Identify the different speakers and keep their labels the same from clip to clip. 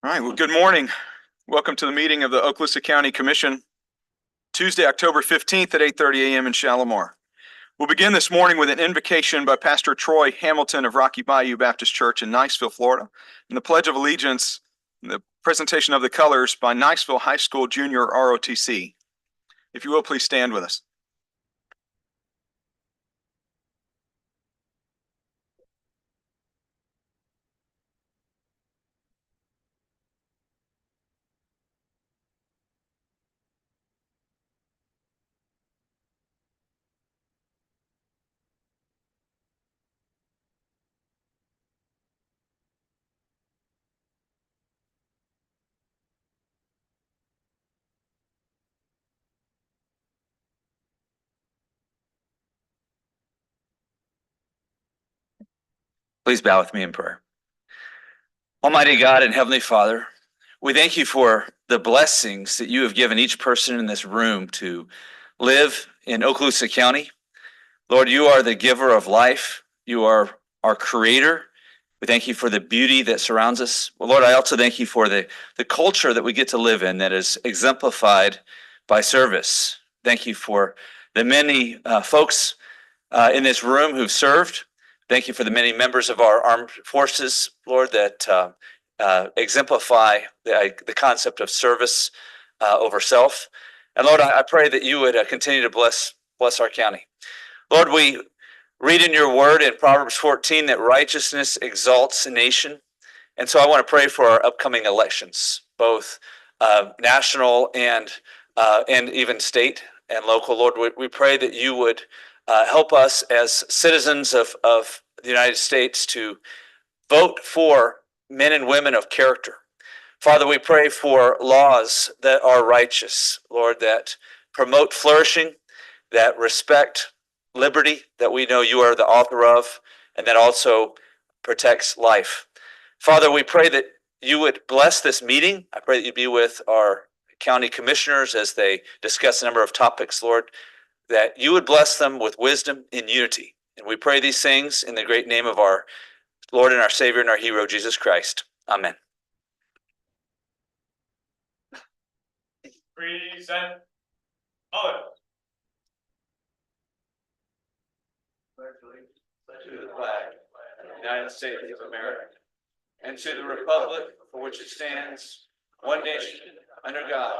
Speaker 1: All right, well, good morning. Welcome to the meeting of the Okaloosa County Commission, Tuesday, October 15th at 8:30 a.m. in Shalimar. We'll begin this morning with an invocation by Pastor Troy Hamilton of Rocky Bayou Baptist Church in Niceville, Florida, and the Pledge of Allegiance, and the presentation of the colors by Niceville High School Junior ROTC. If you will, please stand with us.
Speaker 2: Please bow with me in prayer. Almighty God and Heavenly Father, we thank you for the blessings that you have given each person in this room to live in Okaloosa County. Lord, you are the giver of life. You are our creator. We thank you for the beauty that surrounds us. Well, Lord, I also thank you for the culture that we get to live in that is exemplified by service. Thank you for the many folks in this room who've served. Thank you for the many members of our armed forces, Lord, that exemplify the concept of service over self. And Lord, I pray that you would continue to bless our county. Lord, we read in your word in Proverbs 14 that righteousness exalts a nation. And so I want to pray for our upcoming elections, both national and even state and local. Lord, we pray that you would help us as citizens of the United States to vote for men and women of character. Father, we pray for laws that are righteous, Lord, that promote flourishing, that respect liberty, that we know you are the author of, and that also protects life. Father, we pray that you would bless this meeting. I pray that you'd be with our county commissioners as they discuss a number of topics, Lord, that you would bless them with wisdom and unity. And we pray these things in the great name of our Lord and our Savior and our hero, Jesus Christ. Amen.
Speaker 1: Present. Order.
Speaker 2: To the flag of the United States of America and to the republic for which it stands, one nation, under God,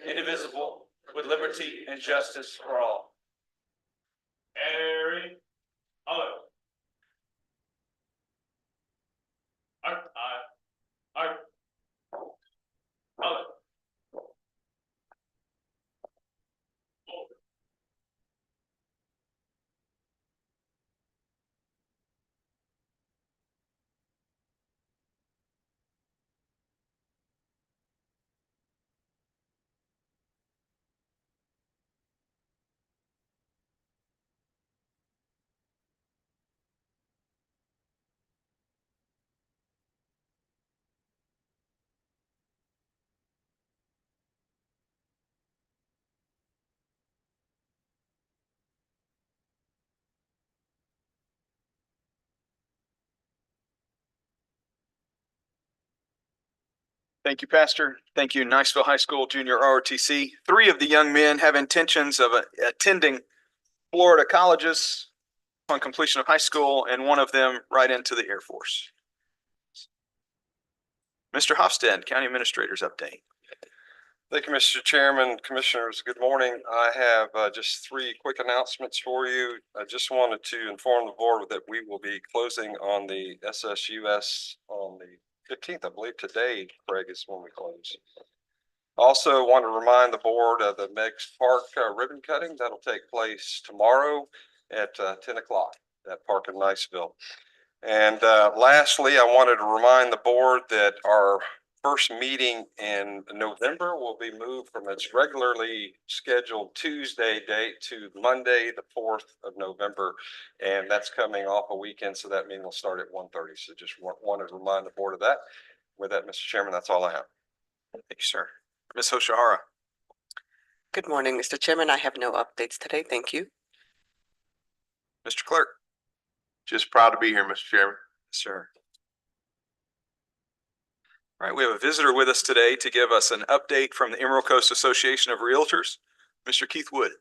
Speaker 2: indivisible, with liberty and justice for all.
Speaker 1: Harry. Order. Order. Thank you, Pastor. Thank you, Niceville High School Junior ROTC. 3 of the young men have intentions of attending Florida colleges upon completion of high school, and one of them right into the Air Force. Mr. Hofstad, County Administrator's update.
Speaker 3: Thank you, Mr. Chairman. Commissioners, good morning. I have just 3 quick announcements for you. I just wanted to inform the board that we will be closing on the SSUS on the 15th. I believe today, Craig, is when we close. Also want to remind the board of the Meggs Park ribbon cutting. That'll take place tomorrow at 10 o'clock, that park in Niceville. And lastly, I wanted to remind the board that our first meeting in November will be moved from its regularly scheduled Tuesday date to Monday, the 4th of November. And that's coming off a weekend, so that meeting will start at 1:30. So just wanted to remind the board of that. With that, Mr. Chairman, that's all I have.
Speaker 1: Thank you, sir. Ms. Hoshihara.
Speaker 4: Good morning, Mr. Chairman. I have no updates today. Thank you.
Speaker 1: Mr. Clerk.
Speaker 5: Just proud to be here, Mr. Chairman.
Speaker 1: Sir. All right, we have a visitor with us today to give us an update from the Emerald Coast Association of Realtors, Mr. Keith Wood.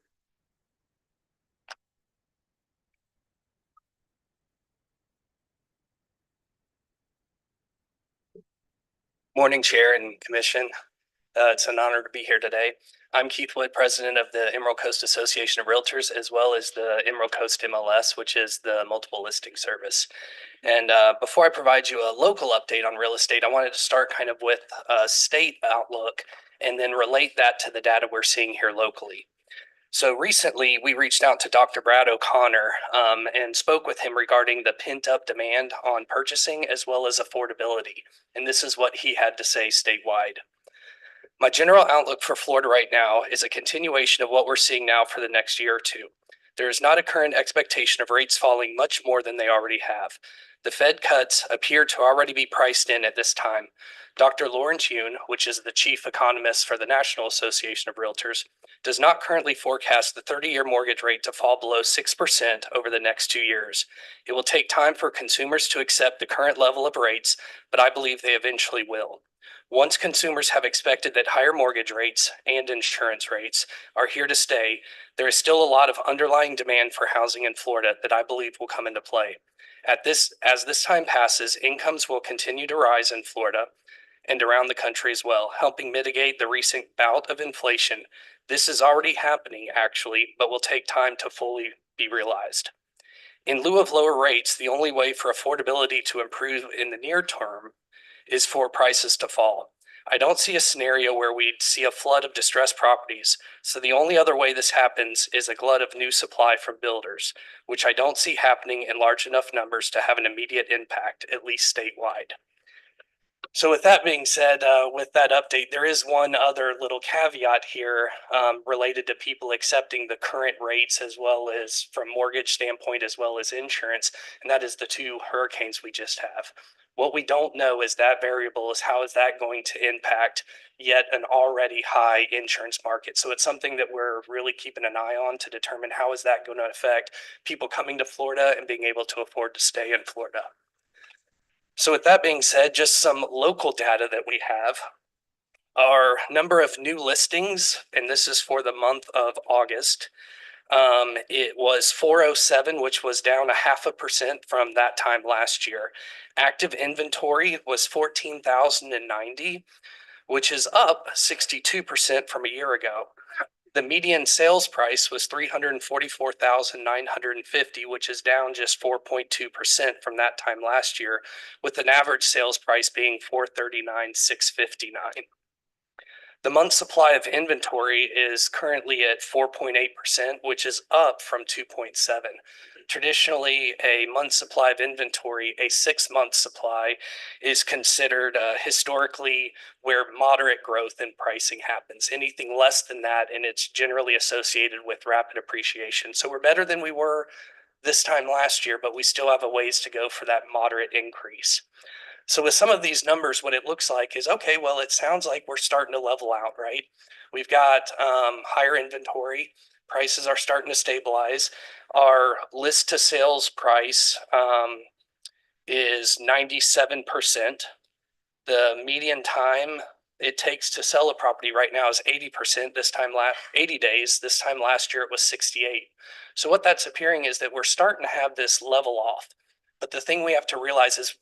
Speaker 5: Morning, Chair and Commission. It's an honor to be here today. I'm Keith Wood, President of the Emerald Coast Association of Realtors, as well as the Emerald Coast MLS, which is the multiple listing service. And before I provide you a local update on real estate, I wanted to start kind of with a state outlook and then relate that to the data we're seeing here locally. So recently, we reached out to Dr. Brad O'Connor and spoke with him regarding the pent-up demand on purchasing as well as affordability. And this is what he had to say statewide. My general outlook for Florida right now is a continuation of what we're seeing now for the next year or two. There is not a current expectation of rates falling much more than they already have. The Fed cuts appear to already be priced in at this time. Dr. Lawrence Yun, which is the chief economist for the National Association of Realtors, does not currently forecast the 30-year mortgage rate to fall below 6% over the next 2 years. It will take time for consumers to accept the current level of rates, but I believe they eventually will. Once consumers have expected that higher mortgage rates and insurance rates are here to stay, there is still a lot of underlying demand for housing in Florida that I believe will come into play. As this time passes, incomes will continue to rise in Florida and around the country as well, helping mitigate the recent bout of inflation. This is already happening, actually, but will take time to fully be realized. In lieu of lower rates, the only way for affordability to improve in the near term is for prices to fall. I don't see a scenario where we'd see a flood of distressed properties, so the only other way this happens is a glut of new supply from builders, which I don't see happening in large enough numbers to have an immediate impact, at least statewide. So with that being said, with that update, there is one other little caveat here related to people accepting the current rates as well as from mortgage standpoint as well as insurance, and that is the 2 hurricanes we just have. What we don't know is that variable is how is that going to impact yet an already high insurance market. So it's something that we're really keeping an eye on to determine how is that going to affect people coming to Florida and being able to afford to stay in Florida. So with that being said, just some local data that we have. Our number of new listings, and this is for the month of August, it was 407, which was down 0.5% from that time last year. Active inventory was 14,090, which is up 62% from a year ago. The median sales price was 344,950, which is down just 4.2% from that time last year, with an average sales price being 439,659. The month supply of inventory is currently at 4.8%, which is up from 2.7. Traditionally, a month supply of inventory, a 6-month supply, is considered historically where moderate growth in pricing happens. Anything less than that, and it's generally associated with rapid appreciation. So we're better than we were this time last year, but we still have a ways to go for that moderate increase. So with some of these numbers, what it looks like is, okay, well, it sounds like we're starting to level out, right? We've got higher inventory, prices are starting to stabilize. Our list to sales price is 97%. The median time it takes to sell a property right now is 80%. 80 days. This time last year it was 68. So what that's appearing is that we're starting to have this level off. But the thing we have to realize is,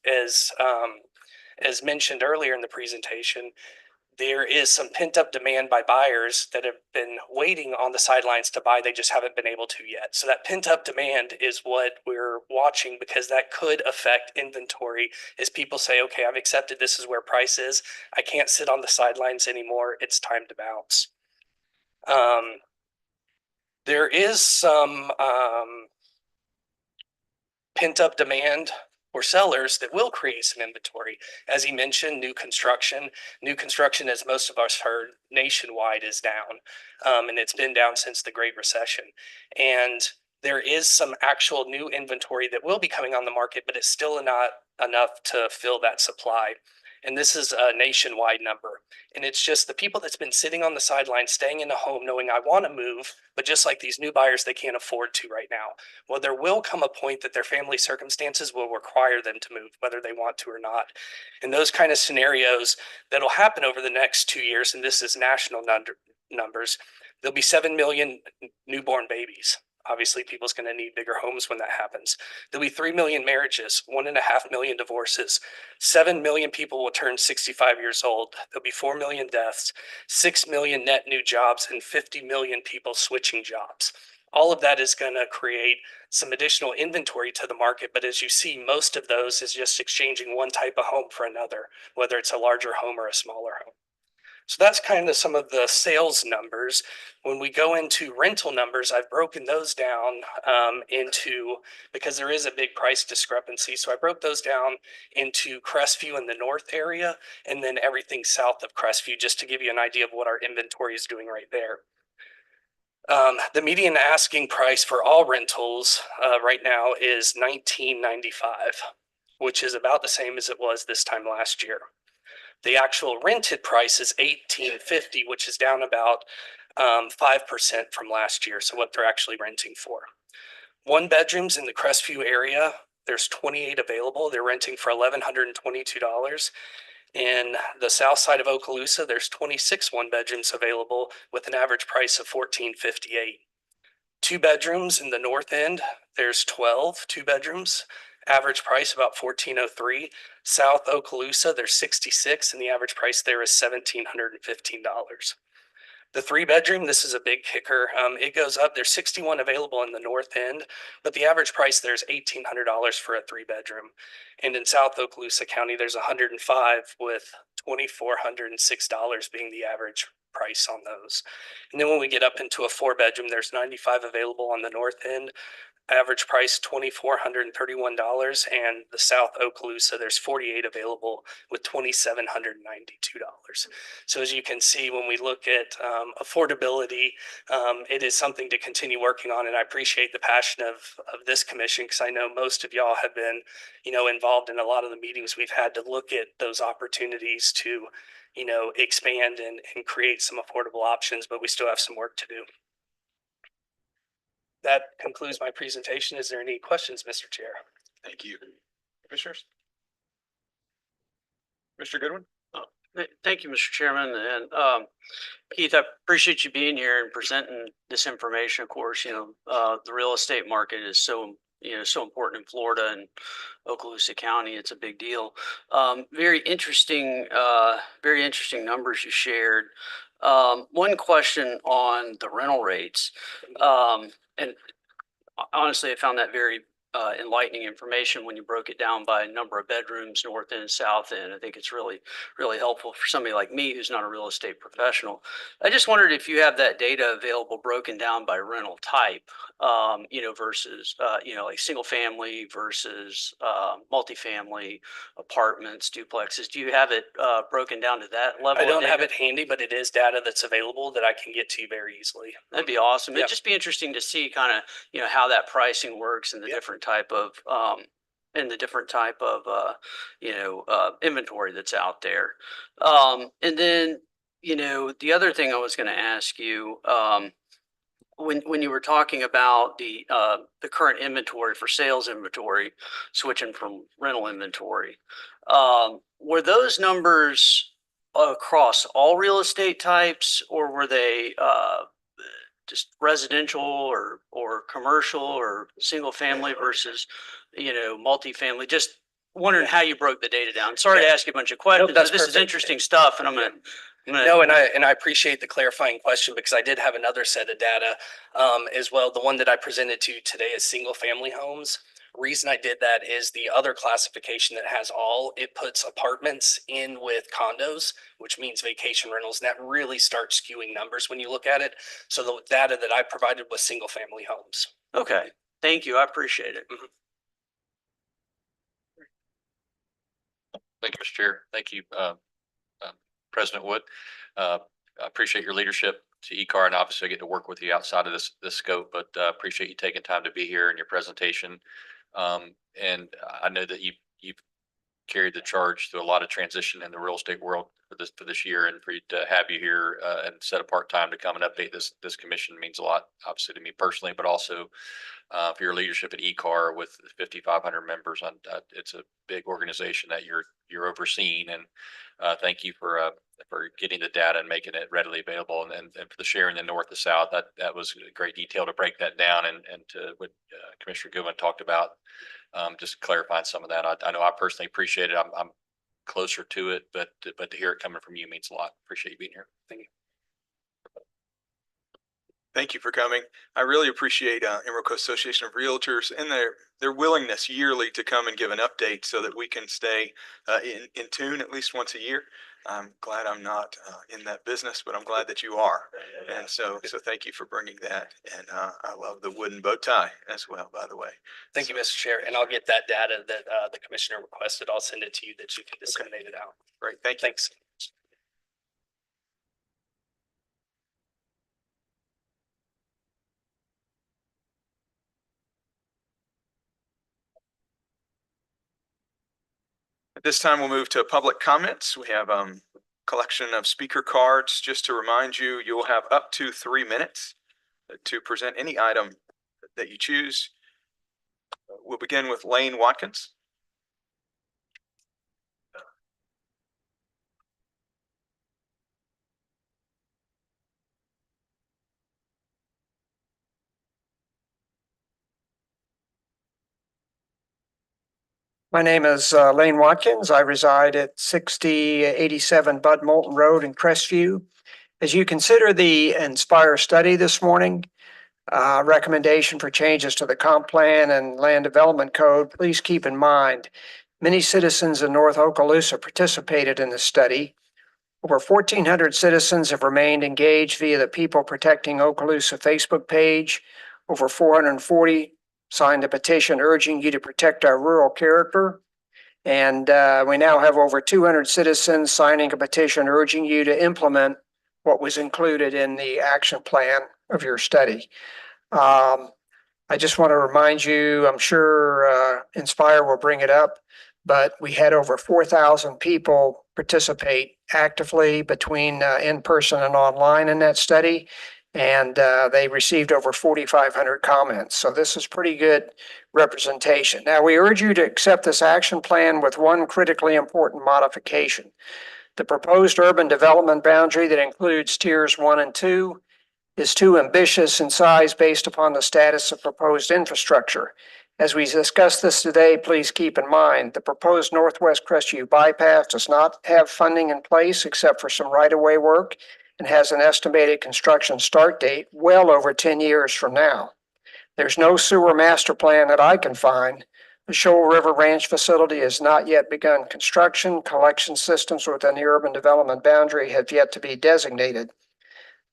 Speaker 5: as mentioned earlier in the presentation, there is some pent up demand by buyers that have been waiting on the sidelines to buy. They just haven't been able to yet. So that pent up demand is what we're watching, because that could affect inventory as people say, okay, I've accepted this is where price is. I can't sit on the sidelines anymore. It's time to bounce. There is some pent up demand for sellers that will create some inventory. As he mentioned, new construction, as most of us heard, nationwide is down. And it's been down since the Great Recession. And there is some actual new inventory that will be coming on the market, but it's still not enough to fill that supply. And this is a nationwide number. And it's just the people that's been sitting on the sidelines, staying in a home, knowing I want to move, but just like these new buyers, they can't afford to right now. Well, there will come a point that their family circumstances will require them to move, whether they want to or not. And those kind of scenarios that'll happen over the next 2 years, and this is national numbers, there'll be 7 million newborn babies. Obviously, people's going to need bigger homes when that happens. There'll be 3 million marriages, 1.5 million divorces. 7 million people will turn 65 years old. There'll be 4 million deaths, 6 million net new jobs, and 50 million people switching jobs. All of that is going to create some additional inventory to the market. But as you see, most of those is just exchanging one type of home for another, whether it's a larger home or a smaller home. So that's kind of some of the sales numbers. When we go into rental numbers, I've broken those down because there is a big price discrepancy. So I broke those down into Crestview in the north area and then everything south of Crestview, just to give you an idea of what our inventory is doing right there. The median asking price for all rentals right now is $19.95, which is about the same as it was this time last year. The actual rented price is $18.50, which is down about 5% from last year. So what they're actually renting for. 1 bedrooms in the Crestview area, there's 28 available. They're renting for $1,122. In the south side of Okaloosa, there's 26 1 bedrooms available with an average price of $14.58. 2 bedrooms in the north end, there's 12 2 bedrooms. Average price about $1,403. South Okaloosa, there's 66, and the average price there is $1,715. The 3 bedroom, this is a big kicker. It goes up. There's 61 available in the north end, but the average price there is $1,800 for a 3 bedroom. And in South Okaloosa County, there's 105 with $2,406 being the average price on those. And then when we get up into a 4 bedroom, there's 95 available on the north end. Average price $2,431, and the South Okaloosa, there's 48 available with $2,792. So as you can see, when we look at affordability, it is something to continue working on, and I appreciate the passion of this commission, because I know most of y'all have been, involved in a lot of the meetings we've had to look at those opportunities to, expand and create some affordable options, but we still have some work to do. That concludes my presentation. Is there any questions, Mr. Chair?
Speaker 1: Thank you. Commissioners? Mr. Goodwin?
Speaker 6: Thank you, Mr. Chairman. And Keith, I appreciate you being here and presenting this information. Of course, the real estate market is so important in Florida and Okaloosa County. It's a big deal. Very interesting numbers you shared. One question on the rental rates. And honestly, I found that very enlightening information when you broke it down by number of bedrooms, north end, south end. I think it's really, really helpful for somebody like me who's not a real estate professional. I just wondered if you have that data available broken down by rental type, versus, like single family versus multifamily, apartments, duplexes. Do you have it broken down to that level?
Speaker 5: I don't have it handy, but it is data that's available that I can get to you very easily.
Speaker 6: That'd be awesome.
Speaker 5: Yep.
Speaker 6: It'd just be interesting to see kind of, how that pricing works and the
Speaker 5: Yep.
Speaker 6: different type of inventory that's out there. And then, the other thing I was going to ask you, when you were talking about the current inventory for sales inventory, switching from rental inventory, were those numbers across all real estate types, or were they just residential or commercial or single family versus, multifamily? Just wondering how you broke the data down. Sorry to ask you a bunch of questions,
Speaker 5: that's
Speaker 6: but this is
Speaker 5: perfect.
Speaker 6: interesting stuff, and I'm gonna
Speaker 5: No, and I appreciate the clarifying question, because I did have another set of data as well. The one that I presented to you today is single family homes. Reason I did that is the other classification that has all, it puts apartments in with condos, which means vacation rentals. And that really starts skewing numbers when you look at it. So the data that I provided was single family homes.
Speaker 6: Okay, thank you. I appreciate it.
Speaker 7: Thank you, Mr. Chair. Thank you, President Wood. I appreciate your leadership to ECAR, and obviously I get to work with you outside of this scope, but appreciate you taking time to be here and your presentation. And I know that you've carried the charge through a lot of transition in the real estate world for this year, and for you to have you here and set apart time to come and update this commission means a lot, obviously to me personally, but also for your leadership at ECAR with 5,500 members. It's a big organization that you're overseeing, and thank you for getting the data and making it readily available, and for the sharing the north to south. That was great detail to break that down, and to what Commissioner Goodwin talked about, just clarifying some of that. I know I personally appreciate it. I'm closer to it, but to hear it coming from you means a lot. Appreciate you being here. Thank you.
Speaker 1: Thank you for coming. I really appreciate Emerald Coast Association of Realtors and their willingness yearly to come and give an update so that we can stay in tune at least once a year. I'm glad I'm not in that business, but I'm glad that you are. And so thank you for bringing that. And I love the wooden bow tie as well, by the way.
Speaker 5: Thank you, Mr. Chair, and I'll get that data that the commissioner requested. I'll send it to you that you can disseminate it out.
Speaker 1: Great. Thank you.
Speaker 5: Thanks.
Speaker 1: At this time, we'll move to public comments. We have collection of speaker cards. Just to remind you, you'll have up to 3 minutes to present any item that you choose. We'll begin with Lane Watkins.
Speaker 8: My name is Lane Watkins. I reside at 6087 Bud Moulton Road in Crestview. As you consider the Inspire study this morning, recommendation for changes to the comp plan and land development code, please keep in mind many citizens in North Okaloosa participated in the study. Over 1,400 citizens have remained engaged via the People Protecting Okaloosa Facebook page. Over 440 signed a petition urging you to protect our rural character. And we now have over 200 citizens signing a petition urging you to implement what was included in the action plan of your study. I just want to remind you, I'm sure Inspire will bring it up, but we had over 4,000 people participate actively between in person and online in that study. And they received over 4,500 comments. So this is pretty good representation. Now, we urge you to accept this action plan with one critically important modification. The proposed urban development boundary that includes tiers 1 and 2 is too ambitious in size based upon the status of proposed infrastructure. As we discuss this today, please keep in mind the proposed Northwest Crestview bypass does not have funding in place except for some right-of-way work, and has an estimated construction start date well over 10 years from now. There's no sewer master plan that I can find. The Shoal River Ranch facility has not yet begun construction. Collection systems within the urban development boundary have yet to be designated.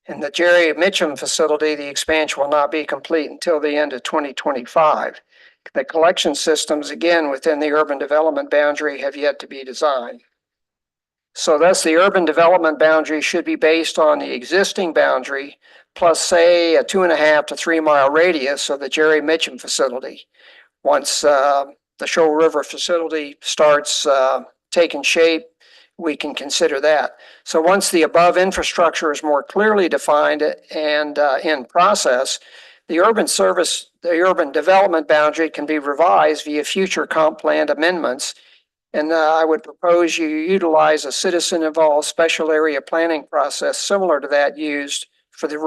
Speaker 8: In the Jerry Mitchum facility, the expansion will not be complete until the end of 2025. The collection systems, again, within the urban development boundary have yet to be designed. So thus the urban development boundary should be based on the existing boundary plus, say, a 2.5 to 3 mile radius of the Jerry Mitchum facility. Once the Shoal River facility starts taking shape, we can consider that. So once the above infrastructure is more clearly defined and in process, the urban development boundary can be revised via future comp plan amendments. And I would propose you utilize a citizen-involved special area planning process similar to that used for the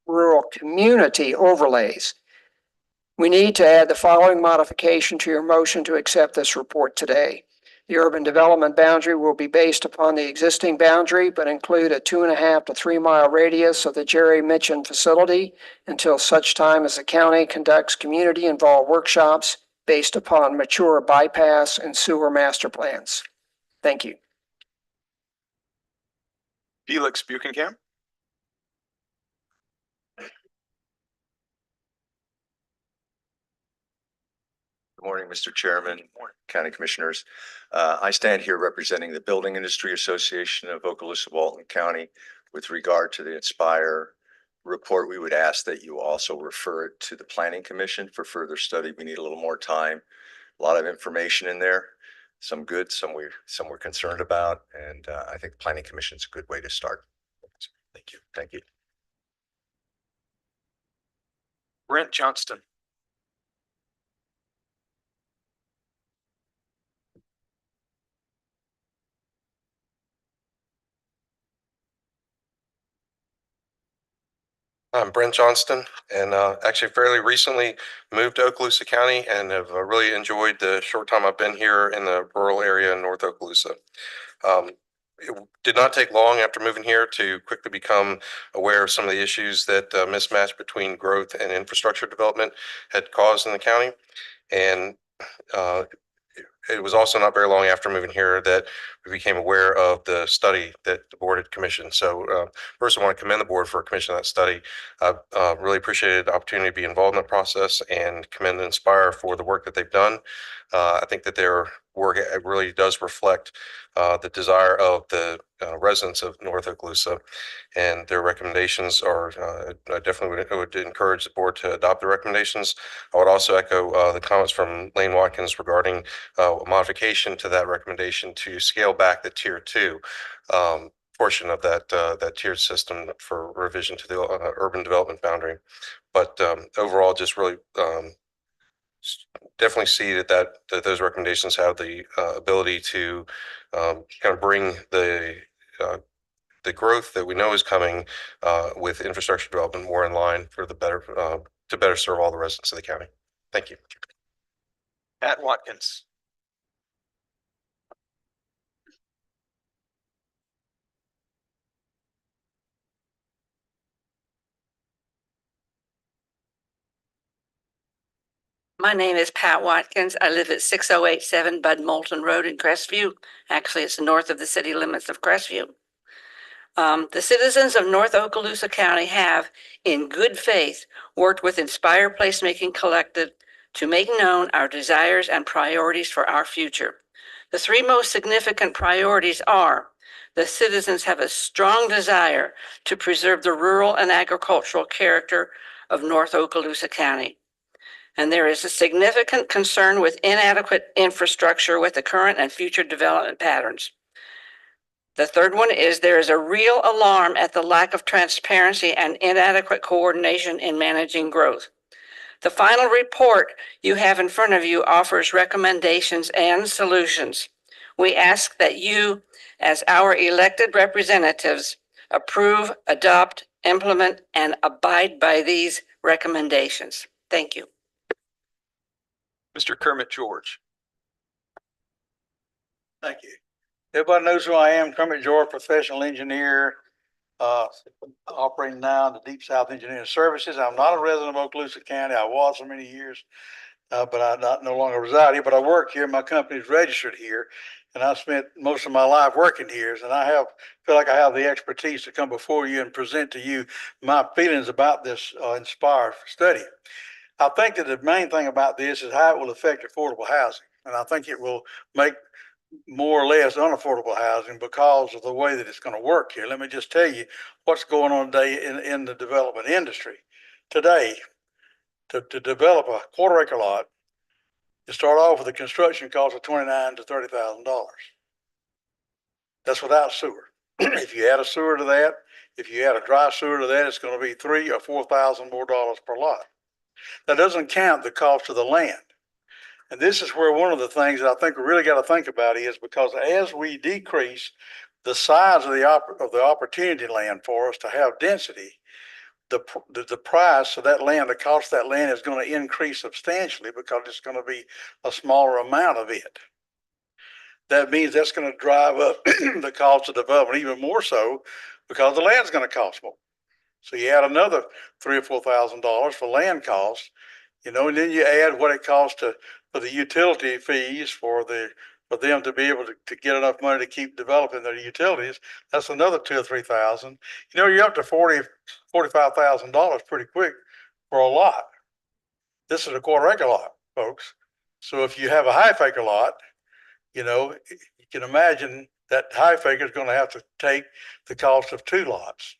Speaker 8: rural community overlays. We need to add the following modification to your motion to accept this report today. The urban development boundary will be based upon the existing boundary, but include a 2.5 to 3 mile radius of the Jerry Mitchum facility until such time as the county conducts community-involved workshops based upon mature bypass and sewer master plans. Thank you.
Speaker 1: Felix Buchenkamp.
Speaker 9: Good morning, Mr. Chairman, County Commissioners. I stand here representing the Building Industry Association of Okaloosa Walton County. With regard to the Inspire report, we would ask that you also refer it to the Planning Commission for further study. We need a little more time, a lot of information in there. some good, some we're concerned about, and I think the Planning Commission is a good way to start. Thank you. Thank you.
Speaker 1: Brent Johnston.
Speaker 3: I'm Brent Johnston, and actually fairly recently moved to Okaloosa County and have really enjoyed the short time I've been here in the rural area in North Okaloosa. It did not take long after moving here to quickly become aware of some of the issues that mismatch between growth and infrastructure development had caused in the county. And it was also not very long after moving here that we became aware of the study that the board had commissioned. So first, I want to commend the board for commissioning that study. I really appreciated the opportunity to be involved in the process and commend Inspire for the work that they've done. I think that their work really does reflect the desire of the residents of North Okaloosa, and their recommendations are, I definitely would encourage the board to adopt the recommendations. I would also echo the comments from Lane Watkins regarding a modification to that recommendation to scale back the tier 2 portion of that tiered system for revision to the urban development boundary. But overall, just really definitely see that those recommendations have the ability to kind of bring the growth that we know is coming with infrastructure development more in line for the better to better serve all the residents of the county. Thank you.
Speaker 1: Pat Watkins.
Speaker 10: My name is Pat Watkins. I live at 6087 Bud Moulton Road in Crestview. Actually, it's north of the city limits of Crestview. The citizens of North Okaloosa County have, in good faith, worked with Inspire Placemaking Collective to make known our desires and priorities for our future. The three most significant priorities are: the citizens have a strong desire to preserve the rural and agricultural character of North Okaloosa County. And there is a significant concern with inadequate infrastructure with the current and future development patterns. The third one is there is a real alarm at the lack of transparency and inadequate coordination in managing growth. The final report you have in front of you offers recommendations and solutions. We ask that you, as our elected representatives, approve, adopt, implement, and abide by these recommendations. Thank you.
Speaker 1: Mr. Kermit George.
Speaker 11: Thank you. Everybody knows who I am, Kermit George, professional engineer, operating now in the Deep South Engineering Services. I'm not a resident of Okaloosa County. I was for many years, but I no longer reside here, but I work here. My company is registered here, and I spent most of my life working here, and I feel like I have the expertise to come before you and present to you my feelings about this Inspire study. I think that the main thing about this is how it will affect affordable housing. And I think it will make more or less unaffordable housing because of the way that it's going to work here. Let me just tell you what's going on today in the development industry. Today, to develop a quarter acre lot, you start off with a construction cost of $29,000 to $30,000. That's without sewer. If you add a sewer to that, if you add a dry sewer to that, it's going to be $3,000 or $4,000 more per lot. That doesn't count the cost of the land. And this is where one of the things that I think we really got to think about is, because as we decrease the size of the opportunity land for us to have density, the price of that land, the cost of that land is going to increase substantially because it's going to be a smaller amount of it. That means that's going to drive up the cost of development even more so because the land's going to cost more. So you add another $3,000 or $4,000 for land costs, and then you add what it costs for the utility fees for them to be able to get enough money to keep developing their utilities. That's another $2,000 or $3,000. You're up to $40,000, $45,000 pretty quick for a lot. This is a quarter acre lot, folks. So if you have a half acre lot, you can imagine that half acre is going to have to take the cost of 2 lots.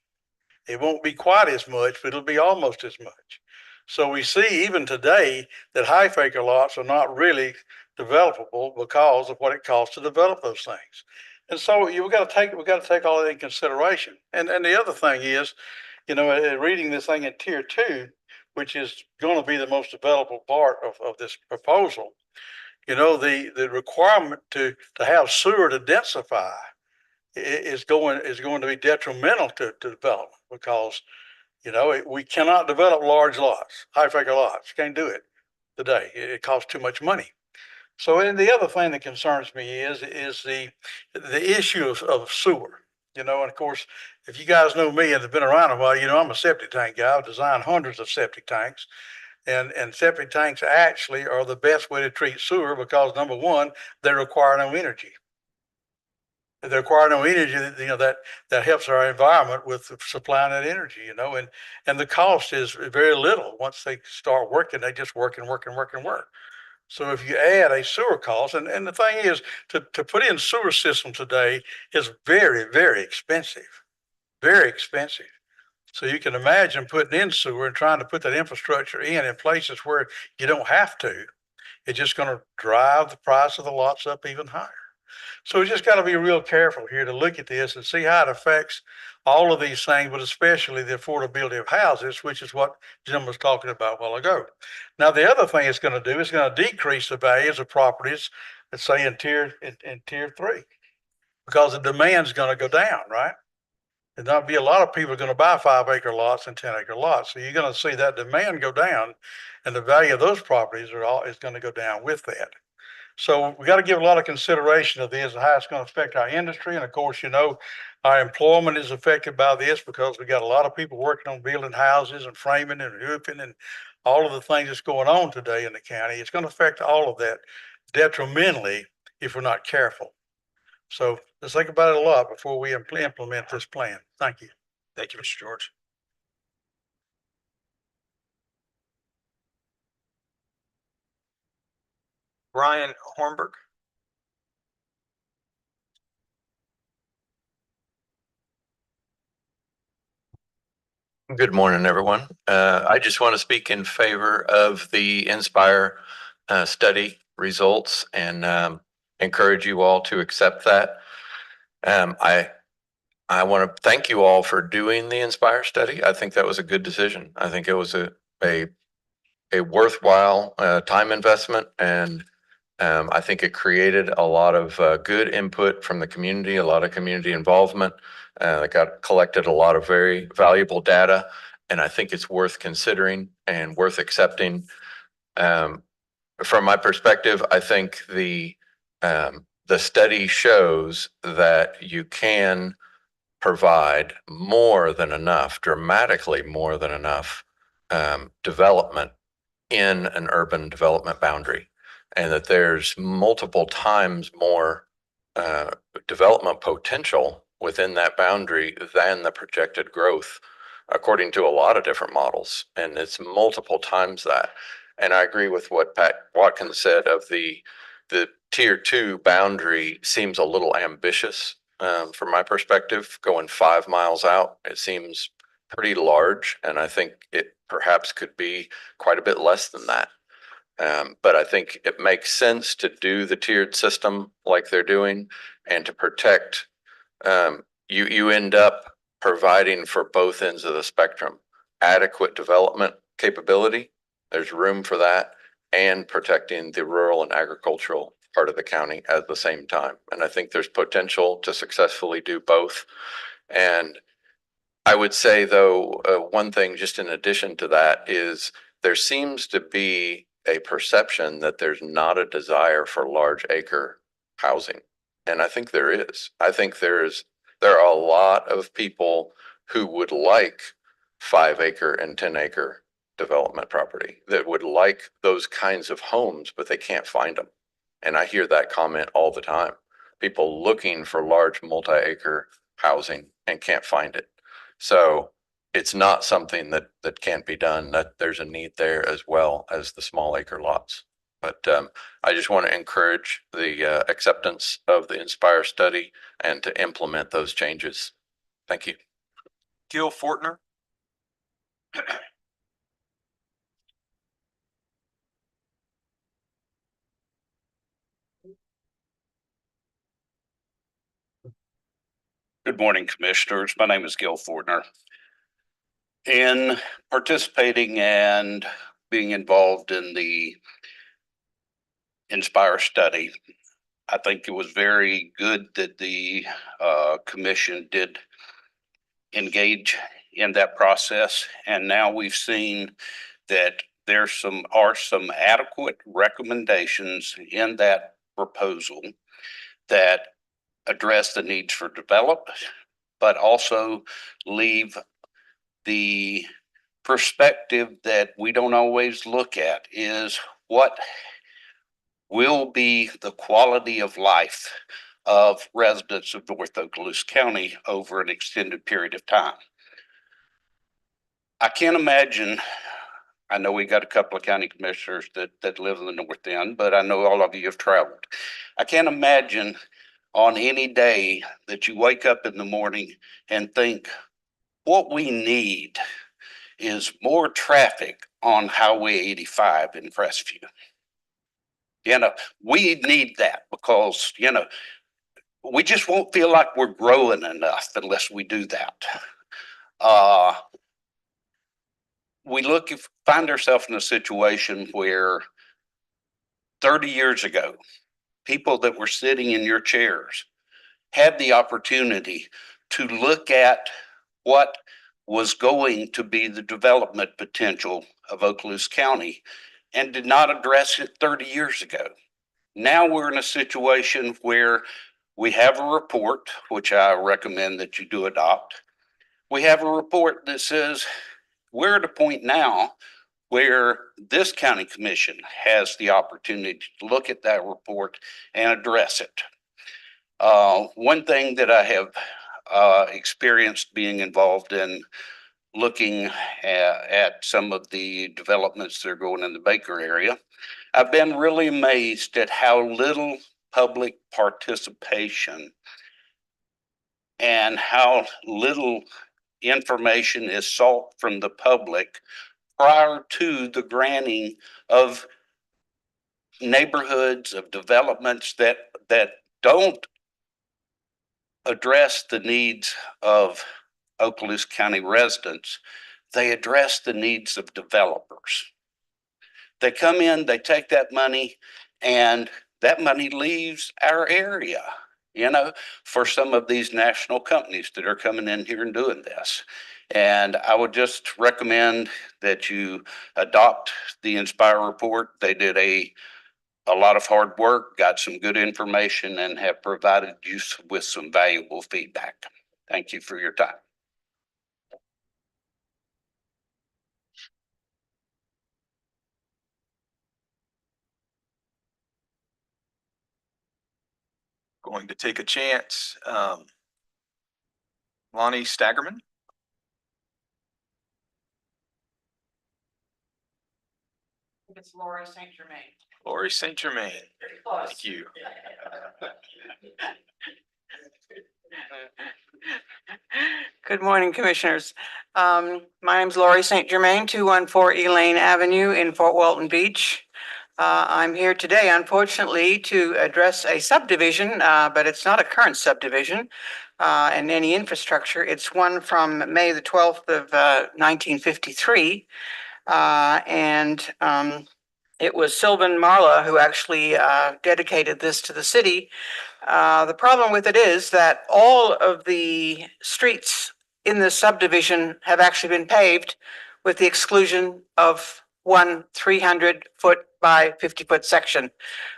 Speaker 11: It won't be quite as much, but it'll be almost as much. So we see even today that half acre lots are not really developable because of what it costs to develop those things. And so we got to take all that in consideration. And the other thing is, reading this thing in tier 2, which is going to be the most developable part of this proposal, the requirement to have sewer to densify is going to be detrimental to development because, we cannot develop large lots, high acre lots. Can't do it today. It costs too much money. So, and the other thing that concerns me is the issue of sewer. And of course, if you guys know me and have been around a while, I'm a septic tank guy. I've designed hundreds of septic tanks. And septic tanks actually are the best way to treat sewer because number one, they require no energy. They require no energy, that helps our environment with supplying that energy, and the cost is very little. Once they start working, they just work and work and work and work. So if you add a sewer cost, and the thing is, to put in sewer system today is very, very expensive, very expensive. So you can imagine putting in sewer and trying to put that infrastructure in places where you don't have to. It's just going to drive the price of the lots up even higher. So we just got to be real careful here to look at this and see how it affects all of these things, but especially the affordability of houses, which is what Jim was talking about a while ago. Now, the other thing it's going to do is going to decrease the values of properties, let's say in tier 3, because the demand is going to go down, right? There's not be a lot of people going to buy 5 acre lots and 10 acre lots. So you're going to see that demand go down, and the value of those properties is going to go down with that. So we got to give a lot of consideration of this and how it's going to affect our industry. And of course, our employment is affected by this because we got a lot of people working on building houses and framing and roofing and all of the things that's going on today in the county. It's going to affect all of that detrimentally if we're not careful. So let's think about it a lot before we implement this plan. Thank you.
Speaker 1: Thank you, Mr. George. Brian Hornberg.
Speaker 12: Good morning, everyone. I just want to speak in favor of the Inspire study results and encourage you all to accept that. I want to thank you all for doing the Inspire study. I think that was a good decision. I think it was a worthwhile time investment, and I think it created a lot of good input from the community, a lot of community involvement. It collected a lot of very valuable data, and I think it's worth considering and worth accepting. From my perspective, I think the study shows that you can provide more than enough, dramatically more than enough development in an urban development boundary, and that there's multiple times more development potential within that boundary than the projected growth, according to a lot of different models. And it's multiple times that. And I agree with what Pat Watkins said of the tier 2 boundary seems a little ambitious from my perspective. Going 5 miles out, it seems pretty large, and I think it perhaps could be quite a bit less than that. But I think it makes sense to do the tiered system like they're doing and to protect. You end up providing for both ends of the spectrum, adequate development capability. There's room for that, and protecting the rural and agricultural part of the county at the same time. And I think there's potential to successfully do both. And I would say, though, one thing just in addition to that is there seems to be a perception that there's not a desire for large acre housing. And I think there is. I think there are a lot of people who would like 5 acre and 10 acre development property, that would like those kinds of homes, but they can't find them. And I hear that comment all the time. People looking for large multi-acre housing and can't find it. So it's not something that can't be done, that there's a need there as well as the small acre lots. But I just want to encourage the acceptance of the Inspire study and to implement those changes. Thank you.
Speaker 1: Gil Fortner.
Speaker 13: Good morning, Commissioners. My name is Gil Fortner. In participating and being involved in the Inspire study, I think it was very good that the commission did engage in that process. And now we've seen that there are some adequate recommendations in that proposal that address the needs for development, but also leave the perspective that we don't always look at is what will be the quality of life of residents of North Okaloosa County over an extended period of time. I can't imagine, I know we got a couple of county commissioners that live in the north end, but I know all of you have traveled. I can't imagine on any day that you wake up in the morning and think, what we need is more traffic on Highway 85 in Crestview. We need that because, we just won't feel like we're growing enough unless we do that. Find ourselves in a situation where 30 years ago, people that were sitting in your chairs had the opportunity to look at what was going to be the development potential of Okaloosa County and did not address it 30 years ago. Now we're in a situation where we have a report, which I recommend that you do adopt. We have a report that says we're at a point now where this county commission has the opportunity to look at that report and address it. One thing that I have experienced being involved in looking at some of the developments that are going in the Baker area, I've been really amazed at how little public participation and how little information is sought from the public prior to the granting of neighborhoods, of developments that don't address the needs of Okaloosa County residents. They address the needs of developers. They come in, they take that money, and that money leaves our area, for some of these national companies that are coming in here and doing this. And I would just recommend that you adopt the Inspire report. They did a lot of hard work, got some good information, and have provided you with some valuable feedback. Thank you for your time.
Speaker 1: Going to take a chance. Lonnie Staggerman.
Speaker 14: It's Lori St. Germain.
Speaker 1: Lori St. Germain. Thank you.
Speaker 14: Good morning, Commissioners. My name's Lori St. Germain, 214 Elaine Avenue in Fort Walton Beach. I'm here today, unfortunately, to address a subdivision, but it's not a current subdivision and any infrastructure. It's one from May the 12th of 1953. It was Sylvan Marla who actually dedicated this to the city. The problem with it is that all of the streets in this subdivision have actually been paved with the exclusion of one 300-foot by 50-foot section,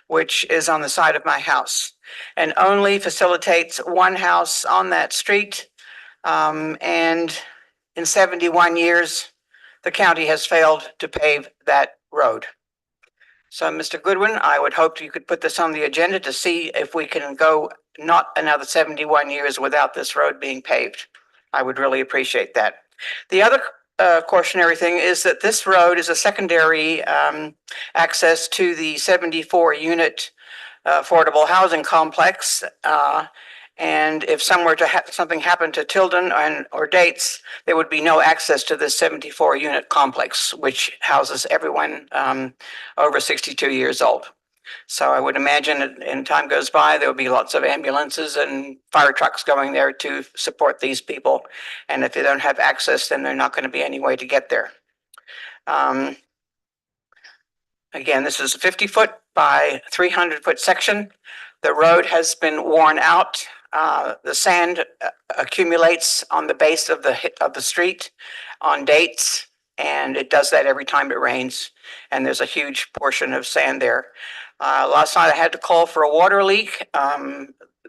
Speaker 14: which is on the side of my house, and only facilitates one house on that street. And in 71 years, the county has failed to pave that road. So, Mr. Goodwin, I would hope you could put this on the agenda to see if we can go not another 71 years without this road being paved. I would really appreciate that. The other cautionary thing is that this road is a secondary access to the 74-unit affordable housing complex. And if something happened to Tilden or Dates, there would be no access to this 74-unit complex, which houses everyone over 62 years old. So I would imagine that in time goes by, there'll be lots of ambulances and fire trucks going there to support these people. And if they don't have access, then they're not going to be any way to get there. Again, this is a 50-foot by 300-foot section. The road has been worn out. The sand accumulates on the base of the street on dates, and it does that every time it rains. And there's a huge portion of sand there. Last night I had to call for a water leak.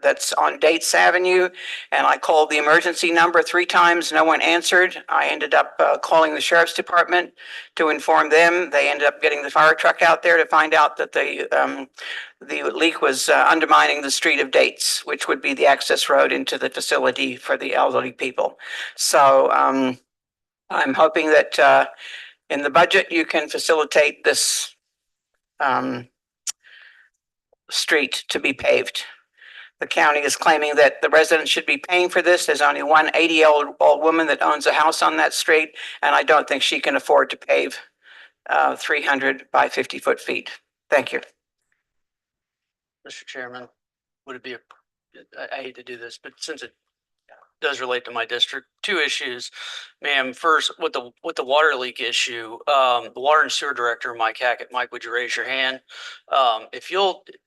Speaker 14: That's on Dates Avenue, and I called the emergency number 3 times. No one answered. I ended up calling the sheriff's department to inform them. They ended up getting the fire truck out there to find out that the leak was undermining the street of Dates, which would be the access road into the facility for the elderly people. So I'm hoping that in the budget you can facilitate this street to be paved. The county is claiming that the residents should be paying for this. There's only one 80-year-old woman that owns a house on that street, and I don't think she can afford to pave 300 by 50-foot feet. Thank you.
Speaker 6: Mr. Chairman, would it be, I hate to do this, but since it does relate to my district, 2 issues. Ma'am, first, with the water leak issue, the water and sewer director, Mike Hackett. Mike, would you raise your hand?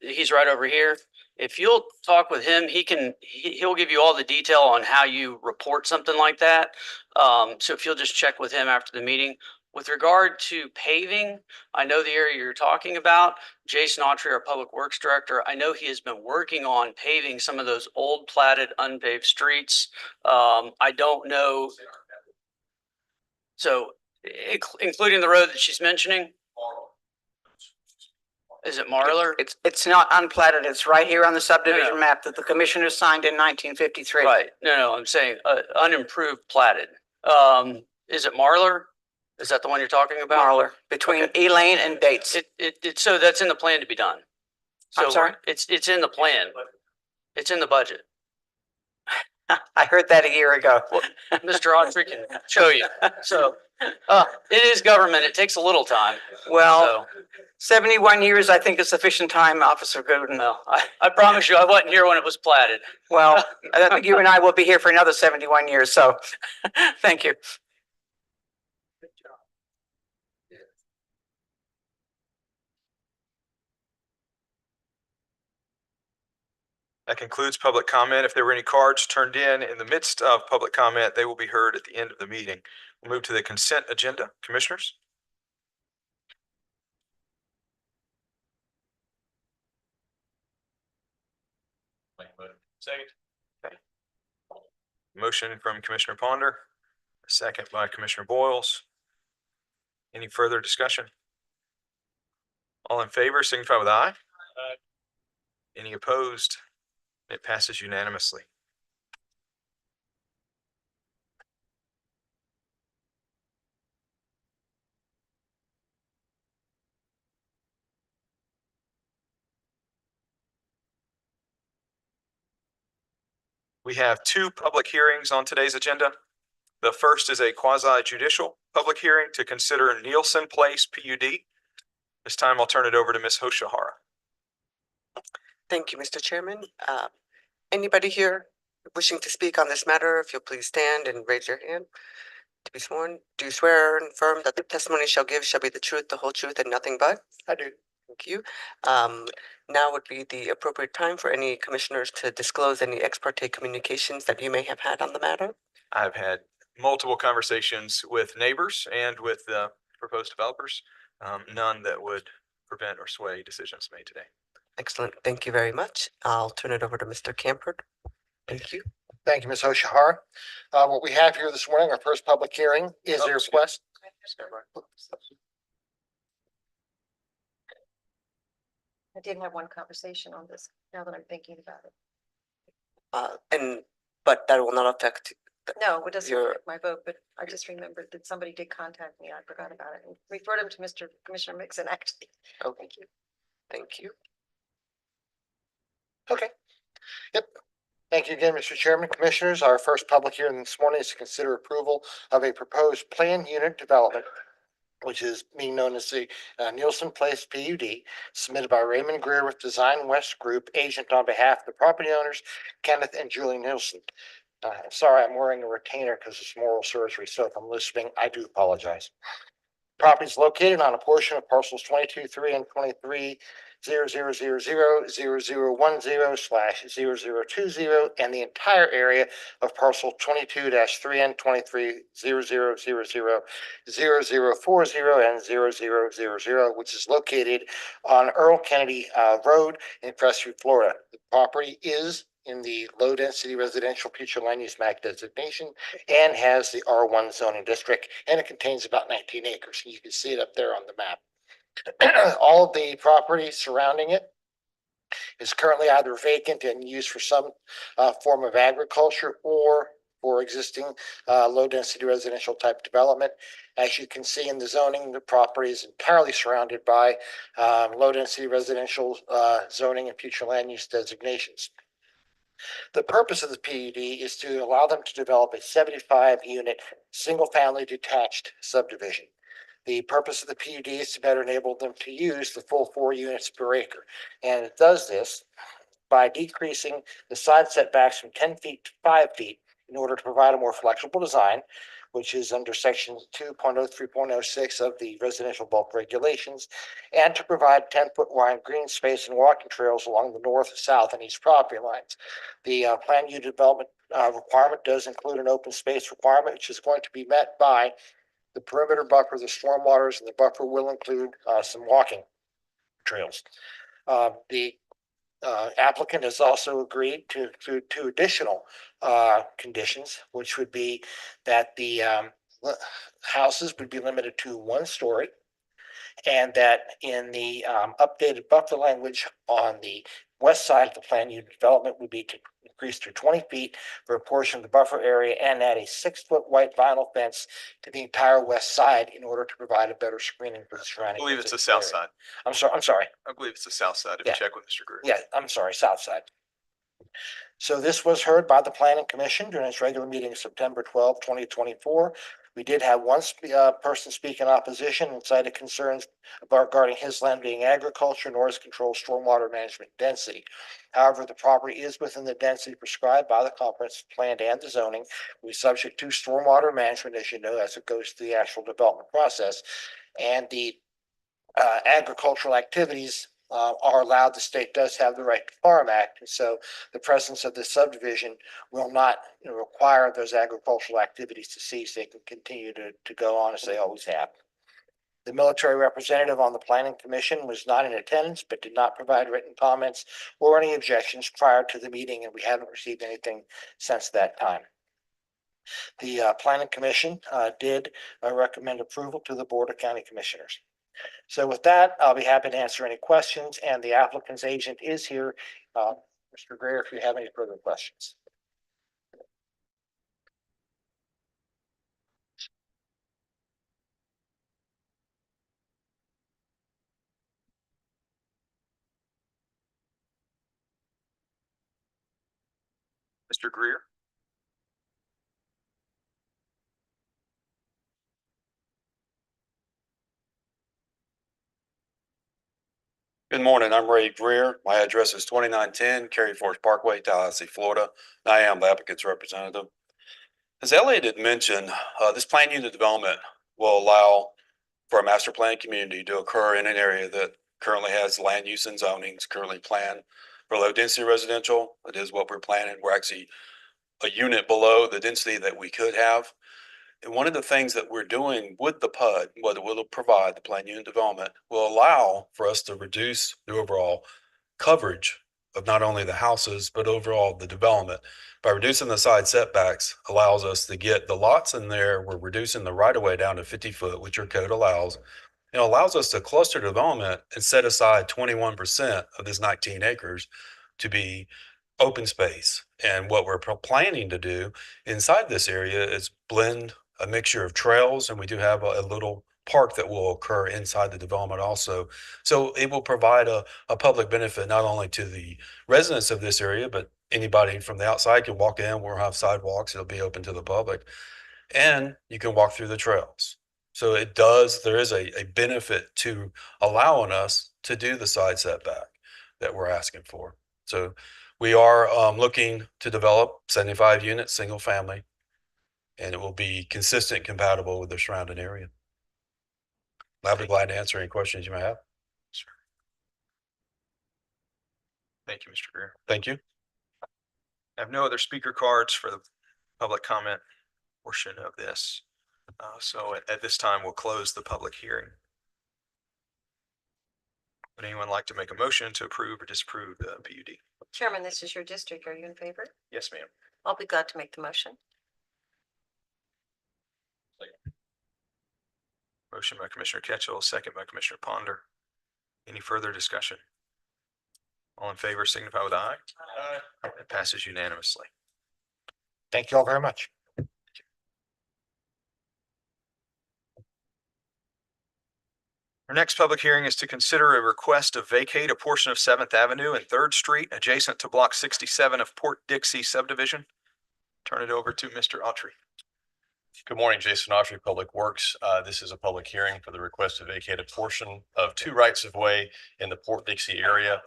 Speaker 6: He's right over here. If you'll talk with him, he'll give you all the detail on how you report something like that. So if you'll just check with him after the meeting. With regard to paving, I know the area you're talking about. Jason Autry, our Public Works Director, I know he has been working on paving some of those old platted unpaved streets. I don't know. So including the road that she's mentioning? Is it Marler?
Speaker 14: It's not unplatted. It's right here on the subdivision map that the commissioners signed in 1953.
Speaker 6: Right. No, I'm saying unimproved platted. Is it Marler? Is that the one you're talking about?
Speaker 14: Marler, between Elaine and Dates.
Speaker 6: So that's in the plan to be done.
Speaker 14: I'm sorry?
Speaker 6: It's in the plan. It's in the budget.
Speaker 14: I heard that a year ago.
Speaker 6: Well, Mr. Autry can show you. So it is government. It takes a little time.
Speaker 14: Well, 71 years, I think is sufficient time, Officer Gooden.
Speaker 6: No, I promise you, I wasn't here when it was platted.
Speaker 14: Well, I think you and I will be here for another 71 years, so thank you.
Speaker 1: That concludes public comment. If there were any cards turned in the midst of public comment, they will be heard at the end of the meeting. We'll move to the consent agenda. Commissioners?
Speaker 7: Second.
Speaker 1: Motion from Commissioner Ponder, a second by Commissioner Boyles. Any further discussion? All in favor, signify with aye.
Speaker 7: Aye.
Speaker 1: Any opposed? It passes unanimously. We have 2 public hearings on today's agenda. The first is a quasi-judicial public hearing to consider Nielsen Place PUD. This time I'll turn it over to Ms. Hoshihara.
Speaker 4: Thank you, Mr. Chairman. Anybody here wishing to speak on this matter, if you'll please stand and raise your hand to be sworn. Do you swear and affirm that the testimony shall give shall be the truth, the whole truth, and nothing but?
Speaker 8: I do.
Speaker 4: Thank you. Now would be the appropriate time for any commissioners to disclose any ex parte communications that you may have had on the matter.
Speaker 1: I've had multiple conversations with neighbors and with the proposed developers, none that would prevent or sway decisions made today.
Speaker 4: Excellent. Thank you very much. I'll turn it over to Mr. Camford. Thank you.
Speaker 15: Thank you, Ms. Hoshihara. What we have here this morning, our first public hearing is a request.
Speaker 16: I did have one conversation on this, now that I'm thinking about it.
Speaker 4: But that will not affect.
Speaker 16: No, it doesn't affect my vote, but I just remembered that somebody did contact me. I forgot about it and referred him to Commissioner Mixon, actually.
Speaker 4: Oh,
Speaker 16: thank you.
Speaker 4: Thank you.
Speaker 15: Okay. Yep. Thank you again, Mr. Chairman. Commissioners, our first public hearing this morning is to consider approval of a proposed planned unit development which is being known as the Nielsen Place PUD, submitted by Raymond Greer with Design West Group, agent on behalf of the property owners, Kenneth and Julie Nielsen. I'm sorry, I'm wearing a retainer because it's oral surgery, so if I'm listening, I do apologize. Property is located on a portion of parcels 22-3 and 23-0000010/0020 and the entire area of parcel 22-3 and 23-0000040 and 0000, which is located on Earl Kennedy Road in Crestview, Florida. The property is in the low density residential future land use map designation and has the R1 zoning district, and it contains about 19 acres. You can see it up there on the map. All of the property surrounding it is currently either vacant and used for some form of agriculture or for existing low density residential type development. As you can see in the zoning, the property is entirely surrounded by low density residential zoning and future land use designations. The purpose of the PUD is to allow them to develop a 75-unit, single-family detached subdivision. The purpose of the PUD is to better enable them to use the full 4 units per acre. And it does this by decreasing the side setbacks from 10 feet to 5 feet in order to provide a more flexible design, which is under section 2.03.06 of the residential bulk regulations, and to provide 10-foot wide green space and walking trails along the north, south, and east property lines. The plan unit development requirement does include an open space requirement, which is going to be met by the perimeter buffer, the stormwaters, and the buffer will include some walking trails. The applicant has also agreed to two additional conditions, which would be that the houses would be limited to 1 story, and that in the updated buffer language on the west side of the plan unit development would be to increase to 20 feet for a portion of the buffer area and add a 6-foot white vinyl fence to the entire west side in order to provide a better screening for the
Speaker 1: I
Speaker 15: surrounding.
Speaker 1: believe it's the south side.
Speaker 15: I'm sorry.
Speaker 1: I believe it's the south side. If
Speaker 15: Yeah.
Speaker 1: you check with Mr. Greer.
Speaker 15: Yeah, I'm sorry, south side. So this was heard by the Planning Commission during its regular meeting of September 12, 2024. We did have one person speak in opposition and cited concerns regarding his land being agriculture, noise control, stormwater management density. However, the property is within the density prescribed by the comprehensive plan and the zoning. We subject to stormwater management, as you know, as it goes through the actual development process. And the agricultural activities are allowed. The state does have the Right to Farm Act, and so the presence of this subdivision will not require those agricultural activities to cease. They can continue to go on as they always have. The military representative on the Planning Commission was not in attendance, but did not provide written comments or any objections prior to the meeting, and we haven't received anything since that time. The Planning Commission did recommend approval to the Board of County Commissioners. So with that, I'll be happy to answer any questions, and the applicant's agent is here. Mr. Greer, if you have any further questions.
Speaker 1: Mr. Greer.
Speaker 17: Good morning. I'm Ray Greer. My address is 2910 Cary Forest Parkway, Tallahassee, Florida. I am the applicant's representative. As Elliot had mentioned, this plan unit development will allow for a master plan community to occur in an area that currently has land use and zonings currently planned for low density residential. It is what we're planning. We're actually a unit below the density that we could have. And one of the things that we're doing with the PUD, what it will provide, the plan unit development, will allow for us to reduce the overall coverage of not only the houses, but overall the development. By reducing the side setbacks allows us to get the lots in there. We're reducing the right of way down to 50 foot, which your code allows. It allows us to cluster development and set aside 21% of this 19 acres to be open space. And what we're planning to do inside this area is blend a mixture of trails, and we do have a little park that will occur inside the development also. So it will provide a public benefit not only to the residents of this area, but anybody from the outside can walk in. We'll have sidewalks. It'll be open to the public, and you can walk through the trails. So there is a benefit to allowing us to do the side setback that we're asking for. So we are looking to develop 75 units, single family, and it will be consistent, compatible with the surrounding area. I'll be glad to answer any questions you may have.
Speaker 1: Thank you, Mr. Greer.
Speaker 17: Thank you.
Speaker 1: I have no other speaker cards for the public comment portion of this. So at this time, we'll close the public hearing. Would anyone like to make a motion to approve or disapprove the PUD?
Speaker 16: Chairman, this is your district. Are you in favor?
Speaker 1: Yes, ma'am.
Speaker 16: I'll be glad to make the motion.
Speaker 1: Motion by Commissioner Ketchel, second by Commissioner Ponder. Any further discussion? All in favor signify with aye. Aye. It passes unanimously.
Speaker 15: Thank you all very much.
Speaker 1: Our next public hearing is to consider a request to vacate a portion of 7th Avenue and 3rd Street adjacent to Block 67 of Port Dixie subdivision. Turn it over to Mr. Autry.
Speaker 18: Good morning, Jason Autry, Public Works. This is a public hearing for the request to vacate a portion of 2 rights of way in the Port Dixie area.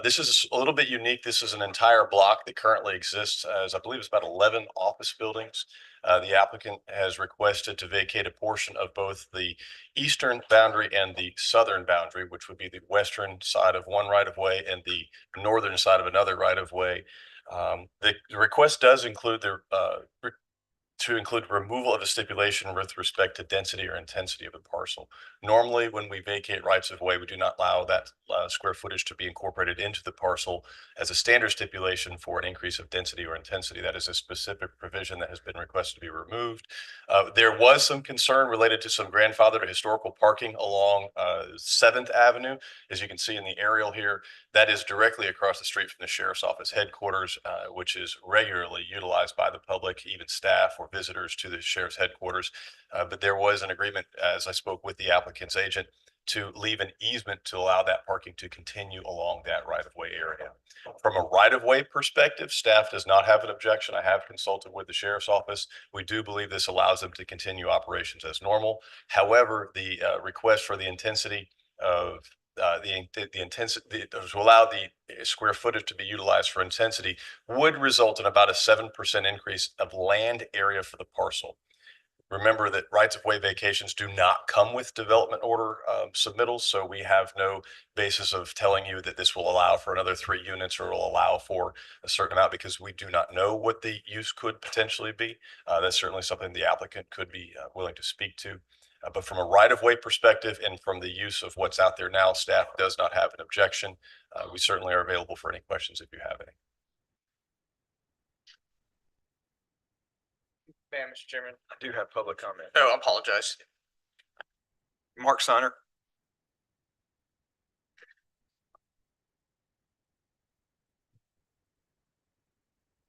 Speaker 18: This is a little bit unique. This is an entire block that currently exists as I believe it's about 11 office buildings. The applicant has requested to vacate a portion of both the eastern boundary and the southern boundary, which would be the western side of one right of way and the northern side of another right of way. The request does include to include removal of a stipulation with respect to density or intensity of the parcel. Normally, when we vacate rights of way, we do not allow that square footage to be incorporated into the parcel as a standard stipulation for an increase of density or intensity. That is a specific provision that has been requested to be removed. There was some concern related to some grandfathered historical parking along 7th Avenue. As you can see in the aerial here, that is directly across the street from the Sheriff's Office headquarters, which is regularly utilized by the public, even staff or visitors to the Sheriff's headquarters. But there was an agreement, as I spoke with the applicant's agent, to leave an easement to allow that parking to continue along that right-of-way area. From a right-of-way perspective, staff does not have an objection. I have consulted with the Sheriff's Office. We do believe this allows them to continue operations as normal. However, the request for the intensity of the intensity to allow the square footage to be utilized for intensity would result in about a 7% increase of land area for the parcel. Remember that rights of way vacations do not come with development order submittals, so we have no basis of telling you that this will allow for another 3 units or will allow for a certain amount because we do not know what the use could potentially be. That's certainly something the applicant could be willing to speak to. But from a right-of-way perspective and from the use of what's out there now, staff does not have an objection. We certainly are available for any questions if you have any.
Speaker 1: Mr. Chairman. I do have public comment.
Speaker 6: Oh, I apologize.
Speaker 1: Mark Steiner.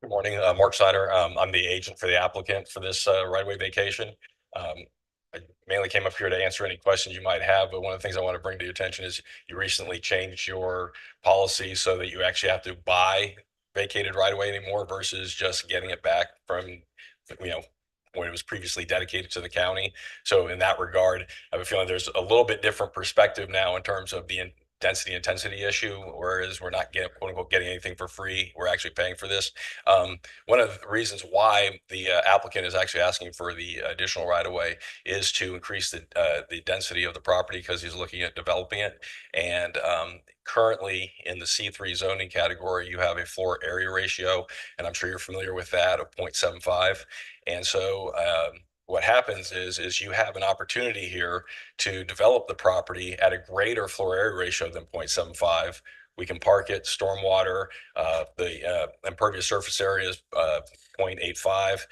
Speaker 18: Good morning, Mark Steiner. I'm the agent for the applicant for this right-of-way vacation. I mainly came up here to answer any questions you might have, but one of the things I want to bring to your attention is you recently changed your policy so that you actually have to buy vacated right-of-way anymore versus just getting it back from, when it was previously dedicated to the county. So in that regard, I have a feeling there's a little bit different perspective now in terms of the density intensity issue, whereas we're not getting, quote unquote, getting anything for free. We're actually paying for this. One of the reasons why the applicant is actually asking for the additional right of way is to increase the density of the property because he's looking at developing it. And currently in the C3 zoning category, you have a floor area ratio, and I'm sure you're familiar with that, of 0.75. And so what happens is you have an opportunity here to develop the property at a greater floor area ratio than 0.75. We can park it, stormwater, the impervious surface area is 0.85.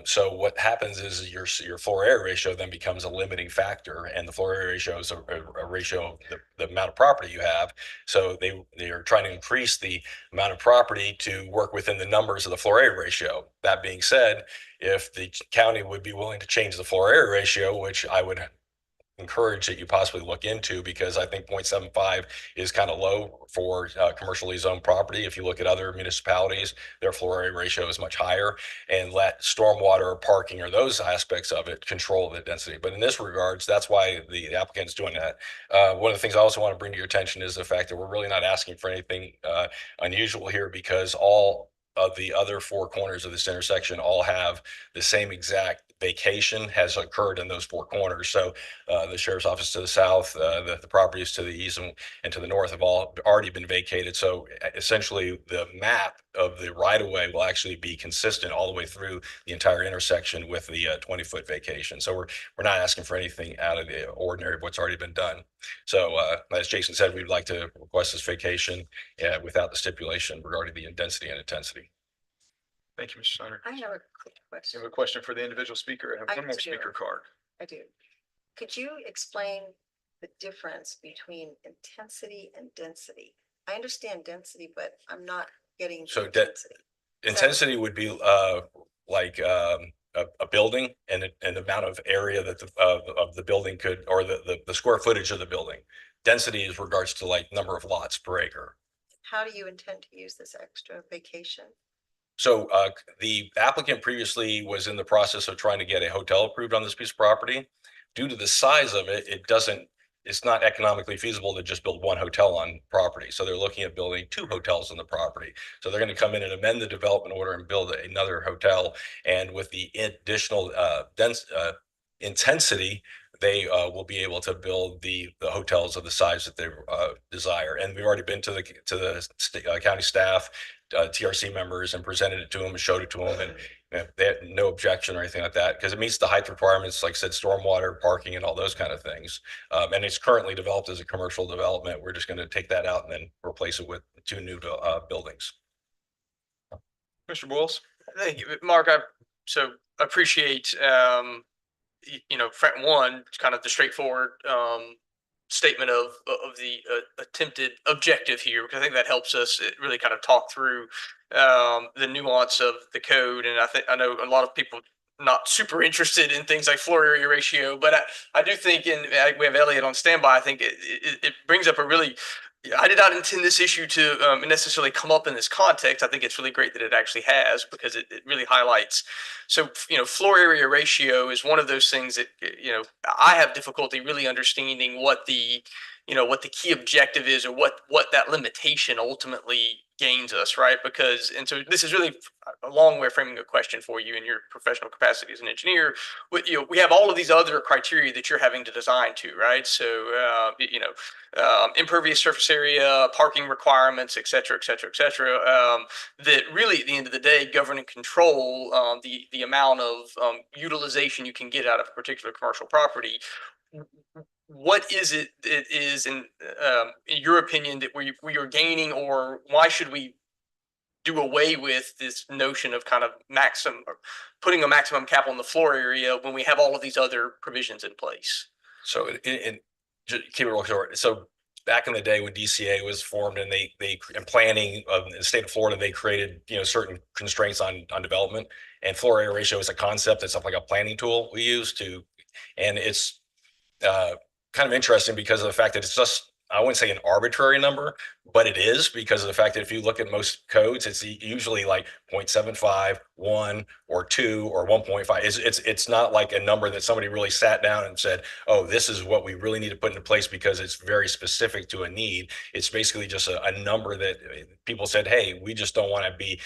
Speaker 18: So what happens is your floor area ratio then becomes a limiting factor, and the floor area ratio is a ratio of the amount of property you have. So they are trying to increase the amount of property to work within the numbers of the floor area ratio. That being said, if the county would be willing to change the floor area ratio, which I would encourage that you possibly look into, because I think 0.75 is kind of low for commercially zoned property. If you look at other municipalities, their floor area ratio is much higher, and let stormwater or parking or those aspects of it control the density. But in this regards, that's why the applicant is doing that. One of the things I also want to bring to your attention is the fact that we're really not asking for anything unusual here, because all of the other four corners of this intersection all have the same exact vacation has occurred in those four corners. So the sheriff's office to the south, the properties to the east and to the north have all already been vacated. So essentially the map of the right of way will actually be consistent all the way through the entire intersection with the 20-foot vacation. So we're not asking for anything out of the ordinary of what's already been done. So as Jason said, we'd like to request this vacation without the stipulation regarding the density and intensity.
Speaker 1: Thank you, Mr. Steiner.
Speaker 16: I have a quick
Speaker 1: You
Speaker 16: question.
Speaker 1: have a question for the individual speaker? I have one more
Speaker 16: do.
Speaker 1: speaker card.
Speaker 16: I do. Could you explain the difference between intensity and density? I understand density, but I'm not getting
Speaker 18: So
Speaker 16: intensity.
Speaker 18: intensity would be like a building and the amount of area that of the building could, or the square footage of the building. Density is regards to like number of lots per acre.
Speaker 16: How do you intend to use this extra vacation?
Speaker 18: So the applicant previously was in the process of trying to get a hotel approved on this piece of property. Due to the size of it, it's not economically feasible to just build one hotel on property. So they're looking at building two hotels on the property. So they're going to come in and amend the development order and build another hotel. And with the additional intensity, they will be able to build the hotels of the size that they desire. And we've already been to the county staff, TRC members, and presented it to them and showed it to them, and they had no objection or anything like that, because it meets the height requirements, like I said, stormwater, parking, and all those kind of things. And it's currently developed as a commercial development. We're just going to take that out and then replace it with two new buildings.
Speaker 1: Mr. Boyles?
Speaker 19: Thank you, Mark. I so appreciate front one, kind of the straightforward statement of the attempted objective here, because I think that helps us really kind of talk through the nuance of the code. And I know a lot of people not super interested in things like floor area ratio, but I do think, and we have Elliot on standby, I think it brings up a really, I did not intend this issue to necessarily come up in this context. I think it's really great that it actually has, because it really highlights. So, floor area ratio is one of those things that, I have difficulty really understanding what the key objective is, or what that limitation ultimately gains us, right? And so this is really a long way of framing a question for you in your professional capacity as an engineer. We have all of these other criteria that you're having to design to, right? So, impervious surface area, parking requirements, et cetera, et cetera, et cetera, that really at the end of the day govern and control the amount of utilization you can get out of a particular commercial property. What is it that is, in your opinion, that we are gaining, or why should we do away with this notion of kind of putting a maximum cap on the floor area when we have all of these other provisions in place?
Speaker 18: So just keep it real short. So back in the day when DCA was formed, and they in planning of the state of Florida, they created certain constraints on development, and floor area ratio is a concept. It's like a planning tool we use to, and it's kind of interesting because of the fact that it's just, I wouldn't say an arbitrary number, but it is, because of the fact that if you look at most codes, it's usually like 0.75, 1, or 2, or 1.5. It's not like a number that somebody really sat down and said, oh, this is what we really need to put into place because it's very specific to a need. It's basically just a number that people said, hey, we just don't want to be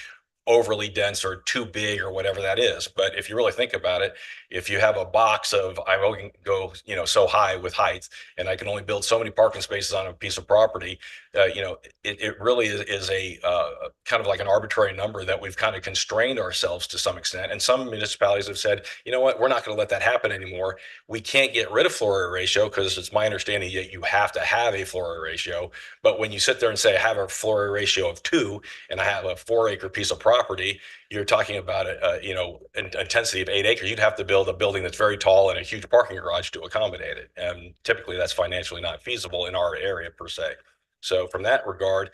Speaker 18: overly dense or too big or whatever that is. But if you really think about it, if you have a box of, I can go, so high with height, and I can only build so many parking spaces on a piece of property, it really is a kind of like an arbitrary number that we've kind of constrained ourselves to some extent. And some municipalities have said, you know what, we're not going to let that happen anymore. We can't get rid of floor area ratio, because it's my understanding that you have to have a floor area ratio. But when you sit there and say, I have a floor area ratio of 2, and I have a 4-acre piece of property, you're talking about an intensity of 8 acres. You'd have to build a building that's very tall and a huge parking garage to accommodate it. And typically that's financially not feasible in our area per se. So from that regard,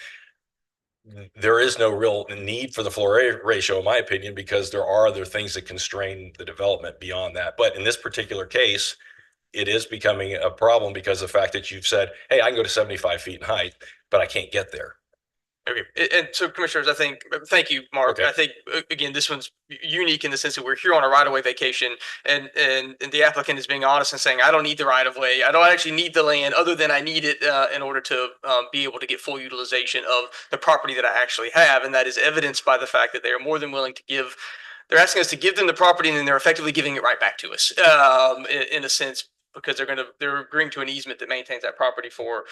Speaker 18: there is no real need for the floor area ratio, in my opinion, because there are other things that constrain the development beyond that. But in this particular case, it is becoming a problem because of the fact that you've said, hey, I can go to 75 feet in height, but I can't get there.
Speaker 19: Okay, and so commissioners, I think, thank you, Mark.
Speaker 18: Okay.
Speaker 19: I think, again, this one's unique in the sense that we're here on a right-of-way vacation and the applicant is being honest and saying, I don't need the right-of-way. I don't actually need the land other than I need it in order to be able to get full utilization of the property that I actually have. And that is evidenced by the fact that they are more than willing to give, they're asking us to give them the property and then they're effectively giving it right back to us in a sense, because they're agreeing to an easement that maintains that property for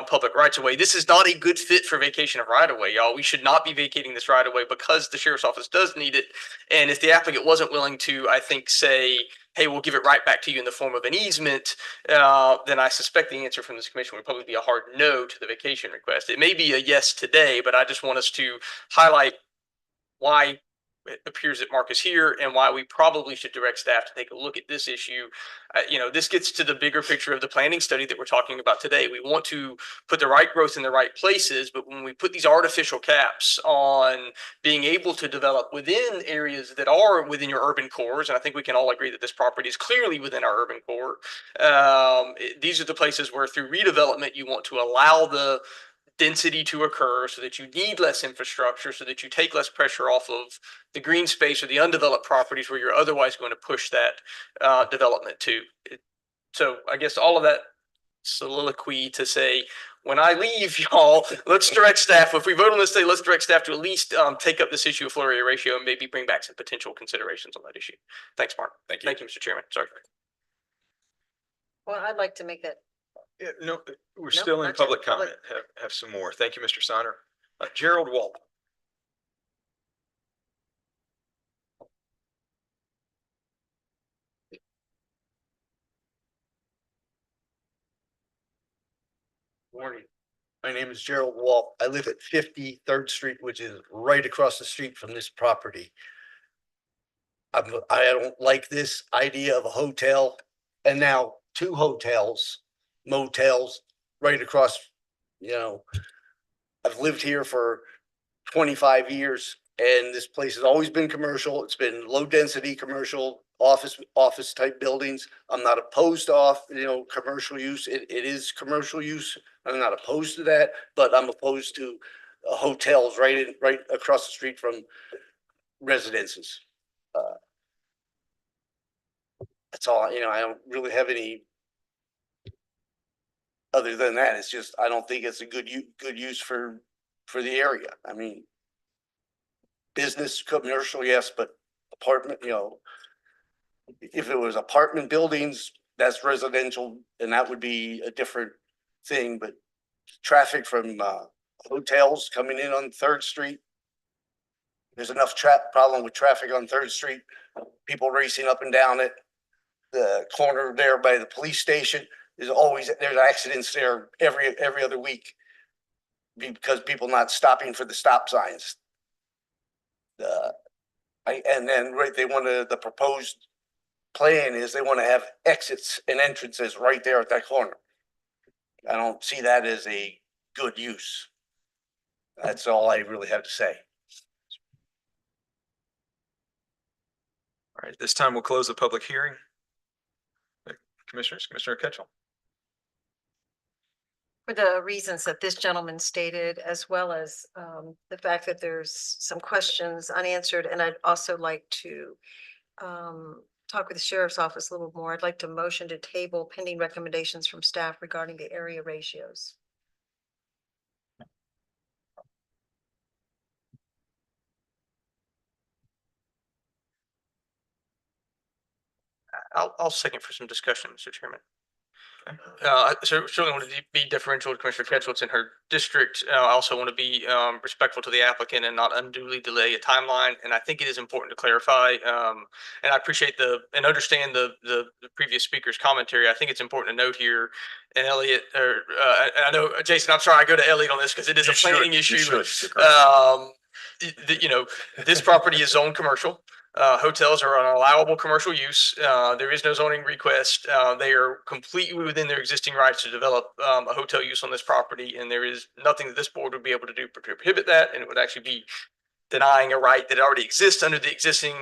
Speaker 19: public rights of way. This is not a good fit for vacation of right of way, y'all. We should not be vacating this right of way because the sheriff's office does need it. And if the applicant wasn't willing to, I think, say, hey, we'll give it right back to you in the form of an easement, then I suspect the answer from this commission would probably be a hard no to the vacation request. It may be a yes today, but I just want us to highlight why it appears that Mark is here and why we probably should direct staff to take a look at this issue. This gets to the bigger picture of the planning study that we're talking about today. We want to put the right growth in the right places, but when we put these artificial caps on being able to develop within areas that are within your urban cores, and I think we can all agree that this property is clearly within our urban core, these are the places where through redevelopment, you want to allow the density to occur so that you need less infrastructure, so that you take less pressure off of the green space or the undeveloped properties where you're otherwise going to push that development to. So I guess all of that soliloquy to say, when I leave, y'all, let's direct staff. If we vote on this today, let's direct staff to at least take up this issue of floor area ratio and maybe bring back some potential considerations on that issue. Thanks, Mark.
Speaker 18: Thank you.
Speaker 19: Thank you, Mr. Chairman. Sorry.
Speaker 16: Well, I'd like to make that.
Speaker 1: No, we're
Speaker 16: Nope,
Speaker 1: still in
Speaker 16: not yet.
Speaker 1: public comment. Have some more. Thank you, Mr. Sonner. Gerald Walt.
Speaker 20: Morning. My name is Gerald Walt. I live at 53rd Street, which is right across the street from this property. I don't like this idea of a hotel and now two hotels, motels right across, I've lived here for 25 years and this place has always been commercial. It's been low density commercial office type buildings. I'm not opposed to commercial use. It is commercial use. I'm not opposed to that, but I'm opposed to hotels right across the street from residences. That's all, I don't really have any other than that. It's just, I don't think it's a good use for the area. I mean, business, commercial, yes, but apartment, if it was apartment buildings, that's residential and that would be a different thing, but traffic from hotels coming in on 3rd Street. There's enough problem with traffic on 3rd Street, people racing up and down it. The corner there by the police station there's accidents there every other week because people not stopping for the stop signs. And then the proposed plan is they want to have exits and entrances right there at that corner. I don't see that as a good use. That's all I really have to say.
Speaker 1: All right, this time we'll close the public hearing. Commissioners, Commissioner Ketchel.
Speaker 16: For the reasons that this gentleman stated, as well as the fact that there's some questions unanswered, and I'd also like to talk with the sheriff's office a little more. I'd like to motion to table pending recommendations from staff regarding the area ratios.
Speaker 19: I'll second for some discussion, Mr. Chairman. I certainly want to be deferential to Commissioner Ketchel. It's in her district. I also want to be respectful to the applicant and not unduly delay a timeline. And I think it is important to clarify. And I appreciate and understand the previous speaker's commentary. I think it's important to note here, and Elliot, and I know Jason, I'm sorry, I go to Elliot on this because it is a planning issue. This property is zoned commercial. Hotels are an allowable commercial use. There is no zoning request. They are completely within their existing rights to develop a hotel use on this property, and there is nothing that this board would be able to do to prohibit that, and it would actually be denying a right that already exists under the existing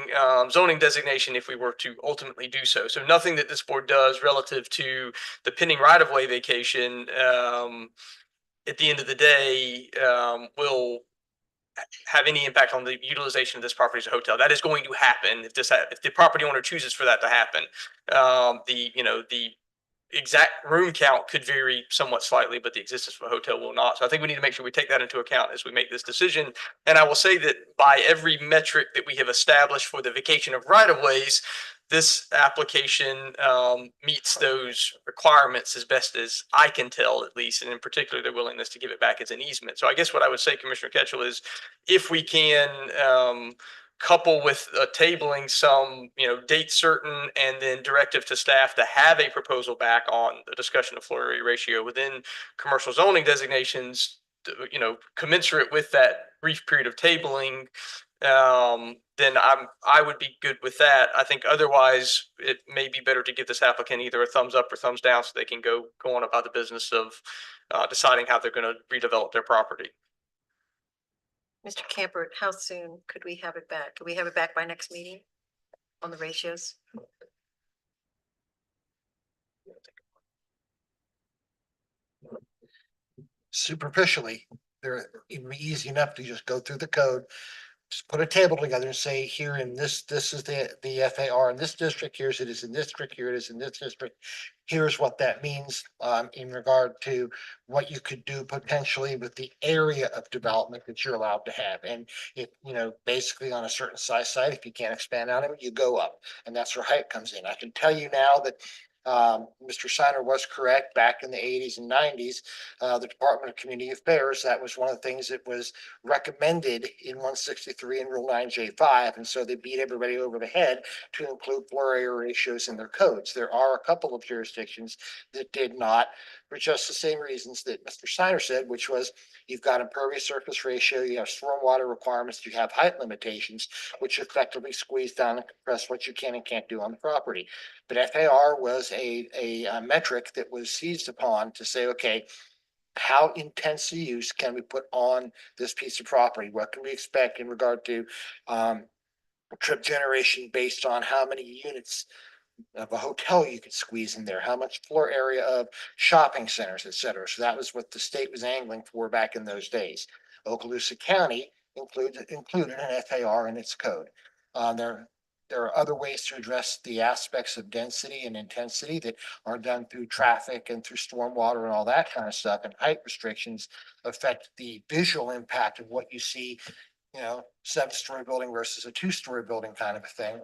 Speaker 19: zoning designation if we were to ultimately do so. So nothing that this board does relative to the pending right-of-way vacation at the end of the day will have any impact on the utilization of this property as a hotel. That is going to happen if if the property owner chooses for that to happen. The exact room count could vary somewhat slightly, but the existence of a hotel will not. So I think we need to make sure we take that into account as we make this decision. And I will say that by every metric that we have established for the vacation of right-of-ways, this application meets those requirements as best as I can tell, at least, and in particular, their willingness to give it back as an easement. So I guess what I would say, Commissioner Ketchel, is if we can couple with tabling some, date certain and then directive to staff to have a proposal back on the discussion of floor area ratio within commercial zoning designations, commensurate with that brief period of tabling, then I would be good with that. I think otherwise it may be better to give this applicant either a thumbs up or thumbs down so they can go on about the business of deciding how they're going to redevelop their property.
Speaker 16: Mr. Camper, how soon could we have it back? Could we have it back by next meeting on the ratios?
Speaker 15: Superficially, it would be easy enough to just go through the code, just put a table together and say, here in this is the FAR in this district, here's it is in this district, here it is in this district. Here's what that means in regard to what you could do potentially with the area of development that you're allowed to have. And if, basically on a certain size site, if you can't expand on it, you go up. And that's where height comes in. I can tell you now that Mr. Shiner was correct back in the 80s and 90s. The Department of Community Affairs, that was one of the things that was recommended in 163 and Rule 9J5. And so they beat everybody over the head to include floor area ratios in their codes. There are a couple of jurisdictions that did not, for just the same reasons that Mr. Shiner said, which was you've got impervious surface ratio, you have stormwater requirements, you have height limitations, which effectively squeeze down and compress what you can and can't do on the property. But FAR was a metric that was seized upon to say, okay, how intense a use can we put on this piece of property? What can we expect in regard to trip generation based on how many units of a hotel you could squeeze in there, how much floor area of shopping centers, et cetera. So that was what the state was angling for back in those days. Okaloosa County included an FAR in its code. There are other ways to address the aspects of density and intensity that are done through traffic and through stormwater and all that kind of stuff. And height restrictions affect the visual impact of what you see, 7-story building versus a 2-story building kind of a thing.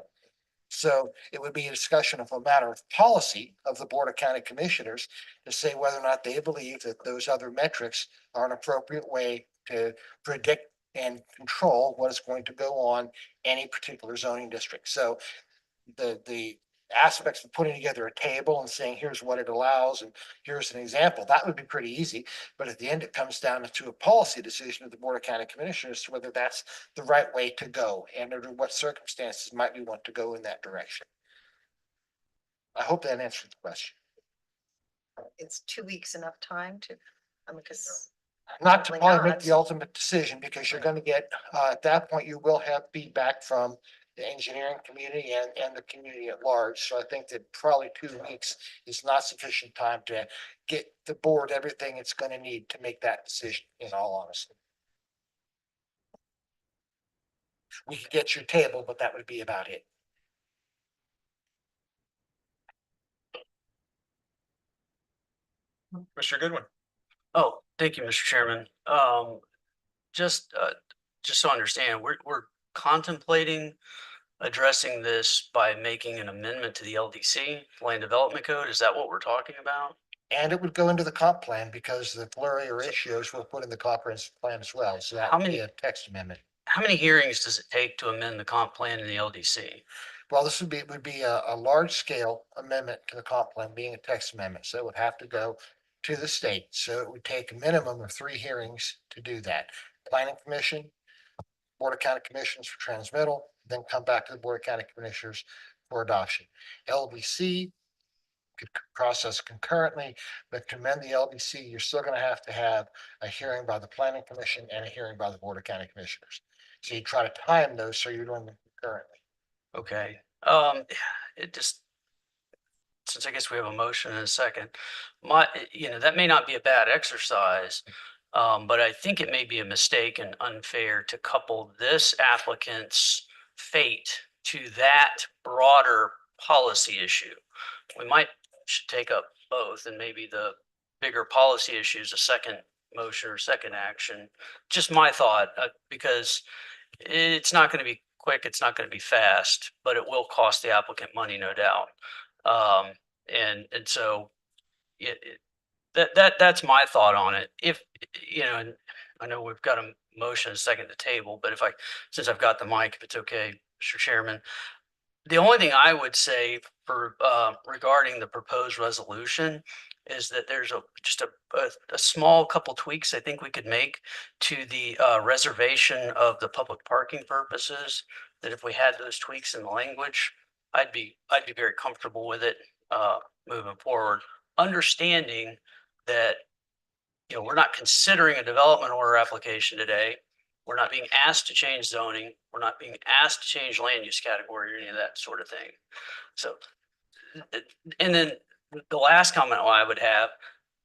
Speaker 15: So it would be a discussion of a matter of policy of the Board of County Commissioners to say whether or not they believe that those other metrics are an appropriate way to predict and control what is going to go on any particular zoning district. So the aspects of putting together a table and saying, here's what it allows, and here's an example, that would be pretty easy. But at the end, it comes down to a policy decision of the Board of County Commissioners to whether that's the right way to go and under what circumstances might we want to go in that direction. I hope that answered the question.
Speaker 16: It's 2 weeks enough time to, because.
Speaker 15: Not to
Speaker 16: Probably
Speaker 15: probably make
Speaker 16: not.
Speaker 15: the ultimate decision, because you're going to get, at that point, you will have feedback from the engineering community and the community at large. So I think that probably 2 weeks is not sufficient time to get the board everything it's going to need to make that decision, in all honesty. We could get your table, but that would be about it.
Speaker 1: Mr. Goodwin.
Speaker 6: Oh, thank you, Mr. Chairman. Just so I understand, we're contemplating addressing this by making an amendment to the LDC, Land Development Code. Is that what we're talking about?
Speaker 15: And it would go into the comp plan because the floor area ratios were put in the comprehensive plan as well. So that would be a text amendment.
Speaker 6: How many hearings does it take to amend the comp plan in the LDC?
Speaker 15: Well, this would be a large scale amendment to the comp plan, being a text amendment. So it would have to go to the state. So it would take a minimum of 3 hearings to do that. Planning Commission, Board of County Commissioners for transmittal, then come back to the Board of County Commissioners for adoption. LDC could process concurrently, but to amend the LDC, you're still going to have a hearing by the Planning Commission and a hearing by the Board of County Commissioners. So you try to time those so you're doing them concurrently.
Speaker 6: Okay, it just, since I guess we have a motion and a second, that may not be a bad exercise. But I think it may be a mistake and unfair to couple this applicant's fate to that broader policy issue. We should take up both, and maybe the bigger policy issues, a second motion or second action. Just my thought, because it's not going to be quick, it's not going to be fast, but it will cost the applicant money, no doubt. And so that's my thought on it. If, and I know we've got a motion, a second to table, but since I've got the mic, if it's okay, Mr. Chairman, the only thing I would say for, regarding the proposed resolution is that there's just a small couple tweaks I think we could make to the, reservation of the public parking purposes, that if we had those tweaks in the language, I'd be very comfortable with it, moving forward, understanding that, we're not considering a development order application today. We're not being asked to change zoning. We're not being asked to change land use category or any of that sort of thing. So, and then the last comment I would have,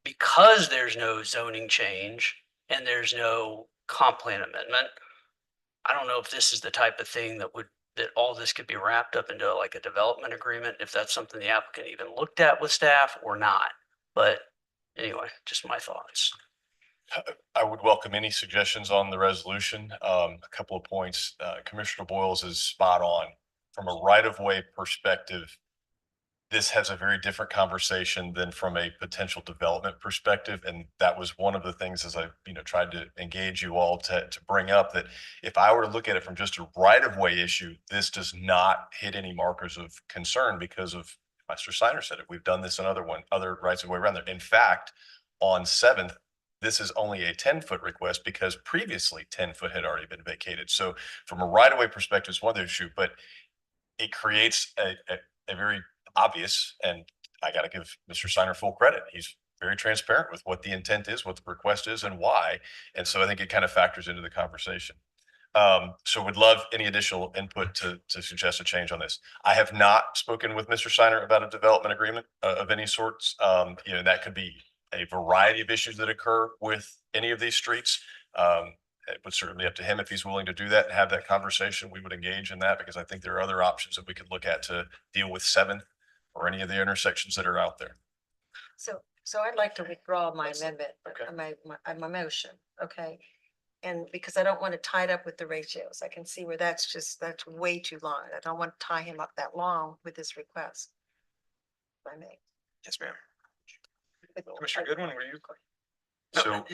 Speaker 6: because there's no zoning change and there's no comp plan amendment, I don't know if this is the type of thing that all this could be wrapped up into like a development agreement, if that's something the applicant even looked at with staff or not. But anyway, just my thoughts.
Speaker 18: I would welcome any suggestions on the resolution. A couple of points. Commissioner Boyles is spot on. From a right-of-way perspective, this has a very different conversation than from a potential development perspective. And that was one of the things, as I tried to engage you all to bring up, that if I were to look at it from just a right-of-way issue, this does not hit any markers of concern because of, Mr. Steiner said it, we've done this in other rights of way around there. In fact, on 7th, this is only a 10-foot request because previously 10-foot had already been vacated. So from a right-of-way perspective, it's one issue, but it creates a very obvious, and I got to give Mr. Steiner full credit. He's very transparent with what the intent is, what the request is, and why. And so I think it kind of factors into the conversation. So would love any additional input to suggest a change on this. I have not spoken with Mr. Steiner about a development agreement of any sorts. That could be a variety of issues that occur with any of these streets. It would certainly be up to him if he's willing to do that and have that conversation. We would engage in that because I think there are other options that we could look at to deal with 7th or any of the intersections that are out there.
Speaker 16: So I'd like to withdraw my amendment, my motion, okay? And because I don't want to tie it up with the ratios. I can see where that's way too long. I don't want to tie him up that long with this request. If I may.
Speaker 1: Yes, ma'am. Commissioner Goodwin, were you?
Speaker 18: So,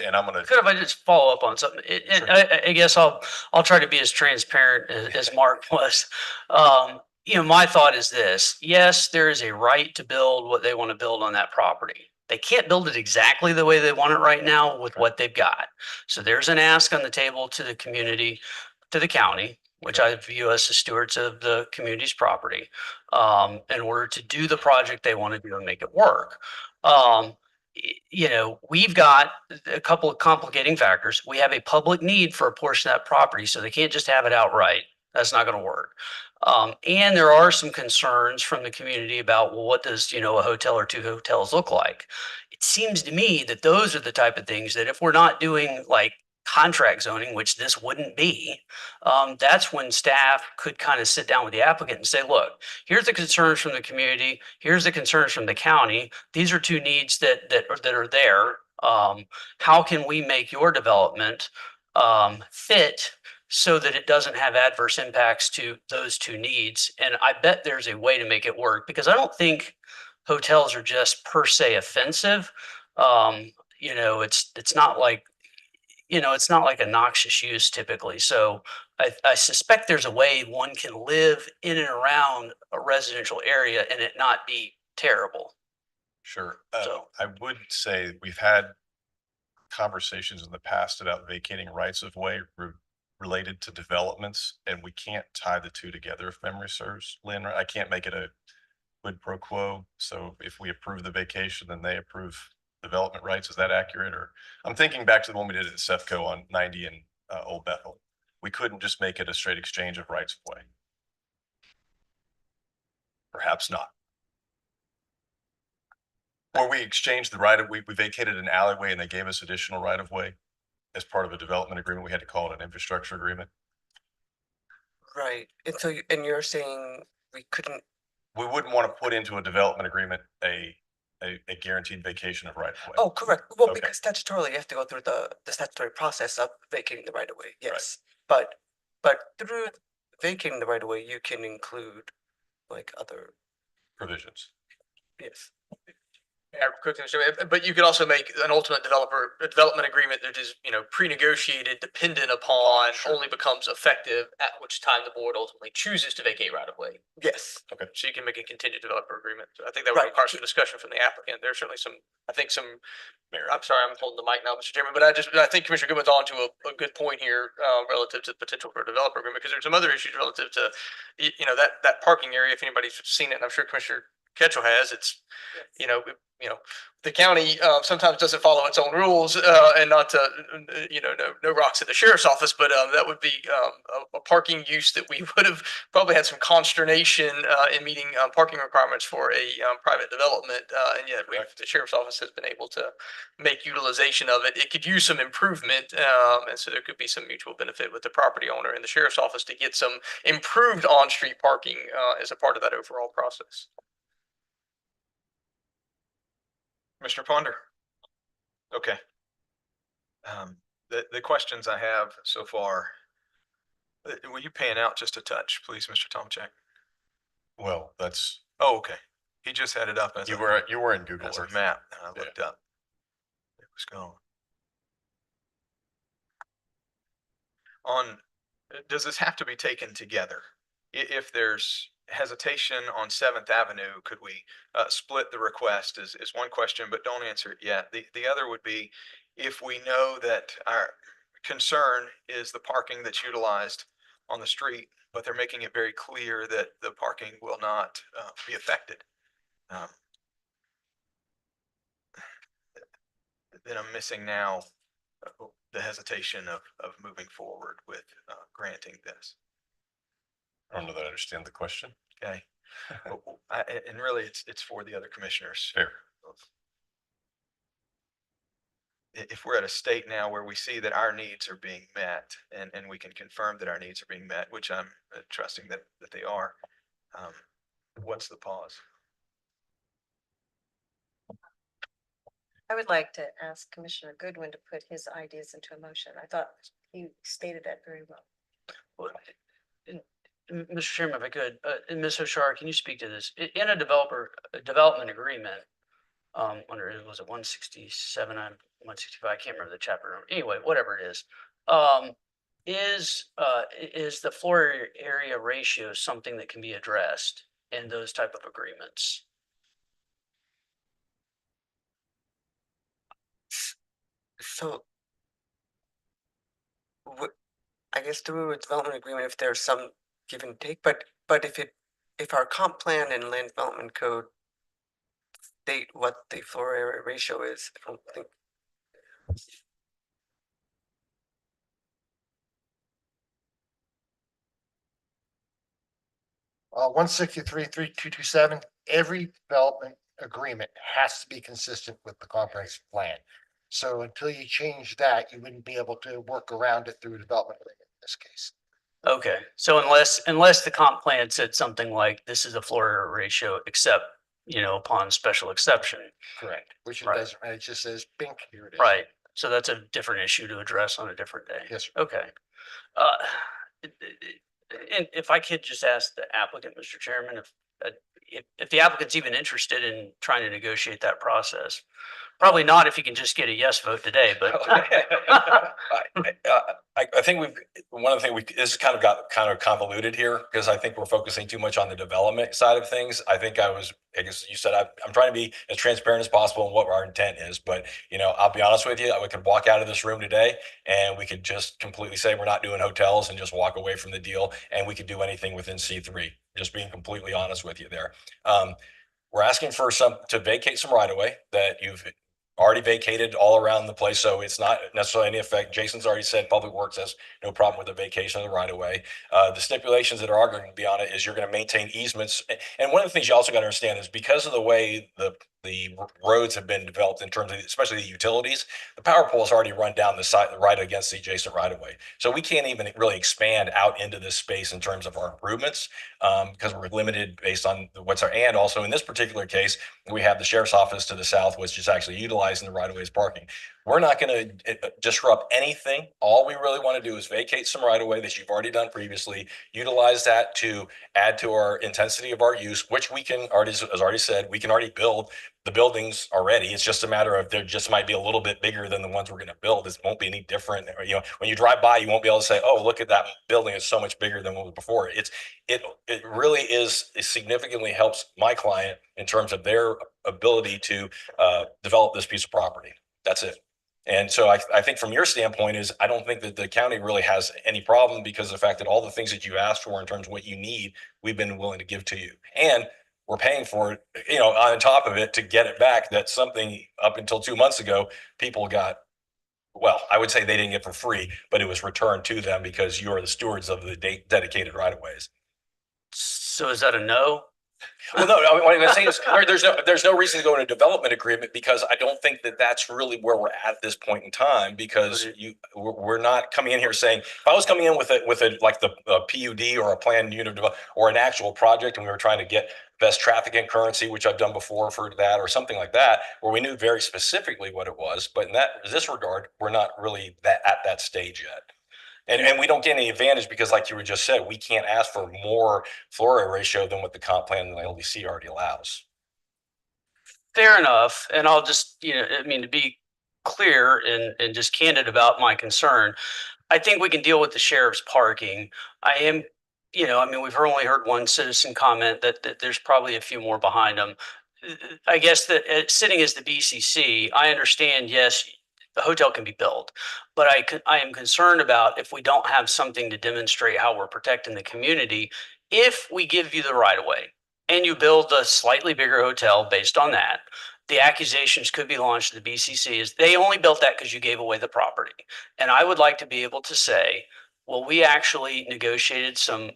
Speaker 18: and I'm gonna.
Speaker 6: Could if I just follow up on something?
Speaker 18: Sure.
Speaker 6: I guess I'll try to be as transparent as Mark was. My thought is this: yes, there is a right to build what they want to build on that property. They can't build it exactly the way they want it right now with what they've got. So there's an ask on the table to the community, to the county, which I view as the stewards of the community's property, in order to do the project they want to do and make it work. We've got a couple of complicating factors. We have a public need for a portion of that property, so they can't just have it outright. That's not going to work. And there are some concerns from the community about, well, what does, a hotel or 2 hotels look like? It seems to me that those are the type of things that if we're not doing like contract zoning, which this wouldn't be, that's when staff could kind of sit down with the applicant and say, look, here's the concerns from the community. Here's the concerns from the county. These are 2 needs that are there. How can we make your development fit so that it doesn't have adverse impacts to those 2 needs? And I bet there's a way to make it work, because I don't think hotels are just per se offensive. It's not like, it's not like a noxious use typically. So I suspect there's a way one can live in and around a residential area and it not be terrible.
Speaker 18: Sure. I would say we've had conversations in the past about vacating rights of way related to developments, and we can't tie the 2 together if memory serves, Lynn. I can't make it a quid pro quo. So if we approve the vacation, then they approve development rights. Is that accurate? Or I'm thinking back to the one we did at Sefco on 90 and Old Bethel, we couldn't just make it a straight exchange of rights of way. Perhaps not. Or we exchanged the right of, we vacated an alleyway and they gave us additional right of way as part of a development agreement. We had to call it an infrastructure agreement.
Speaker 4: Right. And so, and you're saying we couldn't,
Speaker 18: We wouldn't want to put into a development agreement a guaranteed vacation of right of way.
Speaker 4: oh, correct. Well,
Speaker 18: Okay.
Speaker 4: because statutorily you have to go through the statutory process of vacating the right of way. Yes. But through vacating the right of way, you can include like other,
Speaker 18: Provisions.
Speaker 4: yes.
Speaker 19: Yeah, quick thing, but you could also make an ultimate development agreement that is, pre-negotiated, dependent upon, only becomes effective at which time the board ultimately chooses to vacate right of way.
Speaker 4: Yes.
Speaker 19: Okay. So you can make a contingent developer agreement. So I think that would require some discussion from the applicant. There's certainly some, Mayor, I'm sorry, I'm holding the mic now, Mr. Chairman, but I think Commissioner Goodman's on to a good point here, relative to the potential for a developer agreement, because there's some other issues relative to, that parking area, if anybody's seen it, and I'm sure Commissioner Ketchel has, it's, the county sometimes doesn't follow its own rules, and not to, no rocks at the sheriff's office, but that would be a parking use that we would have probably had some consternation in meeting parking requirements for a private development, and yet the sheriff's office has been able to make utilization of it. It could use some improvement, and so there could be some mutual benefit with the property owner and the sheriff's office to get some improved on-street parking as a part of that overall process.
Speaker 1: Commissioner Ponder? Okay. The questions I have so far, were you paying out just a touch, please, Mr. Tomchak?
Speaker 18: Well, that's,
Speaker 1: Oh, okay. He just had it up as
Speaker 18: you were in Google
Speaker 1: as a
Speaker 18: Earth.
Speaker 1: map, and I looked up. It was gone. Does this have to be taken together? If there's hesitation on 7th Avenue, could we split the request is one question, but don't answer it yet. The other would be, if we know that our concern is the parking that's utilized on the street, but they're making it very clear that the parking will not be affected. Then I'm missing now the hesitation of moving forward with granting this.
Speaker 18: I don't know that I understand the question.
Speaker 1: Okay. And really, it's for the other commissioners.
Speaker 18: Fair.
Speaker 1: If we're at a state now where we see that our needs are being met, and we can confirm that our needs are being met, which I'm trusting that they are, what's the pause?
Speaker 16: I would like to ask Commissioner Goodwin to put his ideas into a motion. I thought he stated that very well.
Speaker 6: Mr. Chairman, if I could, and Ms. Hoshar, can you speak to this? In a development agreement, under, was it 167 and 165? I can't remember the chapter number. Anyway, whatever it is the floor area ratio something that can be addressed in those type of agreements?
Speaker 4: So I guess through a development agreement, if there's some give and take, but if our comp plan and land development code state what the floor area ratio is, I don't think.
Speaker 15: 163.3227, every development agreement has to be consistent with the comprehensive plan. So until you change that, you wouldn't be able to work around it through a development agreement in this case.
Speaker 6: Okay, so unless the comp plan said something like this is a floor area ratio, except, upon special exception.
Speaker 15: Correct. Which it
Speaker 6: Right.
Speaker 15: doesn't, it just says pink, here it is.
Speaker 6: Right, so that's a different issue to address on a different day.
Speaker 15: Yes, sir.
Speaker 6: Okay. And if I could just ask the applicant, Mr. Chairman, if the applicant's even interested in trying to negotiate that process. Probably not if you can just get a yes vote today, but.
Speaker 17: I think one of the things this has kind of convoluted here, because I think we're focusing too much on the development side of things. I guess you said, I'm trying to be as transparent as possible in what our intent is, but I'll be honest with you, we could walk out of this room today and we could just completely say we're not doing hotels and just walk away from the deal, and we could do anything within C3, just being completely honest with you there. We're asking for to vacate some right of way that you've
Speaker 18: already vacated all around the place, so it's not necessarily any effect. Jason's already said Public Works has no problem with the vacation of the right of way. The stipulations that are going to be on it is you're going to maintain easements. And one of the things you also got to understand is because of the way the roads have been developed in terms of, especially the utilities, the power poles already run down the side right against the adjacent right of way. So we can't even really expand out into this space in terms of our improvements because we're limited based on what's our, and also in this particular case, we have the sheriff's office to the south, which is actually utilizing the right of way as parking. We're not going to disrupt anything. All we really want to do is vacate some right of way that you've already done previously, utilize that to add to our intensity of our use, which we can already, as already said, we can already build the buildings already. It's just a matter of they just might be a little bit bigger than the ones we're going to build. It won't be any different. You know, when you drive by, you won't be able to say, "Oh, look at that building! It's so much bigger than what was before." It really is. It significantly helps my client in terms of their ability to develop this piece of property. That's it. And so I think from your standpoint is I don't think that the county really has any problem because of the fact that all the things that you asked for in terms of what you need, we've been willing to give to you. And we're paying for it, you know, on top of it to get it back. That's something up until 2 months ago, people got, well, I would say they didn't get for free, but it was returned to them because you are the stewards of the dedicated right of ways.
Speaker 6: So is that a no?
Speaker 18: Well, no, what I'm saying is there's no reason to go into a development agreement because I don't think that that's really where we're at this point in time because we're not coming in here saying, if I was coming in with a like the PUD or a planned unit or an actual project and we were trying to get best traffic and currency, which I've done before for that or something like that, where we knew very specifically what it was. But in this regard, we're not really at that stage yet. And we don't get any advantage because, like you were just said, we can't ask for more floor area ratio than what the comp plan and the LDC already allows.
Speaker 6: Fair enough. And I'll just, you know, I mean, to be clear and just candid about my concern, I think we can deal with the sheriff's parking. I am, you know, I mean, we've only heard one citizen comment that there's probably a few more behind them. I guess that sitting as the BCC, I understand, yes, the hotel can be built, but I am concerned about if we don't have something to demonstrate how we're protecting the community, if we give you the right of way and you build a slightly bigger hotel based on that, the accusations could be launched to the BCC is they only built that because you gave away the property. And I would like to be able to say, well, we actually negotiated some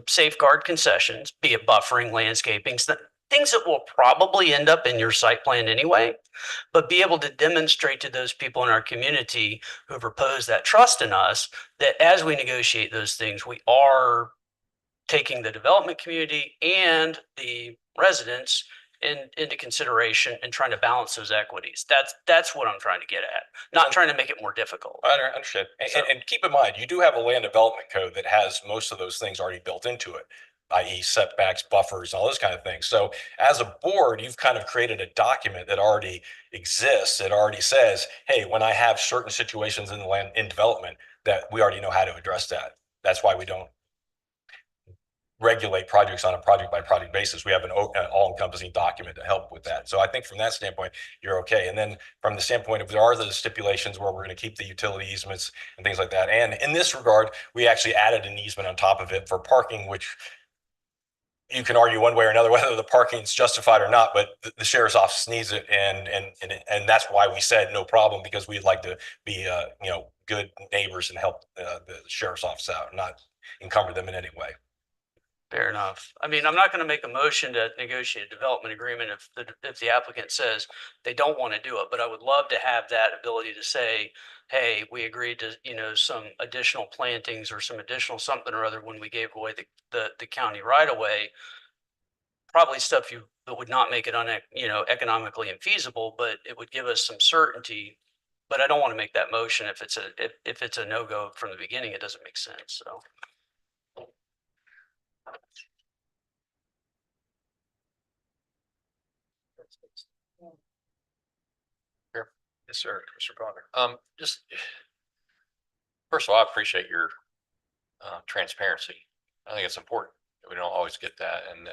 Speaker 6: safeguard concessions, be it buffering, landscaping, things that will probably end up in your site plan anyway, but be able to demonstrate to those people in our community who have reposed that trust in us that as we negotiate those things, we are taking the development community and the residents into consideration and trying to balance those equities. That's what I'm trying to get at, not trying to make it more difficult.
Speaker 18: I understand. And keep in mind, you do have a land development code that has most of those things already built into it, i.e. setbacks, buffers, all those kind of things. So as a board, you've kind of created a document that already exists. It already says, hey, when I have certain situations in the land in development, that we already know how to address that. That's why we don't regulate projects on a project by project basis. We have an all-encompassing document to help with that. So I think from that standpoint, you're okay. And then from the standpoint of there are the stipulations where we're going to keep the utility easements and things like that. And in this regard, we actually added an easement on top of it for parking, which you can argue one way or another whether the parking is justified or not, but the sheriff's office needs it, and that's why we said no problem, because we'd like to be good neighbors and help the sheriff's office out, not encumber them in any way.
Speaker 6: Fair enough. I mean, I'm not going to make a motion to negotiate a development agreement if the applicant says they don't want to do it, but I would love to have that ability to say, hey, we agreed to, you know, some additional plantings or some additional something or other when we gave away the county right away. Probably stuff that would not make it economically infeasible, but it would give us some certainty. But I don't want to make that motion if it's a no-go from the beginning. It doesn't make sense. So.
Speaker 7: Sure. Yes, sir. Mr. Bonner. Just first of all, I appreciate your transparency. I think it's important. We don't always get that, and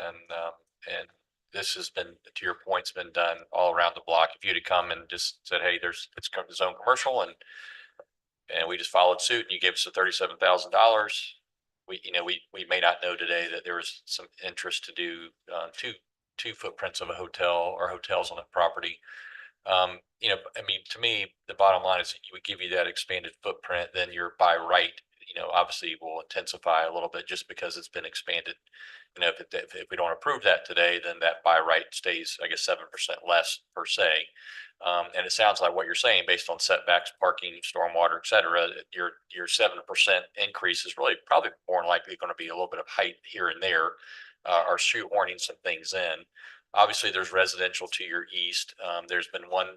Speaker 7: this has been, to your point, it's been done all around the block. If you'd have come and just said, "Hey, it's zone commercial," and we just followed suit, and you gave us the $37,000, we may not know today that there was some interest to do two footprints of a hotel or hotels on that property. You know, I mean, to me, the bottom line is you would give you that expanded footprint, then your by right, you know, obviously will intensify a little bit just because it's been expanded. You know, if we don't approve that today, then that by right stays, I guess, 7% less per se. And it sounds like what you're saying, based on setbacks, parking, stormwater, et cetera, your 7% increase is really probably more than likely going to be a little bit of height here and there, or shoehorning some things in. Obviously, there's residential to your east. There's been one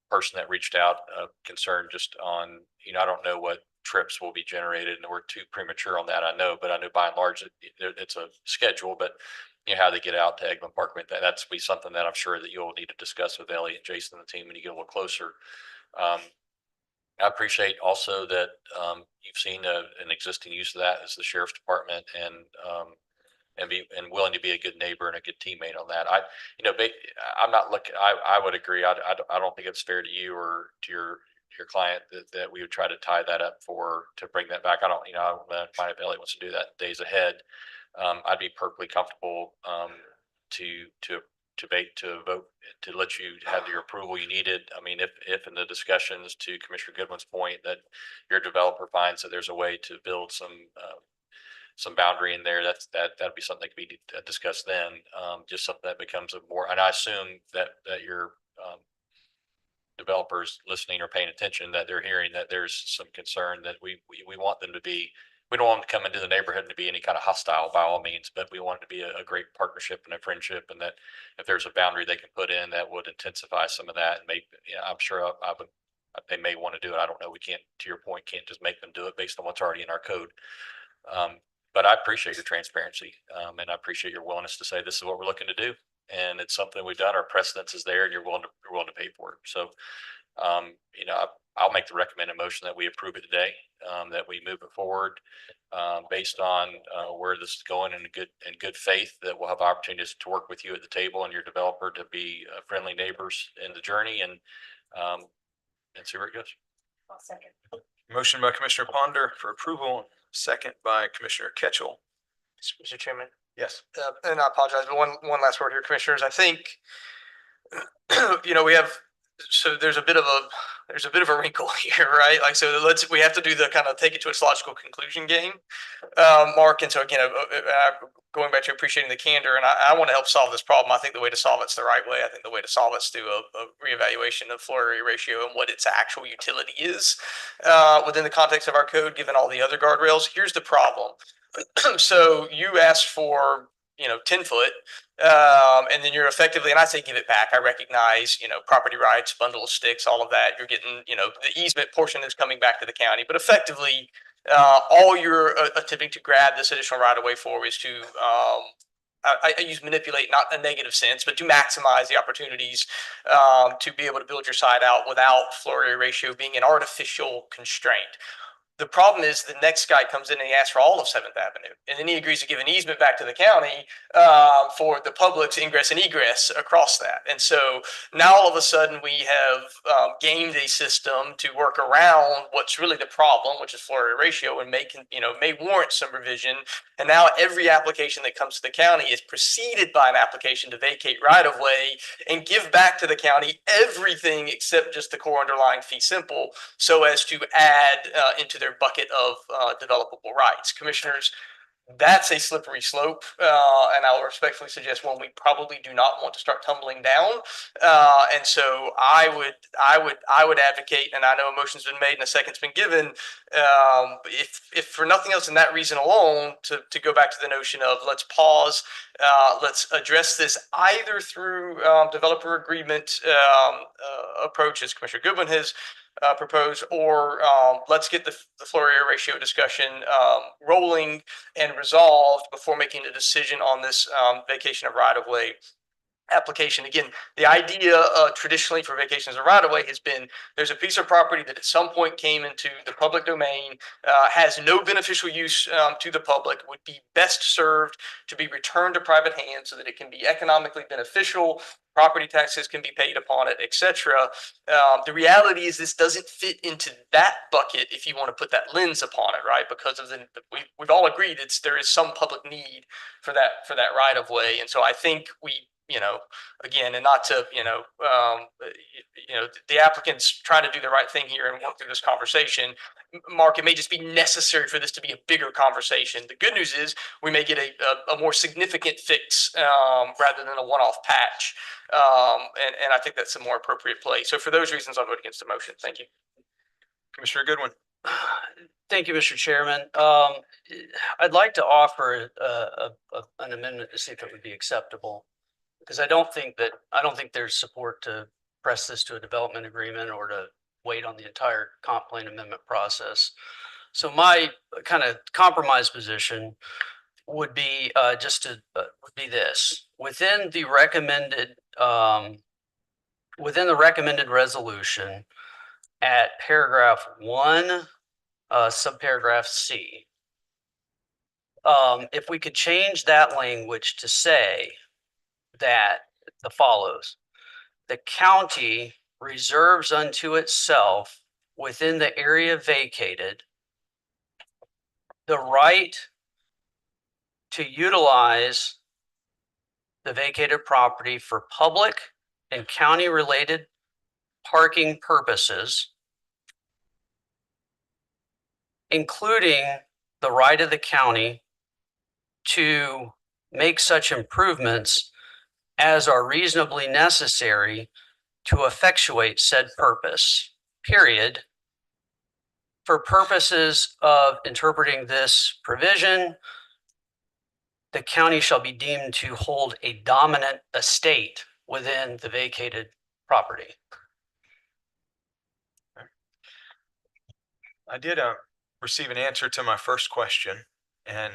Speaker 7: person that reached out concerned just on, you know, I don't know what trips will be generated, and we're too premature on that, I know, but I know by and large it's a schedule, but you know, how they get out to Egmont Park, that's be something that I'm sure that you'll need to discuss with Ellie and Jason and the team when you get a little closer. I appreciate also that you've seen an existing use of that as the sheriff's department, and willing to be a good neighbor and a good teammate on that. You know, I'm not looking. I would agree. I don't think it's fair to you or to your client that we would try to tie that up to bring that back. I don't mind if Elliot wants to do that days ahead. I'd be perfectly comfortable to vote to let you have your approval you needed. I mean, if in the discussions, to Commissioner Goodwin's point, that your developer finds that there's a way to build some boundary in there, that'd be something that could be discussed then. Just something that becomes a more, and I assume that your developers listening or paying attention, that they're hearing that there's some concern that we want them to be. We don't want them to come into the neighborhood and to be any kind of hostile by all means, but we want it to be a great partnership and a friendship, and that if there's a boundary they can put in that would intensify some of that, and maybe, you know, I'm sure they may want to do it. I don't know. We can't, to your point, can't just make them do it based on what's already in our code. But I appreciate your transparency, and I appreciate your willingness to say this is what we're looking to do, and it's something we've done. Our precedence is there, and you're willing to pay for it. So, you know, I'll make the recommended motion that we approve it today, that we move it forward based on where this is going in good faith. That we'll have opportunities to work with you at the table and your developer to be friendly neighbors in the journey, and see where it goes.
Speaker 16: I'll second.
Speaker 1: Motion by Commissioner Ponder for approval, second by Commissioner Ketchel.
Speaker 19: Mr. Chairman.
Speaker 1: Yes.
Speaker 19: And I apologize, but one last word here, commissioners. I think, you know, there's a bit of a wrinkle here, right? Like, so we have to do the kind of take it to its logical conclusion game, Mark. And so again, going back to appreciating the candor, and I want to help solve this problem. I think the way to solve it's the right way. I think the way to solve it's through a reevaluation of floor area ratio and what its actual utility is within the context of our code, given all the other guardrails. Here's the problem. So you asked for, 10 foot, and then you're effectively, and I say give it back. I recognize, property rights, bundle of sticks, all of that. You're getting, the easement portion is coming back to the county, but effectively, all you're attempting to grab this additional right of way for is to, I use manipulate, not in a negative sense, but to maximize the opportunities to be able to build your site out without floor area ratio being an artificial constraint. The problem is the next guy comes in and he asks for all of 7th Avenue. And then he agrees to give an easement back to the county for the public's ingress and egress across that. And so now all of a sudden we have gamed a system to work around what's really the problem, which is floor area ratio, and may warrant some revision. And now every application that comes to the county is preceded by an application to vacate right of way and give back to the county everything except just the core underlying fee simple, so as to add into their bucket of developable rights. Commissioners, that's a slippery slope, and I will respectfully suggest one we probably do not want to start tumbling down. And so I would advocate, and I know a motion's been made and a second's been given, if for nothing else, in that reason alone, to go back to the notion of let's pause, let's address this either through developer agreement approach, as Commissioner Goodwin has proposed, or let's get the floor area ratio discussion rolling and resolved before making a decision on this vacation of right-of-way application. Again, the idea traditionally for vacations of right-of-way has been there's a piece of property that at some point came into the public domain, has no beneficial use to the public, would be best served to be returned to private hands so that it can be economically beneficial, property taxes can be paid upon it, etc. The reality is this doesn't fit into that bucket if you want to put that lens upon it, right? Because of we've all agreed there is some public need for that right of way, and so I think we you know, again, and not to, the applicant's trying to do the right thing here and work through this conversation. Mark, it may just be necessary for this to be a bigger conversation. The good news is we may get a more significant fix rather than a one-off patch. And I think that's a more appropriate play. So for those reasons, I'll vote against the motion. Thank you.
Speaker 1: Commissioner Goodwin.
Speaker 6: Thank you, Mr. Chairman. I'd like to offer an amendment to see if it would be acceptable. Because I don't think there's support to press this to a development agreement or to wait on the entire comp plan amendment process. So my kind of compromise position would be would be this: within the recommended resolution at paragraph 1, subparagraph C. If we could change that language to say that the follows: the county reserves unto itself within the area vacated the right to utilize the vacated property for public and county related parking purposes, including the right of the county to make such improvements as are reasonably necessary to effectuate said purpose, period. For purposes of interpreting this provision, the county shall be deemed to hold a dominant estate within the vacated property.
Speaker 1: I did receive an answer to my first question, and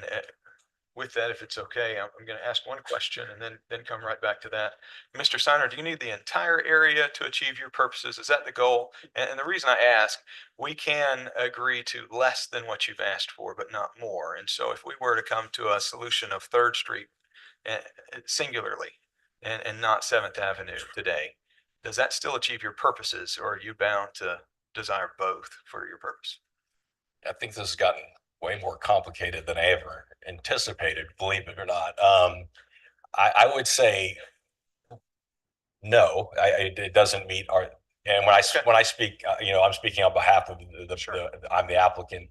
Speaker 1: with that, if it's okay, I'm going to ask one question and then come right back to that. Mr. Steiner, do you need the entire area to achieve your purposes? Is that the goal? And the reason I ask, we can agree to less than what you've asked for, but not more. And so if we were to come to a solution of 3rd Street singularly and not 7th Avenue today, does that still achieve your purposes, or are you bound to desire both for your purpose?
Speaker 18: I think this has gotten way more complicated than I ever anticipated, believe it or not. I would say no, it doesn't meet our, and when I speak, I'm speaking on behalf of I'm the applicant,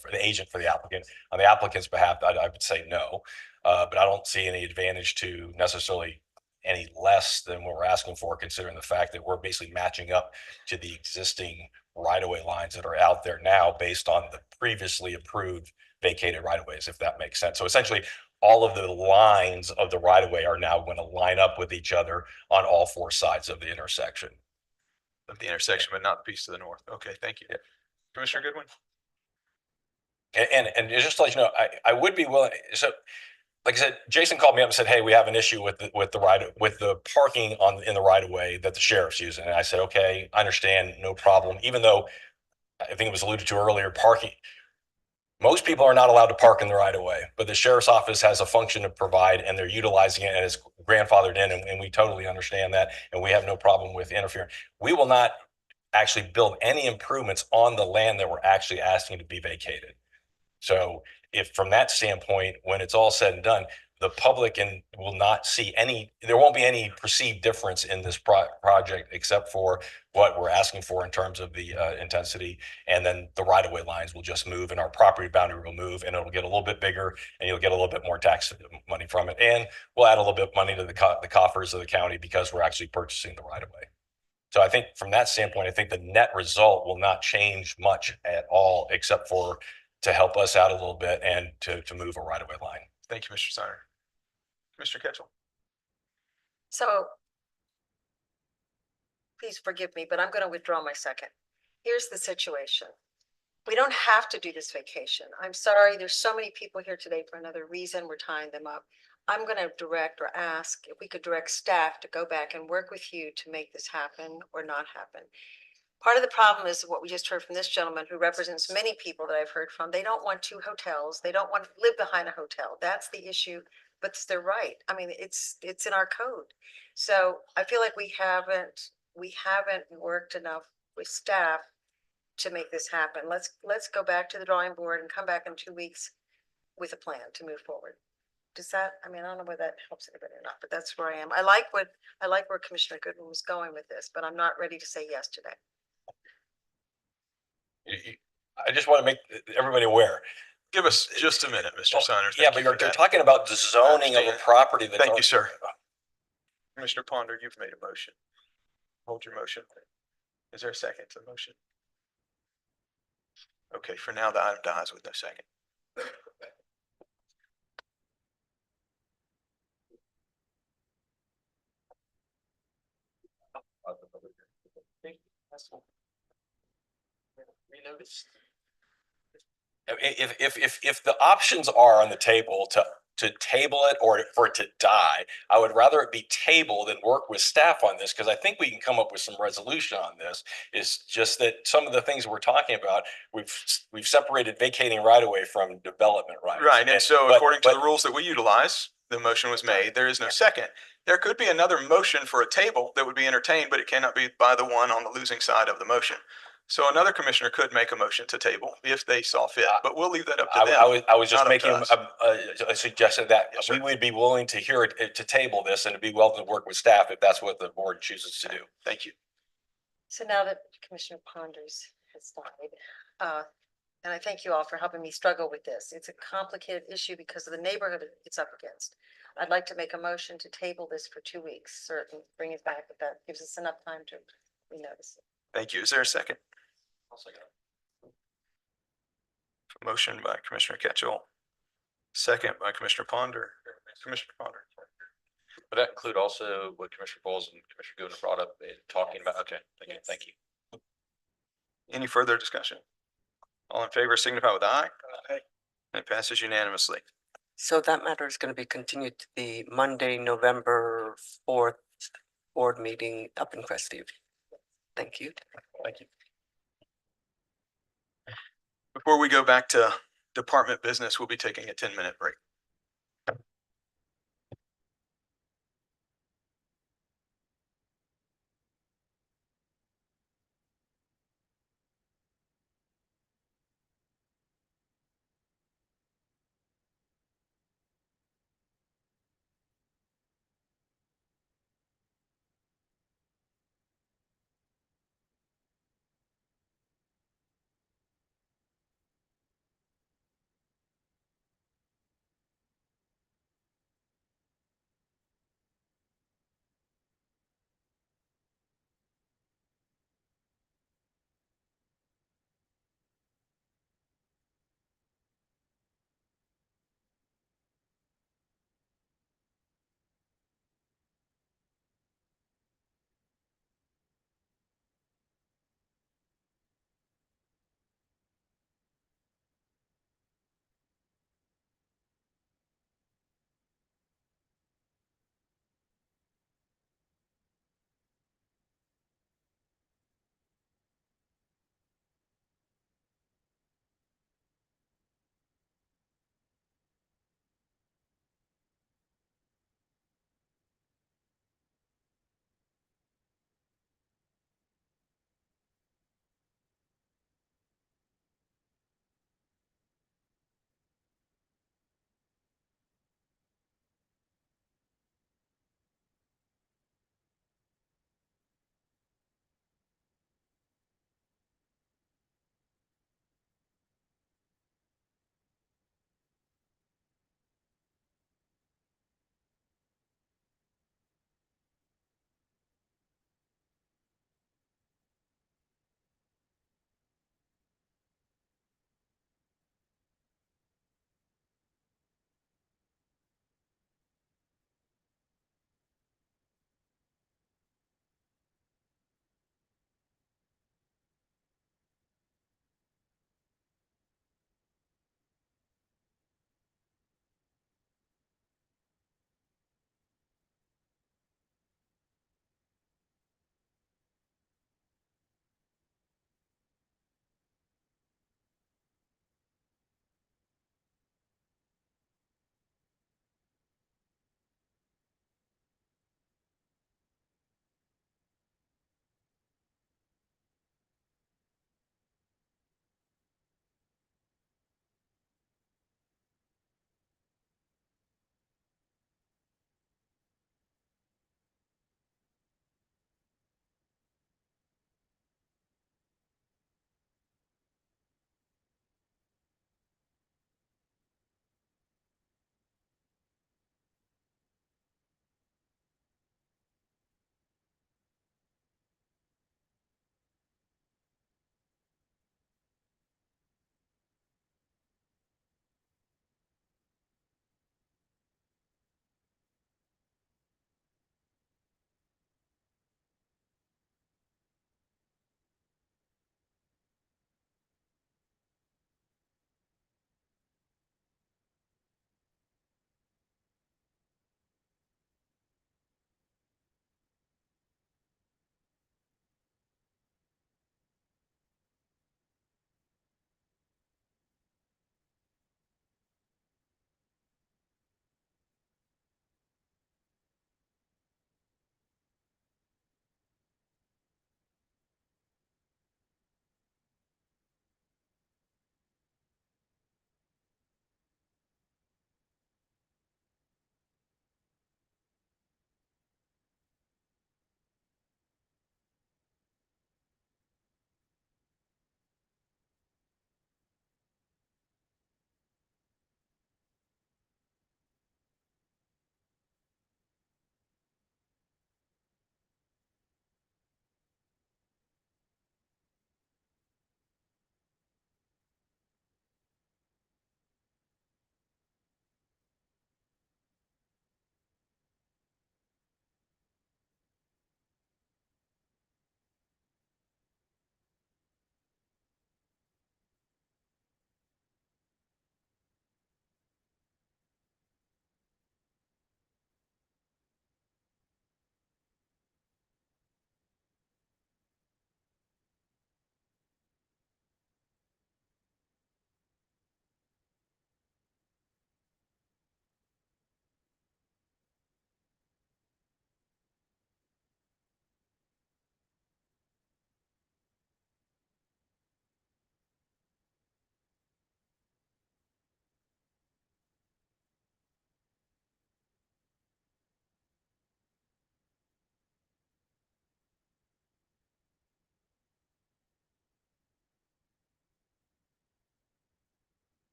Speaker 18: for the agent for the applicant. On the applicant's behalf, I would say no, but I don't see any advantage to necessarily any less than what we're asking for, considering the fact that we're basically matching up to the existing right-of-way lines that are out there now based on the previously approved vacated right-of-ways, if that makes sense. So essentially, all of the lines of the right-of-way are now going to line up with each other on all 4 sides of the intersection.
Speaker 1: Of the intersection, but not the piece to the north. Okay, thank you. Yeah. Commissioner Goodwin?
Speaker 18: And just to let you know, I would be willing, so like I said, Jason called me up and said, "Hey, we have an issue with the parking in the right of way that the sheriff's using." And I said, "Okay, I understand, no problem." Even though I think it was alluded to earlier, parking. Most people are not allowed to park in the right of way, but the sheriff's office has a function to provide, and they're utilizing it, and it's grandfathered in, and we totally understand that, and we have no problem with interfering. We will not actually build any improvements on the land that we're actually asking to be vacated. So if from that standpoint, when it's all said and done, the public will not see there won't be any perceived difference in this project except for what we're asking for in terms of the intensity. And then the right-of-way lines will just move and our property boundary will move and it'll get a little bit bigger and you'll get a little bit more tax money from it. And we'll add a little bit of money to the coffers of the county because we're actually purchasing the right-of-way. So I think from that standpoint, I think the net result will not change much at all, except for to help us out a little bit and to move a right-of-way line.
Speaker 1: Thank you, Mr. Steiner. Mr. Ketchel.
Speaker 16: So please forgive me, but I'm going to withdraw my second. Here's the situation. We don't have to do this vacation. I'm sorry. There's so many people here today for another reason. We're tying them up. I'm going to direct or ask if we could direct staff to go back and work with you to make this happen or not happen. Part of the problem is what we just heard from this gentleman who represents many people that I've heard from. They don't want 2 hotels. They don't want to live behind a hotel. That's the issue, but it's their right. I mean, it's in our code. So I feel like we haven't worked enough with staff to make this happen. Let's go back to the drawing board and come back in 2 weeks with a plan to move forward. Does that, I mean, I don't know whether that helps anybody or not, but that's where I am. I like where Commissioner Goodwin was going with this, but I'm not ready to say yes today.
Speaker 18: I just want to make everybody aware.
Speaker 1: Give us just a minute, Mr. Saunders.
Speaker 18: Yeah,
Speaker 1: Thank
Speaker 18: but
Speaker 1: you
Speaker 18: you're
Speaker 1: for that.
Speaker 18: talking about the zoning of a property that's.
Speaker 1: Thank you, sir. Commissioner Ponder, you've made a motion. Hold your motion. Is there a second to the motion? Okay, for now, the item dies with no second.
Speaker 18: If the options are on the table to table it or for it to die, I would rather it be tabled and work with staff on this, because I think we can come up with some resolution on this. It's just that some of the things we're talking about, we've separated vacating right away from development rights.
Speaker 1: Right, and so
Speaker 18: but-
Speaker 1: according to
Speaker 18: but-
Speaker 1: the rules that we utilize, the motion was made. There is no second. There could be another motion for a table that would be entertained, but it cannot be by the one on the losing side of the motion. So another commissioner could make a motion to table if they saw fit, but we'll leave that up to them.
Speaker 18: I was just
Speaker 1: not up to
Speaker 18: making
Speaker 1: us.
Speaker 18: a suggestion that
Speaker 1: Yes, sir.
Speaker 18: we would be willing to hear it, to table this, and to be willing to work with staff if that's what the board chooses to do.
Speaker 1: Thank you.
Speaker 16: So now that Commissioner Ponders has died, and I thank you all for helping me struggle with this. It's a complicated issue because of the neighborhood it's up against. I'd like to make a motion to table this for 2 weeks, certain, bring it back, if that gives us enough time to renotice it.
Speaker 1: Thank you. Is there a second? Motion by Commissioner Ketchel, second by Commissioner Ponder. Commissioner Ponder.
Speaker 7: Would that include also what Commissioner Bowles and Commissioner Goodwin brought up in talking about? Okay, thank you.
Speaker 1: Any further discussion? All in favor signify with aye. Aye. It passes unanimously.
Speaker 4: So that matter is going to be continued to the Monday, November 4th board meeting up in Crestview. Thank you.
Speaker 1: Thank you. Before we go back to department business, we'll be taking a 10-minute break.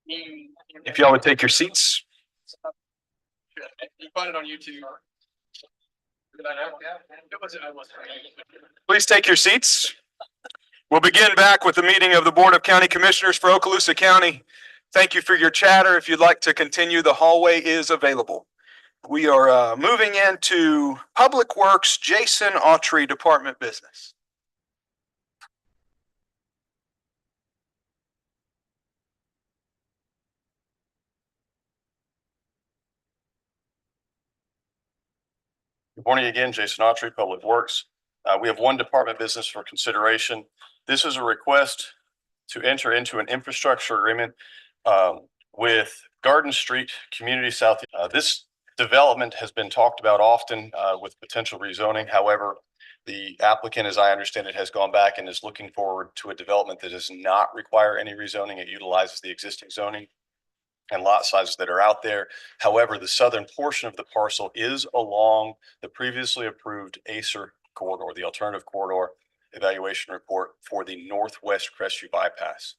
Speaker 1: If y'all would take your seats.
Speaker 19: You find it on YouTube.
Speaker 1: Please take your seats. We'll begin back with the meeting of the Board of County Commissioners for Okaloosa County. Thank you for your chatter. If you'd like to continue, the hallway is available. We are moving into Public Works, Jason Autry, Department Business.
Speaker 18: Good morning again, Jason Autry, Public Works. We have one department business for consideration. This is a request to enter into an infrastructure agreement with Garden Street Community South. This development has been talked about often with potential rezoning. However, the applicant, as I understand it, has gone back and is looking forward to a development that does not require any rezoning. It utilizes the existing zoning and lot sizes that are out there. However, the southern portion of the parcel is along the previously approved ACER corridor, the alternative corridor evaluation report for the Northwest Crestview bypass.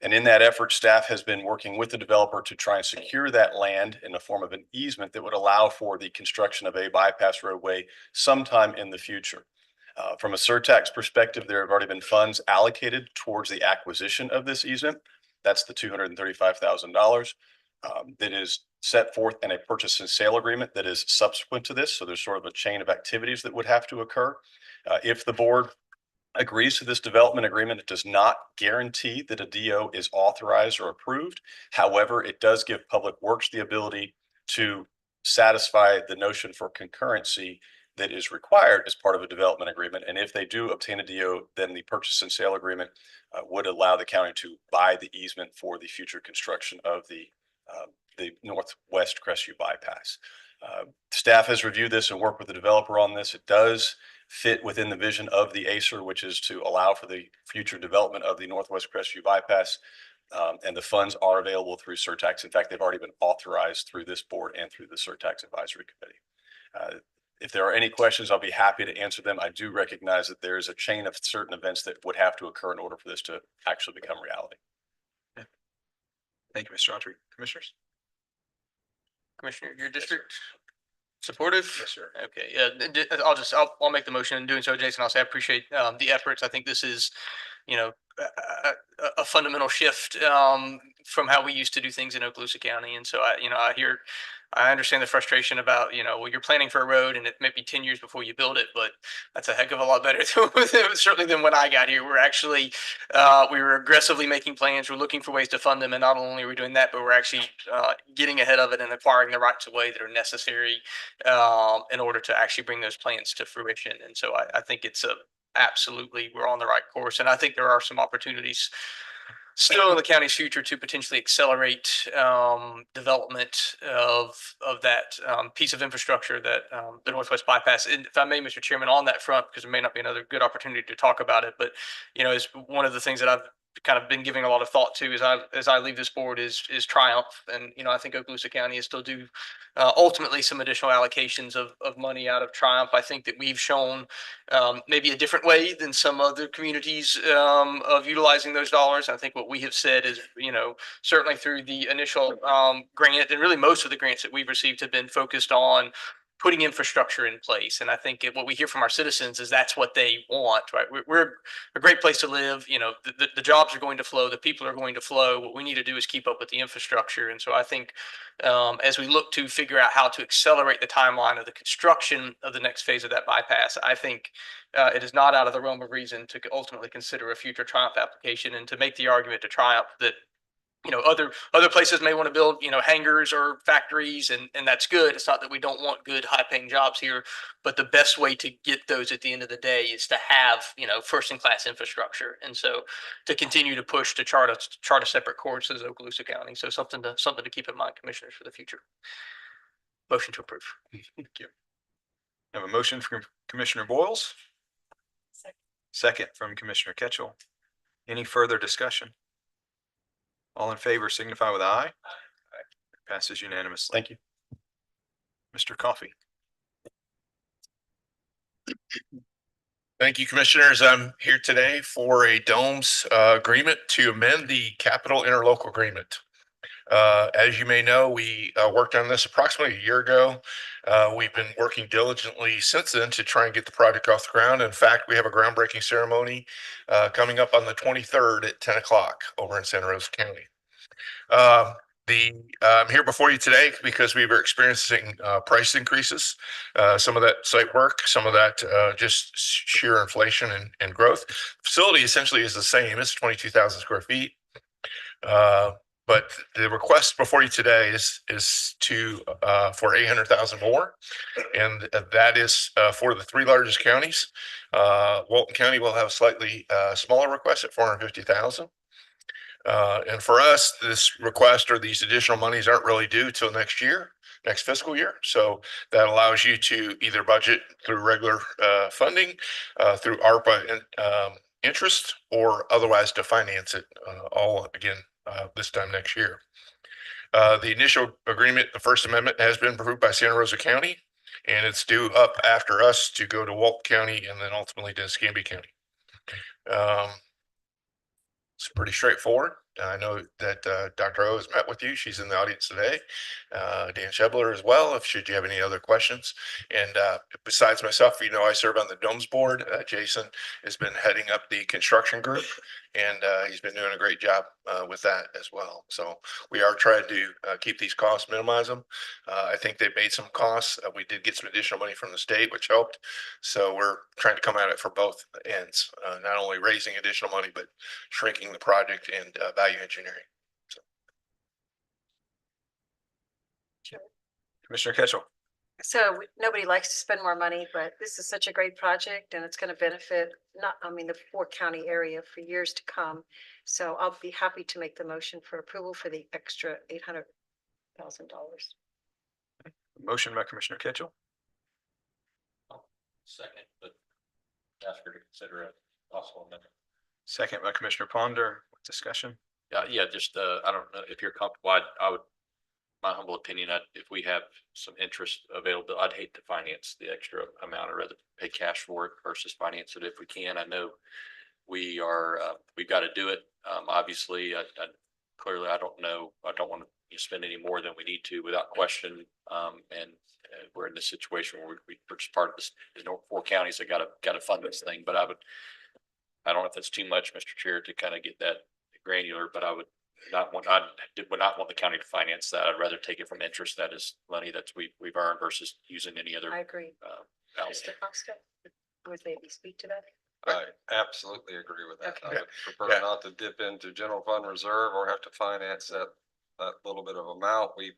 Speaker 18: And in that effort, staff has been working with the developer to try and secure that land in the form of an easement that would allow for the construction of a bypass roadway sometime in the future. From a surtax perspective, there have already been funds allocated towards the acquisition of this easement. That's the $235,000 that is set forth in a purchase and sale agreement that is subsequent to this. So there's sort of a chain of activities that would have to occur. If the board agrees to this development agreement, it does not guarantee that a DO is authorized or approved. However, it does give Public Works the ability to satisfy the notion for concurrency that is required as part of a development agreement. And if they do obtain a DO, then the purchase and sale agreement would allow the county to buy the easement for the future construction of the Northwest Crestview bypass. Staff has reviewed this and worked with the developer on this. It does fit within the vision of the ACER, which is to allow for the future development of the Northwest Crestview bypass. And the funds are available through surtax. In fact, they've already been authorized through this board and through the surtax advisory committee. If there are any questions, I'll be happy to answer them. I do recognize that there is a chain of certain events that would have to occur in order for this to actually become reality.
Speaker 1: Thank you, Mr. Autry. Commissioners?
Speaker 19: Commissioner, your district supportive?
Speaker 1: Yes, sir.
Speaker 19: Okay, yeah, I'll make the motion. In doing so, Jason, I'll say I appreciate the efforts. I think this is, a fundamental shift from how we used to do things in Okaloosa County. And so I understand the frustration about, well, you're planning for a road and it may be 10 years before you build it, but that's a heck of a lot better certainly than when I got here. We're actually, we were aggressively making plans. We're looking for ways to fund them. And not only are we doing that, but we're actually getting ahead of it and acquiring the rights of way that are necessary in order to actually bring those plans to fruition. And so I think it's absolutely, we're on the right course. And I think there are some opportunities still in the county's future to potentially accelerate development of that piece of infrastructure that the Northwest bypass. And if I may, Mr. Chairman, on that front, because there may not be another good opportunity to talk about it, but is one of the things that I've kind of been giving a lot of thought to as I leave this board is Triumph. And, I think Okaloosa County is still due ultimately some additional allocations of money out of Triumph. I think that we've shown maybe a different way than some other communities of utilizing those dollars. I think what we have said is, certainly through the initial grant, and really most of the grants that we've received have been focused on putting infrastructure in place. And I think what we hear from our citizens is that's what they want, right? We're a great place to live. The jobs are going to flow. The people are going to flow. What we need to do is keep up with the infrastructure. And so I think as we look to figure out how to accelerate the timeline of the construction of the next phase of that bypass, I think it is not out of the realm of reason to ultimately consider a future Triumph application and to make the argument to Triumph that other places may want to build, hangars or factories, and that's good. It's not that we don't want good, high-paying jobs here, but the best way to get those at the end of the day is to have, first-in-class infrastructure. And so to continue to push to chart a separate course as Okaloosa County. So something to keep in mind, commissioners, for the future. Motion to approve.
Speaker 1: Thank you. I have a motion from Commissioner Boyles. Second from Commissioner Ketchel. Any further discussion? All in favor signify with aye. Aye. Passes unanimously.
Speaker 18: Thank you.
Speaker 1: Mr. Coffey.
Speaker 21: Thank you, commissioners. I'm here today for a DOMES agreement to amend the capital interlocal agreement. As you may know, we worked on this approximately a year ago. We've been working diligently since then to try and get the project off the ground. In fact, we have a groundbreaking ceremony coming up on the 23rd at 10 o'clock over in Santa Rosa County. I'm here before you today because we were experiencing price increases, some of that site work, some of that just sheer inflation and growth. Facility essentially is the same. It's 22,000 square feet. But the request before you today is to for 800,000 more, and that is for the three largest counties. Walton County will have a slightly smaller request at 450,000. And for us, this request or these additional monies aren't really due till next year, next fiscal year. So that allows you to either budget through regular funding, through ARPA interest, or otherwise to finance it all again this time next year. The initial agreement, the First Amendment, has been approved by Santa Rosa County, and it's due up after us to go to Walton County and then ultimately to Escambia County. It's pretty straightforward. I know that Dr. O has met with you. She's in the audience today. Dan Shebler as well, if should you have any other questions. And besides myself, you know, I serve on the DOMES board. Jason has been heading up the construction group, and he's been doing a great job with that as well. So we are trying to keep these costs, minimize them. I think they made some costs. We did get some additional money from the state, which helped. So we're trying to come at it for both ends, not only raising additional money, but shrinking the project and value engineering. So.
Speaker 1: Commissioner Ketchel.
Speaker 16: So nobody likes to spend more money, but this is such a great project and it's going to benefit the Fort County area for years to come. So I'll be happy to make the motion for approval for the extra $800,000.
Speaker 1: Motion by Commissioner Ketchel.
Speaker 7: Second, but ask her to consider a possible amendment.
Speaker 1: Second by Commissioner Ponder. Discussion.
Speaker 7: Yeah, just I don't know if you're comfortable. I would, my humble opinion, if we have some interest available, I'd hate to finance the extra amount. I'd rather pay cash for it versus finance it if we can. I know we are, we've got to do it. Obviously, clearly, I don't want to spend any more than we need to without question. And we're in this situation where we're just part of this. There's no 4 counties that got to fund this thing. But I don't know if that's too much, Mr. Chair, to kind of get that granular, but I would not want the county to finance that. I'd rather take it from interest. That is money that we've earned versus using any other.
Speaker 16: I agree. Mr. Costa, would maybe speak to that?
Speaker 3: I absolutely agree with that.
Speaker 16: Okay.
Speaker 3: I would prefer not to dip into general fund reserve or have to finance that little bit of amount. We've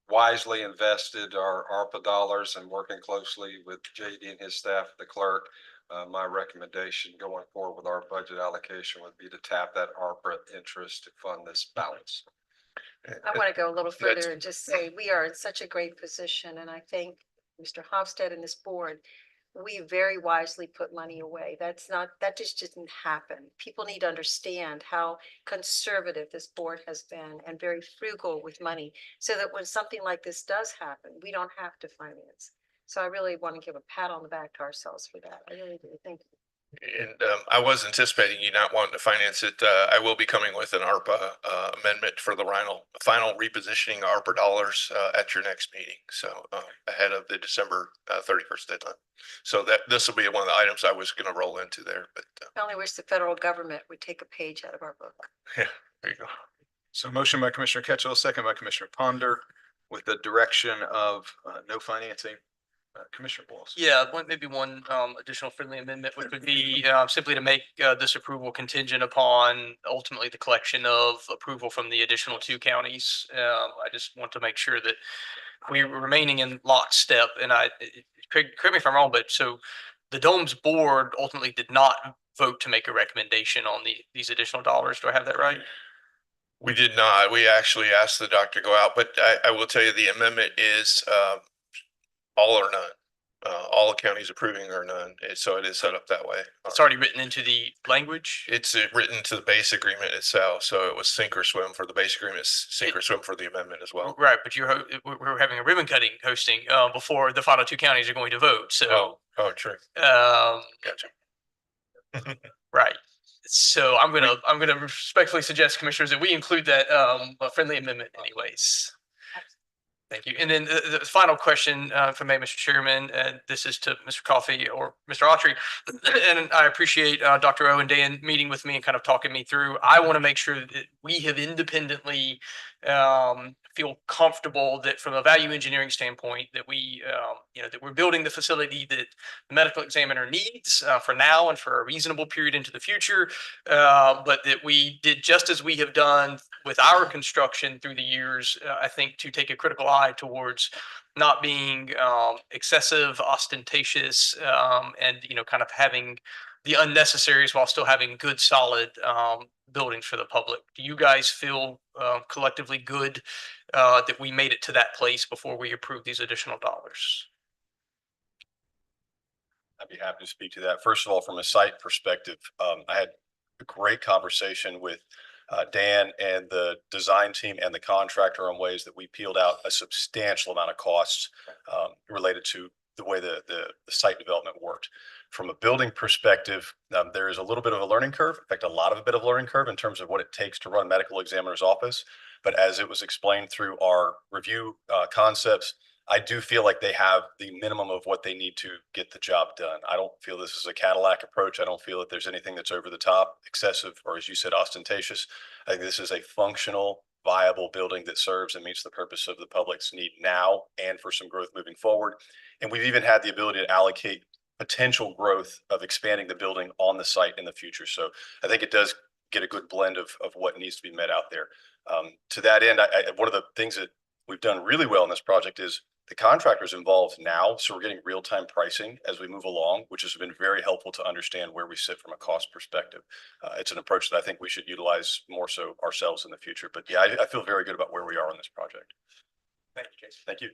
Speaker 3: wisely invested our ARPA dollars and working closely with JD and his staff, the clerk. My recommendation going forward with our budget allocation would be to tap that ARPA interest to fund this balance.
Speaker 16: I want to go a little further and just say we are in such a great position, and I thank Mr. Hofstad and this board. We very wisely put money away. That just didn't happen. People need to understand how conservative this board has been and very frugal with money, so that when something like this does happen, we don't have to finance. So I really want to give a pat on the back to ourselves for that. I really do. Thank you.
Speaker 21: And I was anticipating you not wanting to finance it. I will be coming with an ARPA amendment for the final repositioning ARPA dollars at your next meeting. So ahead of the December 31st deadline. So this will be one of the items I was going to roll into there. But
Speaker 16: I only wish the federal government would take a page out of our book.
Speaker 21: Yeah, there you go.
Speaker 1: So motion by Commissioner Ketchel, second by Commissioner Ponder, with the direction of no financing. Commissioner Walls.
Speaker 19: Yeah, maybe one additional friendly amendment, which would be simply to make this approval contingent upon ultimately the collection of approval from the additional 2 counties. I just want to make sure that we're remaining in lockstep. And correct me if I'm wrong, but so the DOMES board ultimately did not vote to make a recommendation on these additional dollars. Do I have that right?
Speaker 21: We did not. We actually asked the doctor to go out, but I will tell you the amendment is all or none. All the counties approving or none. So it is set up that way.
Speaker 19: It's already written into the language?
Speaker 21: It's written to the base agreement itself. So it was sink or swim for the base agreement, sink or swim for the amendment as well.
Speaker 19: Right, but we're having a ribbon cutting hosting before the final 2 counties are going to vote. So
Speaker 21: oh true.
Speaker 19: Gotcha. Right. So I'm gonna respectfully suggest, commissioners, that we include that a friendly amendment anyways. Thank you. And then the final question, if I may, Mr. Chairman, and this is to Mr. Coffey or Mr. Autry. And I appreciate Dr. O and Dan meeting with me and kind of talking me through. I want to make sure that we have independently feel comfortable that from a value engineering standpoint that we, that we're building the facility that the medical examiner needs for now and for a reasonable period into the future, but that we did just as we have done with our construction through the years, I think, to take a critical eye towards not being excessive, ostentatious, and kind of having the unnecessaries while still having good, solid buildings for the public. Do you guys feel collectively good that we made it to that place before we approve these additional dollars?
Speaker 18: I'd be happy to speak to that. First of all, from a site perspective, I had a great conversation with Dan and the design team and the contractor on ways that we peeled out a substantial amount of costs related to the way the site development worked. From a building perspective, there is a little bit of a learning curve, in fact, a bit of learning curve in terms of what it takes to run medical examiner's office. But as it was explained through our review concepts, I do feel like they have the minimum of what they need to get the job done. I don't feel this is a Cadillac approach. I don't feel that there's anything that's over the top, excessive, or as you said, ostentatious. I think this is a functional, viable building that serves and meets the purpose of the public's need now and for some growth moving forward. And we've even had the ability to allocate potential growth of expanding the building on the site in the future. So I think it does get a good blend of what needs to be met out there. To that end, one of the things that we've done really well in this project is the contractor's involved now, so we're getting real-time pricing as we move along, which has been very helpful to understand where we sit from a cost perspective. It's an approach that I think we should utilize more so ourselves in the future. But yeah, I feel very good about where we are on this project.
Speaker 19: Thank you, Jason.
Speaker 18: Thank you.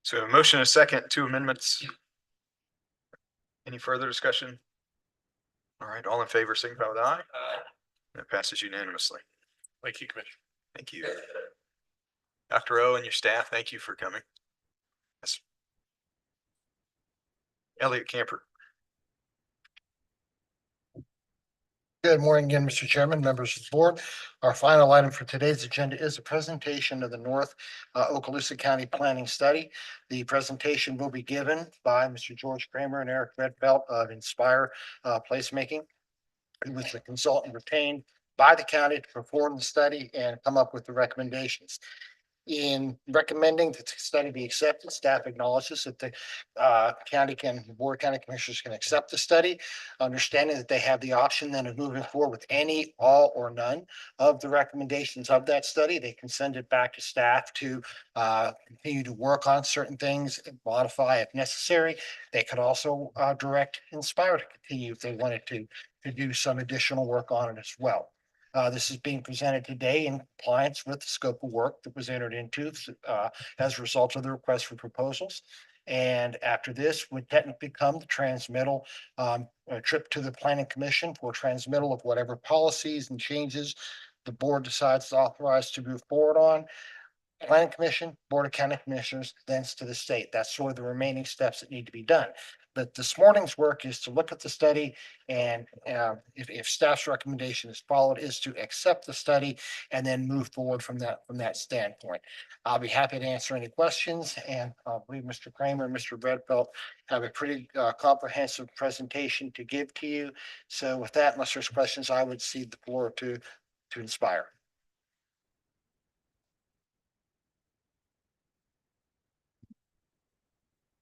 Speaker 1: So a motion and a second, two amendments. Any further discussion? All right, all in favor, signify with aye. That passes unanimously.
Speaker 18: Thank you, Commissioner.
Speaker 1: Thank you. Dr. O and your staff, thank you for coming. Yes. Elliot Camper.
Speaker 15: Good morning again, Mr. Chairman, members of the board. Our final item for today's agenda is a presentation of the North Okaloosa County Planning Study. The presentation will be given by Mr. George Kramer and Eric Redfeld of Inspire Placemaking, who was the consultant retained by the county to perform the study and come up with the recommendations. In recommending that the study be accepted, staff acknowledges that the board of county commissioners can accept the study, understanding that they have the option then of moving forward with any, all, or none of the recommendations of that study. They can send it back to staff to continue to work on certain things and modify if necessary. They could also direct Inspire to continue if they wanted to do some additional work on it as well. This is being presented today in compliance with the scope of work that was entered into as a result of the request for proposals. And after this would technically come the transmittal, a trip to the planning commission for transmittal of whatever policies and changes the board decides to authorize to move forward on. Planning Commission, Board of County Commissioners, thence to the state. That's sort of the remaining steps that need to be done. But this morning's work is to look at the study, and if staff's recommendation is followed, is to accept the study and then move forward from that standpoint. I'll be happy to answer any questions, and I believe Mr. Kramer and Mr. Redfeld have a pretty comprehensive presentation to give to you. So with that, unless there's questions, I would cede the floor to Inspire.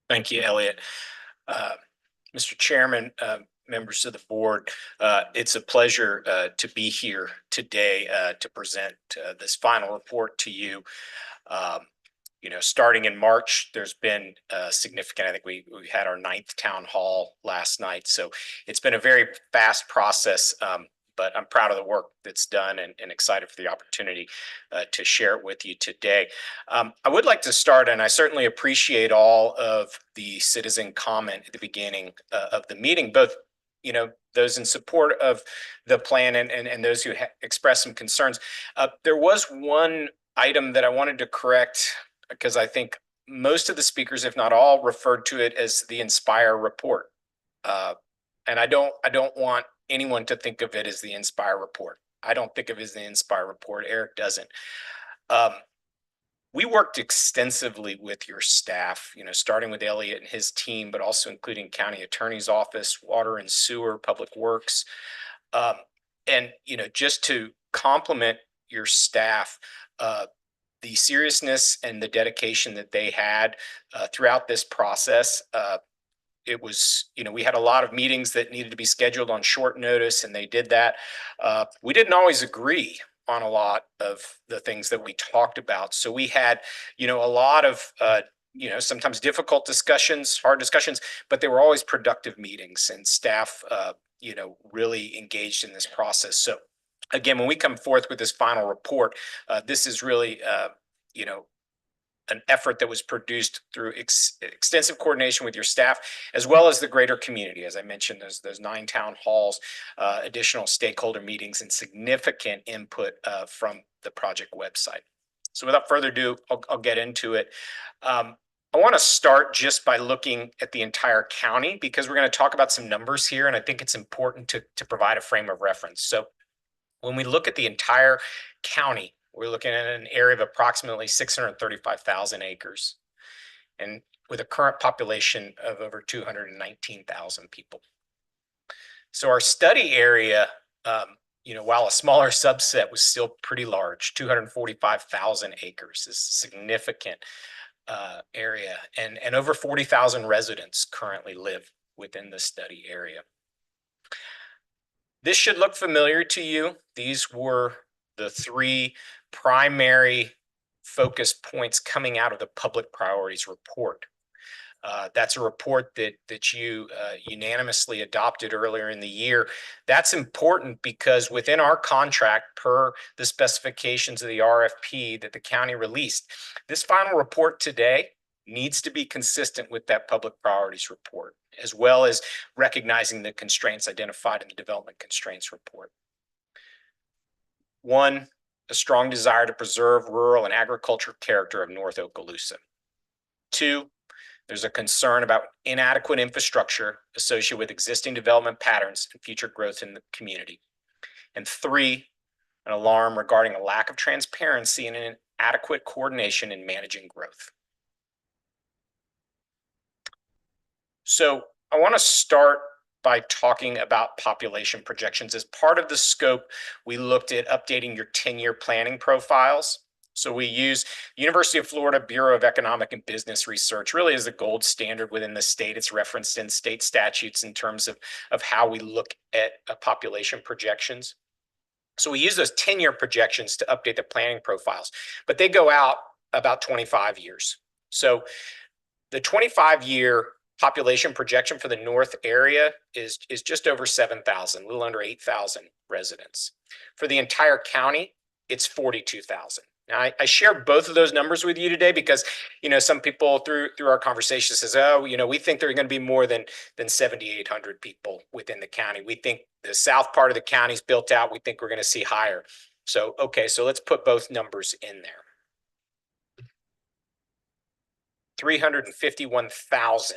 Speaker 2: Thank you, Elliot. Mr. Chairman, members of the board, it's a pleasure to be here today to present this final report to you. Starting in March, there's been significant, I think we had our 9th town hall last night. So it's been a very fast process, but I'm proud of the work that's done and excited for the opportunity to share it with you today. I would like to start, and I certainly appreciate all of the citizen comment at the beginning of the meeting, both those in support of the plan and those who expressed some concerns. There was one item that I wanted to correct, because I think most of the speakers, if not all, referred to it as the Inspire report. and I don't want anyone to think of it as the Inspire report. I don't think of it as the Inspire report. Eric doesn't. We worked extensively with your staff, starting with Elliot and his team, but also including county attorney's office, water and sewer, public works. And, just to compliment your staff, the seriousness and the dedication that they had throughout this process. It was, we had a lot of meetings that needed to be scheduled on short notice, and they did that. We didn't always agree on a lot of the things that we talked about. So we had, a lot of, sometimes difficult discussions, hard discussions, but they were always productive meetings, and staff, really engaged in this process. So again, when we come forth with this final report, this is really, an effort that was produced through extensive coordination with your staff, as well as the greater community. As I mentioned, those 9 town halls, additional stakeholder meetings, and significant input from the project website. So without further ado, I'll get into it. I want to start just by looking at the entire county, because we're going to talk about some numbers here, and I think it's important to provide a frame of reference. So when we look at the entire county, we're looking at an area of approximately 635,000 acres, and with a current population of over 219,000 people. So our study area, while a smaller subset, was still pretty large. 245,000 acres is a significant area, and over 40,000 residents currently live within the study area. This should look familiar to you. These were the 3 primary focus points coming out of the public priorities report. That's a report that you unanimously adopted earlier in the year. That's important because within our contract, per the specifications of the RFP that the county released, this final report today needs to be consistent with that public priorities report, as well as recognizing the constraints identified in the development constraints report. 1, a strong desire to preserve rural and agricultural character of North Okaloosa. 2, there's a concern about inadequate infrastructure associated with existing development patterns and future growth in the community. And 3, an alarm regarding a lack of transparency and inadequate coordination in managing growth. So I want to start by talking about population projections. As part of the scope, we looked at updating your 10-year planning profiles. So we use University of Florida Bureau of Economic and Business Research, really as the gold standard within the state. It's referenced in state statutes in terms of how we look at population projections. So we use those 10-year projections to update the planning profiles, but they go out about 25 years. So the 25-year population projection for the north area is just over 7,000, a little under 8,000 residents. For the entire county, it's 42,000. Now, I share both of those numbers with you today because, some people through our conversation says, oh, we think there are going to be more than 7,800 people within the county. We think the south part of the county is built out. We think we're going to see higher. So, okay, so let's put both numbers in there. 351,000.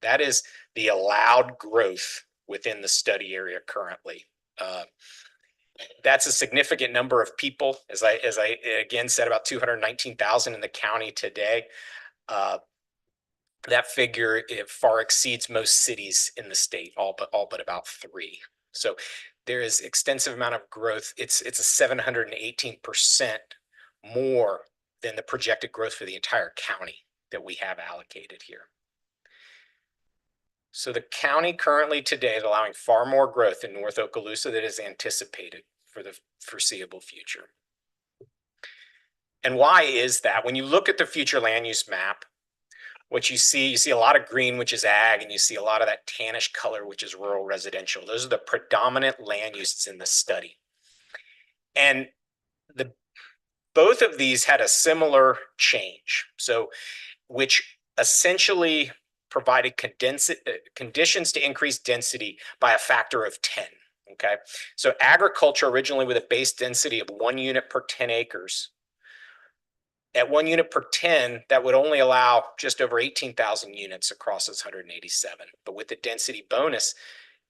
Speaker 2: That is the allowed growth within the study area currently. That's a significant number of people. As I again said, about 219,000 in the county today. That figure, it far exceeds most cities in the state, all but about 3. So there is extensive amount of growth. It's a 718% more than the projected growth for the entire county that we have allocated here. So the county currently today is allowing far more growth in North Okaloosa than is anticipated for the foreseeable future. And why is that? When you look at the future land use map, what you see a lot of green, which is ag, and you see a lot of that tannish color, which is rural residential. Those are the predominant land uses in the study. And both of these had a similar change, which essentially provided conditions to increase density by a factor of 10. Okay, so agriculture originally with a base density of 1 unit per 10 acres At 1 unit per 10, that would only allow just over 18,000 units across those 187. But with the density bonus,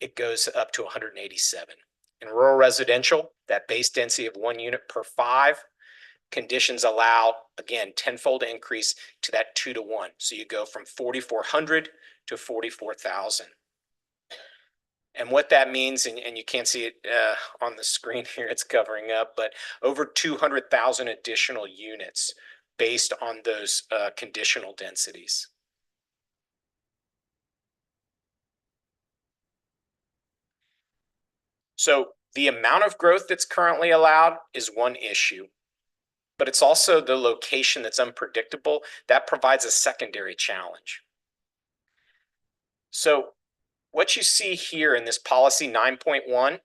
Speaker 2: it goes up to 187. In rural residential, that base density of 1 unit per 5, conditions allow, again, tenfold increase to that 2 to 1. So you go from 4,400 to 44,000. And what that means, and you can't see it on the screen here, it's covering up, but over 200,000 additional units based on those conditional densities. So the amount of growth that's currently allowed is one issue, but it's also the location that's unpredictable. That provides a secondary challenge. So what you see here in this policy 9.1,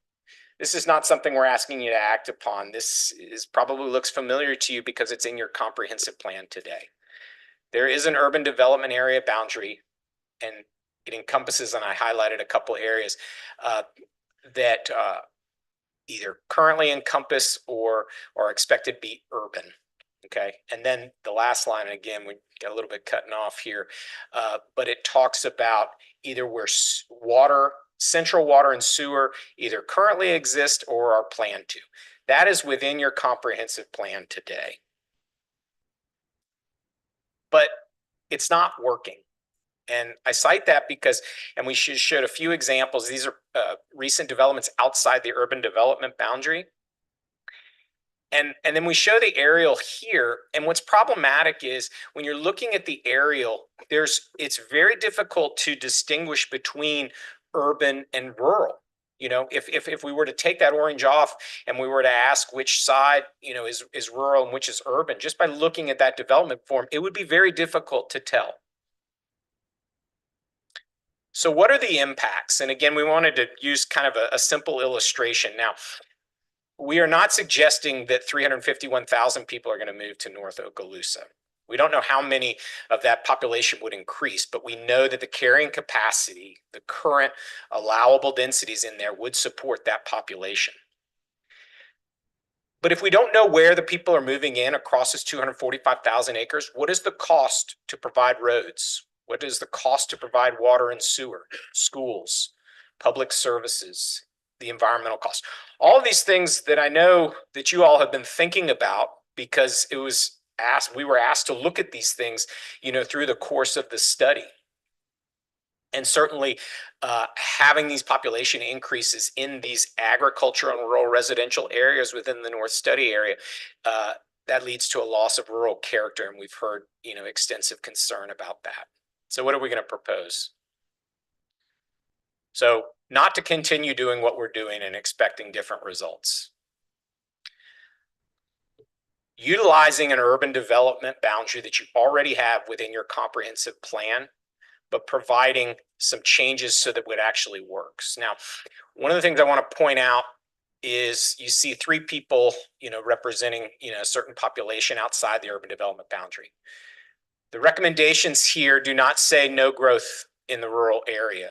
Speaker 2: this is not something we're asking you to act upon. This is probably looks familiar to you because it's in your comprehensive plan today. There is an urban development area boundary, and it encompasses, and I highlighted a couple areas that either currently encompass or are expected to be urban. Okay, and then the last line, again, we got a little bit cutting off here, but it talks about either where central water and sewer either currently exist or are planned to. That is within your comprehensive plan today. But it's not working. And I cite that because, and we showed a few examples. These are recent developments outside the urban development boundary. And then we show the aerial here. And what's problematic is when you're looking at the aerial, it's very difficult to distinguish between urban and rural. You know, if we were to take that orange off and we were to ask which side, you know, is rural and which is urban, just by looking at that development form, it would be very difficult to tell. So what are the impacts? And again, we wanted to use kind of a simple illustration. Now, we are not suggesting that 351,000 people are going to move to North Okaloosa. We don't know how many of that population would increase, but we know that the carrying capacity, the current allowable densities in there would support that population. But if we don't know where the people are moving in across this 245,000 acres, what is the cost to provide roads? What is the cost to provide water and sewer, schools, public services, the environmental costs? All of these things that I know that you all have been thinking about because we were asked to look at these things, you know, through the course of the study. And certainly having these population increases in these agricultural and rural residential areas within the North Study area, that leads to a loss of rural character. And we've heard, you know, extensive concern about that. So what are we going to propose? So not to continue doing what we're doing and expecting different results. Utilizing an urban development boundary that you already have within your comprehensive plan, but providing some changes so that it actually works. Now, one of the things I want to point out is you see 3 people, you know, representing, you know, a certain population outside the urban development boundary. The recommendations here do not say no growth in the rural area,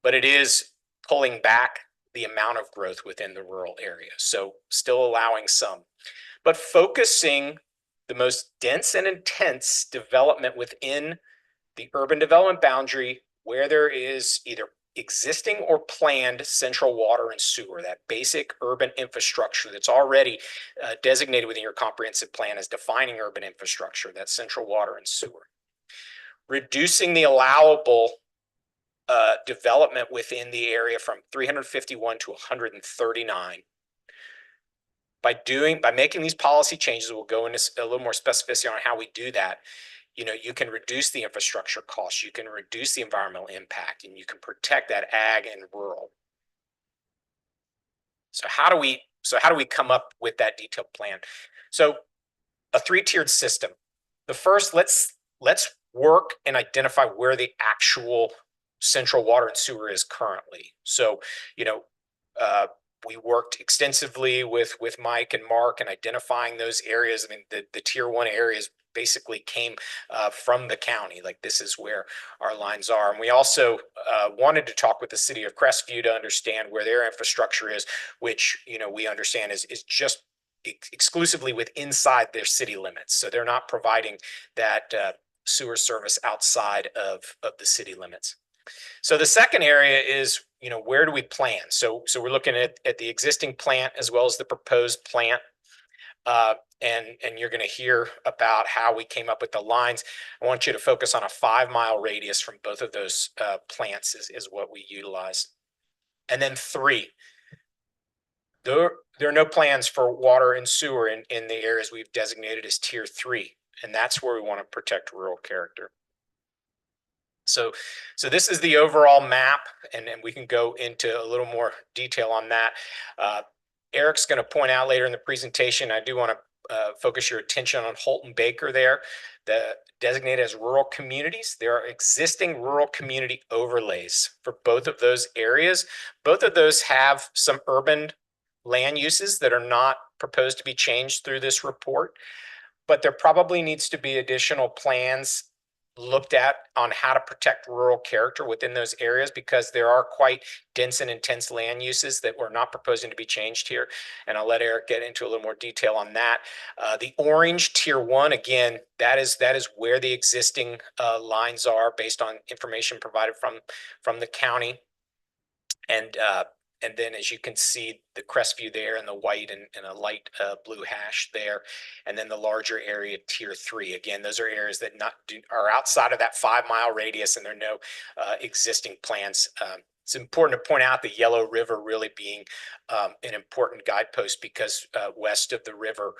Speaker 2: but it is pulling back the amount of growth within the rural area. So still allowing some, but focusing the most dense and intense development within the urban development boundary where there is either existing or planned central water and sewer, that basic urban infrastructure that's already designated within your comprehensive plan as defining urban infrastructure, that central water and sewer. Reducing the allowable development within the area from 351 to 139. By making these policy changes, we'll go into a little more specificity on how we do that. You know, you can reduce the infrastructure costs, you can reduce the environmental impact, and you can protect that ag and rural. So how do we come up with that detailed plan? So a 3-tiered system. The first, let's work and identify where the actual central water and sewer is currently. So, you know, we worked extensively with Mike and Mark in identifying those areas. I mean, the tier 1 areas basically came from the county. Like, this is where our lines are. And we also wanted to talk with the city of Crestview to understand where their infrastructure is, which, you know, we understand is just exclusively with inside their city limits. So they're not providing that sewer service outside of the city limits. So the second area is, where do we plan? So we're looking at the existing plant as well as the proposed plant. And you're going to hear about how we came up with the lines. I want you to focus on a 5-mile radius from both of those plants is what we utilize. And then 3, there are no plans for water and sewer in the areas we've designated as tier 3. And that's where we want to protect rural character. So this is the overall map, and we can go into a little more detail on that. Eric's going to point out later in the presentation, I do want to focus your attention on Holton Baker there, designated as rural communities. There are existing rural community overlays for both of those areas. Both of those have some urban land uses that are not proposed to be changed through this report, but there probably needs to be additional plans looked at on how to protect rural character within those areas, because there are quite dense and intense land uses that we're not proposing to be changed here. And I'll let Eric get into a little more detail on that. The orange tier 1, again, that is where the existing lines are based on information provided from the county. And then, as you can see, the Crestview there in the white and a light blue hash there. And then the larger area, tier 3. Again, those are areas that are outside of that 5-mile radius, and there are no existing plans. It's important to point out the Yellow River really being an important guidepost, because west of the river,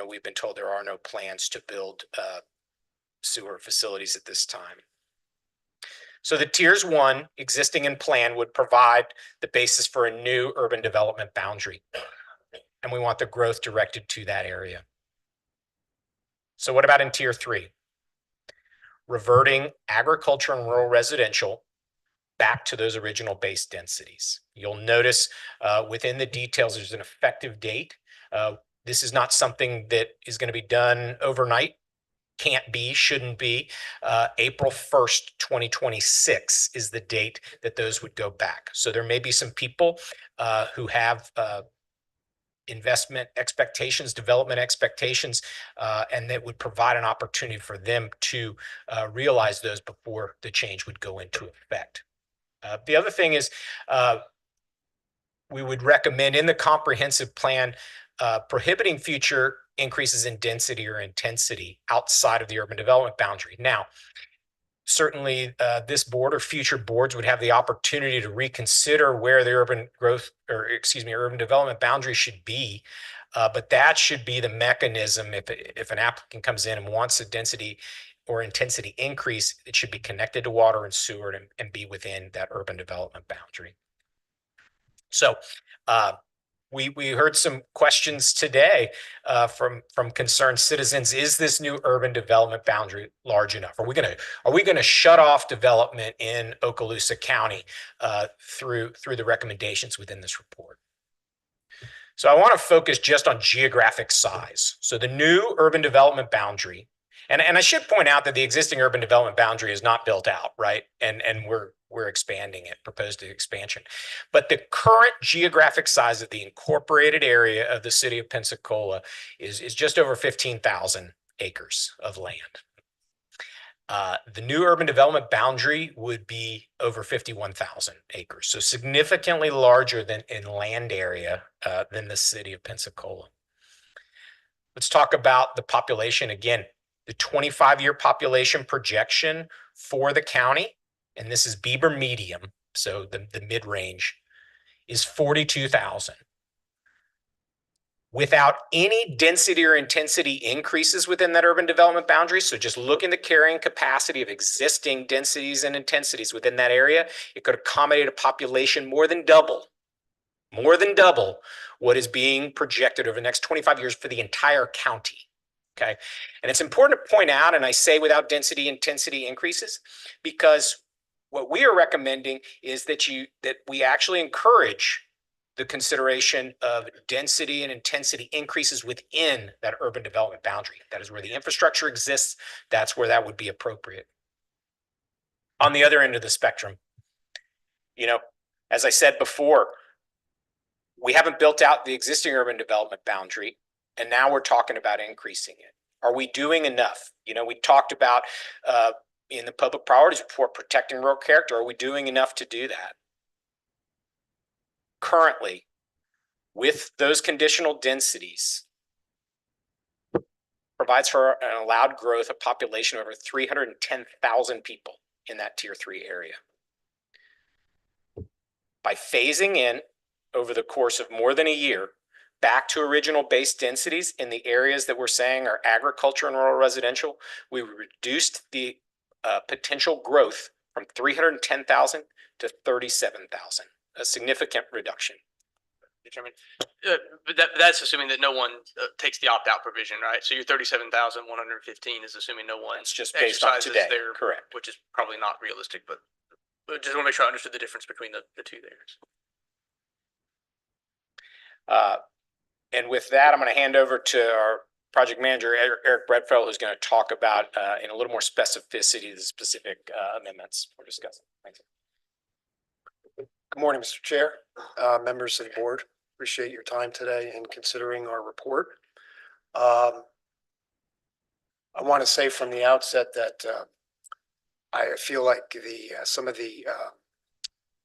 Speaker 2: we've been told there are no plans to build sewer facilities at this time. So the tiers 1 existing in plan would provide the basis for a new urban development boundary. And we want the growth directed to that area. So what about in tier 3? Reverting agriculture and rural residential back to those original base densities. You'll notice within the details, there's an effective date. This is not something that is going to be done overnight. Can't be, shouldn't be. April 1st, 2026 is the date that those would go back. So there may be some people who have investment expectations, development expectations, and that would provide an opportunity for them to realize those before the change would go into effect. The other thing is we would recommend in the comprehensive plan prohibiting future increases in density or intensity outside of the urban development boundary. Now, certainly this board or future boards would have the opportunity to reconsider where the urban development boundary should be. But that should be the mechanism. If an applicant comes in and wants a density or intensity increase, it should be connected to water and sewer and be within that urban development boundary. So, we heard some questions today from concerned citizens. Is this new urban development boundary large enough? Are we going to shut off development in Okaloosa County through the recommendations within this report? So I want to focus just on geographic size. So the new urban development boundary, and I should point out that the existing urban development boundary is not built out, right? And we're expanding it, proposed expansion. But the current geographic size of the incorporated area of the city of Pensacola is just over 15,000 acres of land. The new urban development boundary would be over 51,000 acres, so significantly larger than in land area than the city of Pensacola. Let's talk about the population again. The 25-year population projection for the county, and this is Bieber medium, so the mid-range, is 42,000. Without any density or intensity increases within that urban development boundary, so just looking at the carrying capacity of existing densities and intensities within that area, it could accommodate a population more than double what is being projected over the next 25 years for the entire county. Okay, and it's important to point out, and I say without density intensity increases, because what we are recommending is that we actually encourage the consideration of density and intensity increases within that urban development boundary. That is where the infrastructure exists. That's where that would be appropriate. On the other end of the spectrum, as I said before, We haven't built out the existing urban development boundary, and now we're talking about increasing it. Are we doing enough? You know, we talked about in the public priorities report protecting rural character. Are we doing enough to do that? Currently, with those conditional densities, provides for an allowed growth of population of over 310,000 people in that tier 3 area. By phasing in over the course of more than a year back to original base densities in the areas that we're saying are agriculture and rural residential, we reduced the potential growth from 310,000 to 37,000, a significant reduction.
Speaker 19: Chairman, but that's assuming that no one takes the opt-out provision, right? So your 37,115 is assuming no one
Speaker 2: It's just based on
Speaker 19: exercises
Speaker 2: today,
Speaker 19: their,
Speaker 2: correct.
Speaker 19: which is probably not realistic, but just want to make sure I understood the difference between the two there.
Speaker 2: And with that, I'm going to hand over to our project manager, Eric Bredfeld, who's going to talk about in a little more specificity the specific amendments we're discussing. Thanks.
Speaker 5: Good morning, Mr. Chair, members of the board. Appreciate your time today in considering our report. I want to say from the outset that I feel like some of the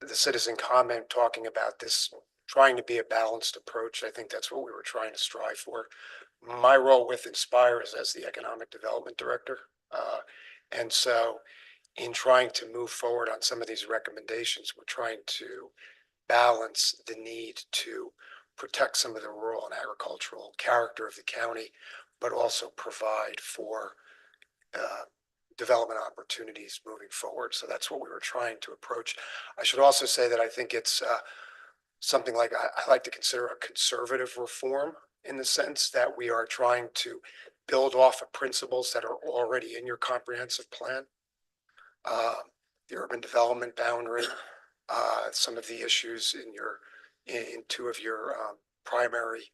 Speaker 5: citizen comment talking about this trying to be a balanced approach. I think that's what we were trying to strive for. My role with Inspire is as the economic development director, and so in trying to move forward on some of these recommendations, we're trying to balance the need to protect some of the rural and agricultural character of the county, but also provide for development opportunities moving forward. So that's what we were trying to approach. I should also say that I think it's something like I like to consider a conservative reform in the sense that we are trying to build off of principles that are already in your comprehensive plan. The urban development boundary, some of the issues in two of your primary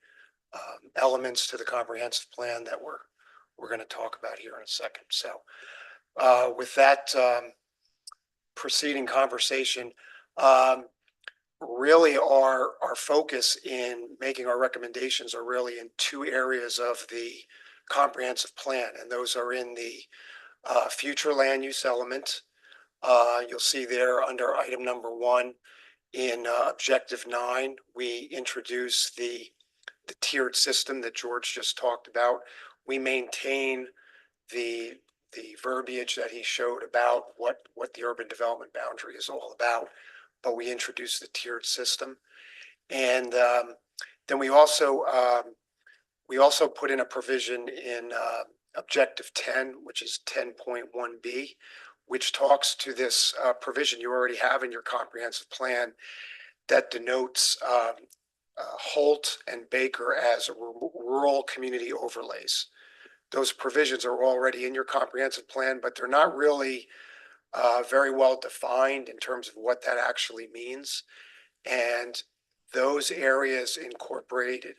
Speaker 5: elements to the comprehensive plan that we're going to talk about here in a second. So with that preceding conversation, really our focus in making our recommendations are really in two areas of the comprehensive plan, and those are in the future land use element. You'll see there under item number 1 in objective 9, we introduce the tiered system that George just talked about. We maintain the verbiage that he showed about what the urban development boundary is all about, but we introduce the tiered system. And then we also put in a provision in objective 10, which is 10.1B, which talks to this provision you already have in your comprehensive plan that denotes Holt and Baker as rural community overlays. Those provisions are already in your comprehensive plan, but they're not really very well defined in terms of what that actually means. And those areas incorporated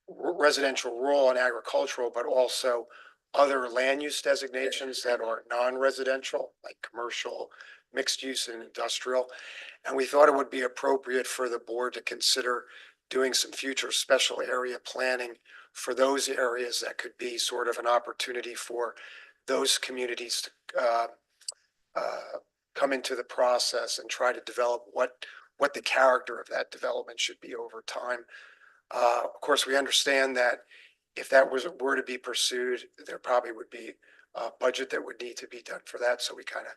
Speaker 5: residential, rural, and agricultural, but also other land use designations that are non-residential, like commercial, mixed use, and industrial. And we thought it would be appropriate for the board to consider doing some future special area planning for those areas that could be sort of an opportunity for those communities to come into the process and try to develop what the character of that development should be over time. Of course, we understand that if that were to be pursued, there probably would be a budget that would need to be done for that. So we kind of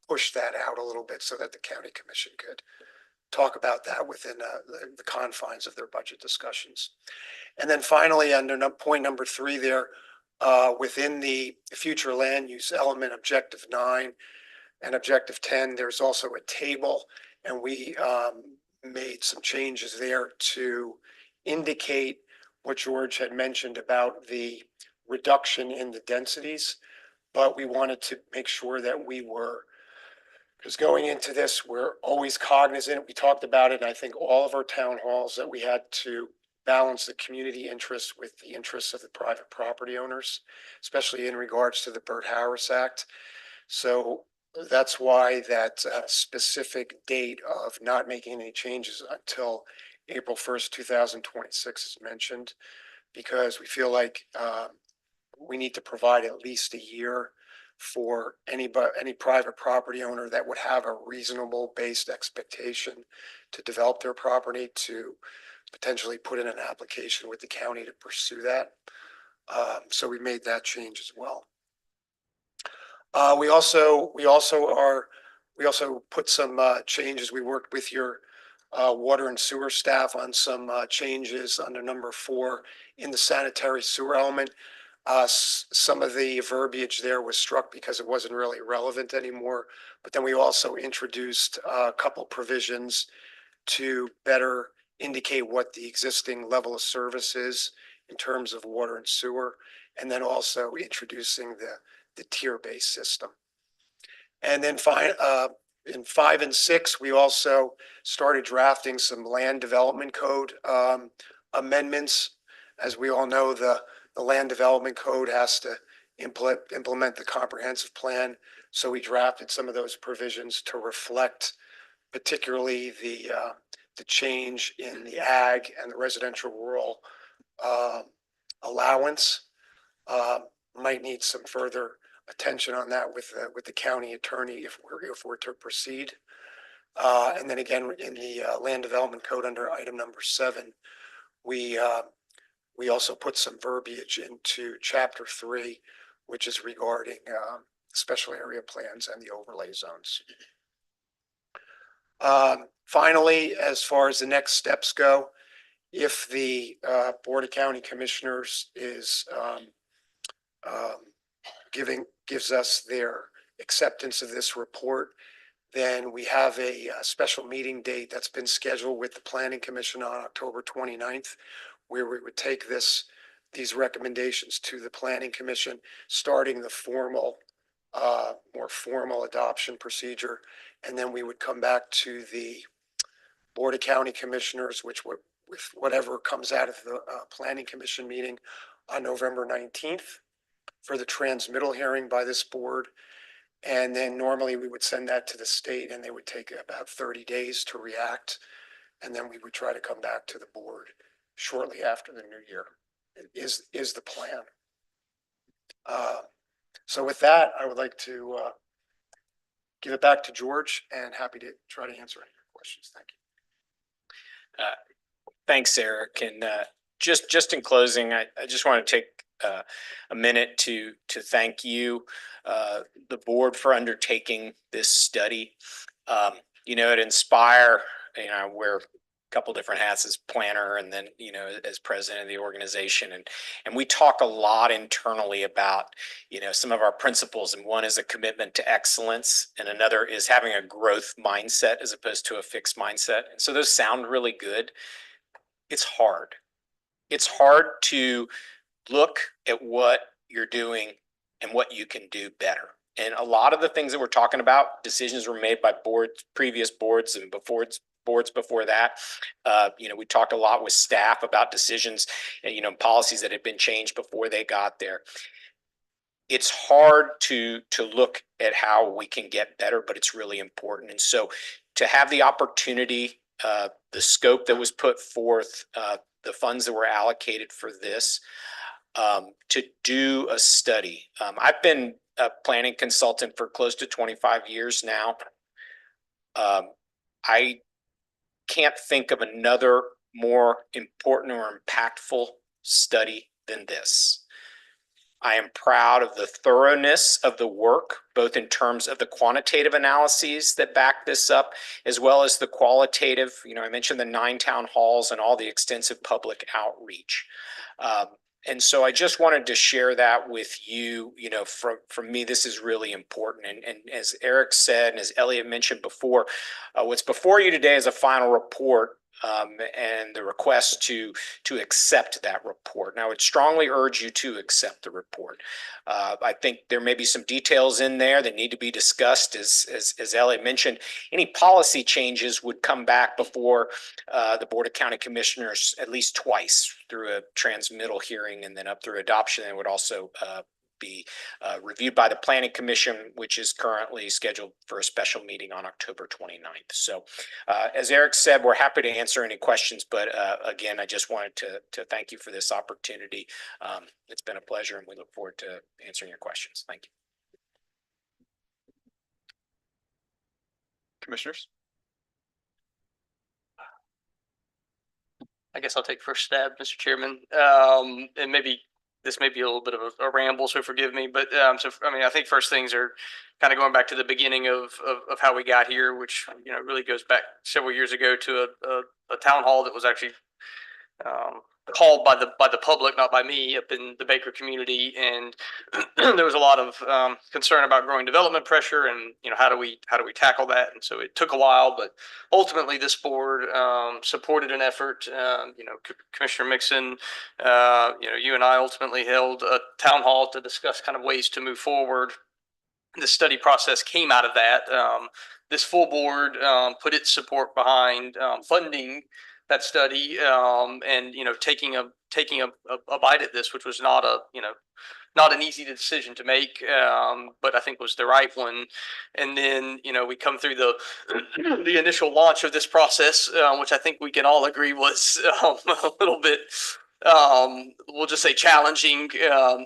Speaker 5: pushed that out a little bit so that the county commission could talk about that within the confines of their budget discussions. And then finally, under point number 3 there, within the future land use element, objective 9 and objective 10, there's also a table, and we made some changes there to indicate what George had mentioned about the reduction in the densities, but we wanted to make sure that we were, because going into this, we're always cognizant. We talked about it, and I think all of our town halls, that we had to balance the community interests with the interests of the private property owners, especially in regards to the Burt-Harris Act. So that's why that specific date of not making any changes until April 1st, 2026 as mentioned, because we feel like we need to provide at least a year for any private property owner that would have a reasonable based expectation to develop their property to potentially put in an application with the county to pursue that. So we made that change as well. We also put some changes. We worked with your water and sewer staff on some changes under number 4 in the sanitary sewer element. Some of the verbiage there was struck because it wasn't really relevant anymore. But then we also introduced a couple provisions to better indicate what the existing level of service is in terms of water and sewer, and then also introducing the tier-based system. And then in 5 and 6, we also started drafting some land development code amendments. As we all know, the land development code has to implement the comprehensive plan. So we drafted some of those provisions to reflect particularly the change in the ag and the residential rural allowance. Might need some further attention on that with the county attorney if we're to proceed. And then again, in the land development code under item number 7, we also put some verbiage into chapter 3, which is regarding special area plans and the overlay zones. Finally, as far as the next steps go, if the Board of County Commissioners gives us their acceptance of this report, then we have a special meeting date that's been scheduled with the Planning Commission on October 29th, where we would take these recommendations to the Planning Commission, starting the more formal adoption procedure, and then we would come back to the Board of County Commissioners, with whatever comes out of the Planning Commission meeting on November 19th for the transmittal hearing by this board. And then normally we would send that to the state and they would take about 30 days to react. And then we would try to come back to the board shortly after the new year is the plan. So with that, I would like to give it back to George and happy to try to answer any of your questions. Thank you.
Speaker 2: Thanks, Eric. And just in closing, I just want to take a minute to thank you, the board, for undertaking this study. At Inspire, I wear a couple different hats as planner and then, as president of the organization. And we talk a lot internally about, some of our principles. And one is a commitment to excellence. And another is having a growth mindset as opposed to a fixed mindset. And so those sound really good. It's hard. It's hard to look at what you're doing and what you can do better. And a lot of the things that we're talking about, decisions were made by previous boards and boards before that. We talked a lot with staff about decisions and, policies that had been changed before they got there. It's hard to look at how we can get better, but it's really important. And so to have the opportunity, the scope that was put forth, the funds that were allocated for this, to do a study. I've been a planning consultant for close to 25 years now. I can't think of another more important or impactful study than this. I am proud of the thoroughness of the work, both in terms of the quantitative analyses that back this up, as well as the qualitative. I mentioned the 9 town halls and all the extensive public outreach. And so I just wanted to share that with you. From me, this is really important. And as Eric said, and as Elliot mentioned before, what's before you today is a final report and the request to accept that report. Now, I would strongly urge you to accept the report. I think there may be some details in there that need to be discussed. As Elliot mentioned, any policy changes would come back before the Board of County Commissioners at least twice through a transmittal hearing and then up through adoption. And would also be reviewed by the Planning Commission, which is currently scheduled for a special meeting on October 29th. So as Eric said, we're happy to answer any questions, but again, I just wanted to thank you for this opportunity. It's been a pleasure, and we look forward to answering your questions. Thank you.
Speaker 1: Commissioners?
Speaker 19: I guess I'll take first stab, Mr. Chairman. And maybe this may be a little bit of a ramble, so forgive me. But I mean, I think first things are kind of going back to the beginning of how we got here, which, you know, really goes back several years ago to a town hall that was actually called by the public, not by me, up in the Baker community, and there was a lot of concern about growing development pressure, and, you know, how do we tackle that? And so it took a while, but ultimately this board supported an effort. You know, Commissioner Mixon, you know, you and I ultimately held a town hall to discuss kind of ways to move forward. The study process came out of that. This full board put its support behind funding that study, and, you know, taking a bite at this, which was not an easy decision to make, but I think was the right one. And then, you know, we come through the initial launch of this process, which I think we can all agree was a little bit, we'll just say, challenging.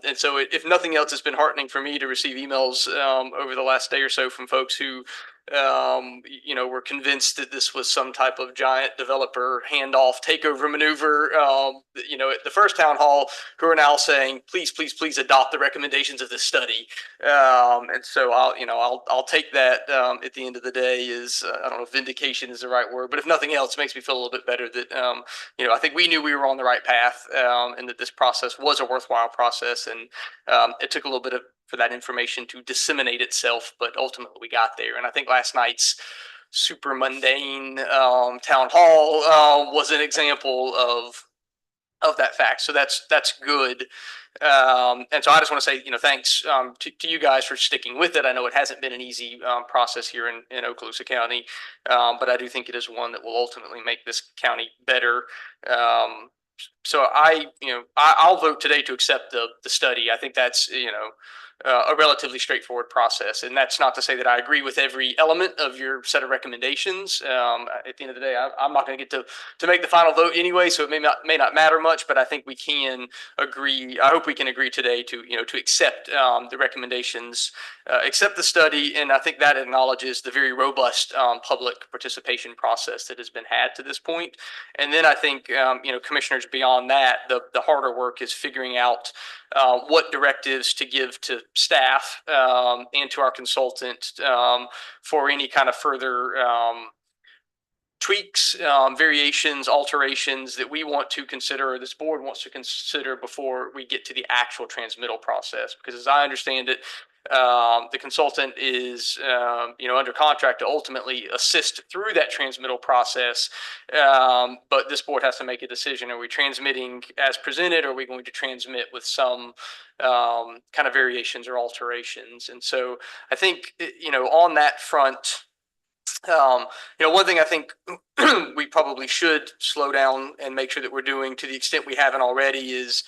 Speaker 19: And so if nothing else, it's been heartening for me to receive emails over the last day or so from folks who you know, were convinced that this was some type of giant developer handoff takeover maneuver. You know, at the first town hall, who are now saying, please, please, please adopt the recommendations of this study. And so I'll take that. At the end of the day, is I don't know if vindication is the right word, but if nothing else, it makes me feel a little bit better that you know, I think we knew we were on the right path, and that this process was a worthwhile process, and it took a little bit for that information to disseminate itself, but ultimately we got there. And I think last night's super mundane town hall was an example of that fact. So that's good. And so I just want to say, you know, thanks to you guys for sticking with it. I know it hasn't been an easy process here in Okaloosa County, but I do think it is one that will ultimately make this county better. So I'll vote today to accept the study. I think that's, you know, a relatively straightforward process. And that's not to say that I agree with every element of your set of recommendations. At the end of the day, I'm not going to get to make the final vote anyway, so it may not matter much, but I think we can agree. I hope we can agree today to, you know, to accept the recommendations, accept the study. And I think that acknowledges the very robust public participation process that has been had to this point. And then I think, you know, commissioners, beyond that, the harder work is figuring out what directives to give to staff and to our consultant for any kind of further tweaks, variations, alterations that we want to consider, or this board wants to consider, before we get to the actual transmittal process. Because as I understand it, the consultant is, you know, under contract to ultimately assist through that transmittal process. But this board has to make a decision. Are we transmitting as presented, or are we going to transmit with some kind of variations or alterations? And so I think, you know, on that front, you know, one thing I think we probably should slow down and make sure that we're doing, to the extent we haven't already, is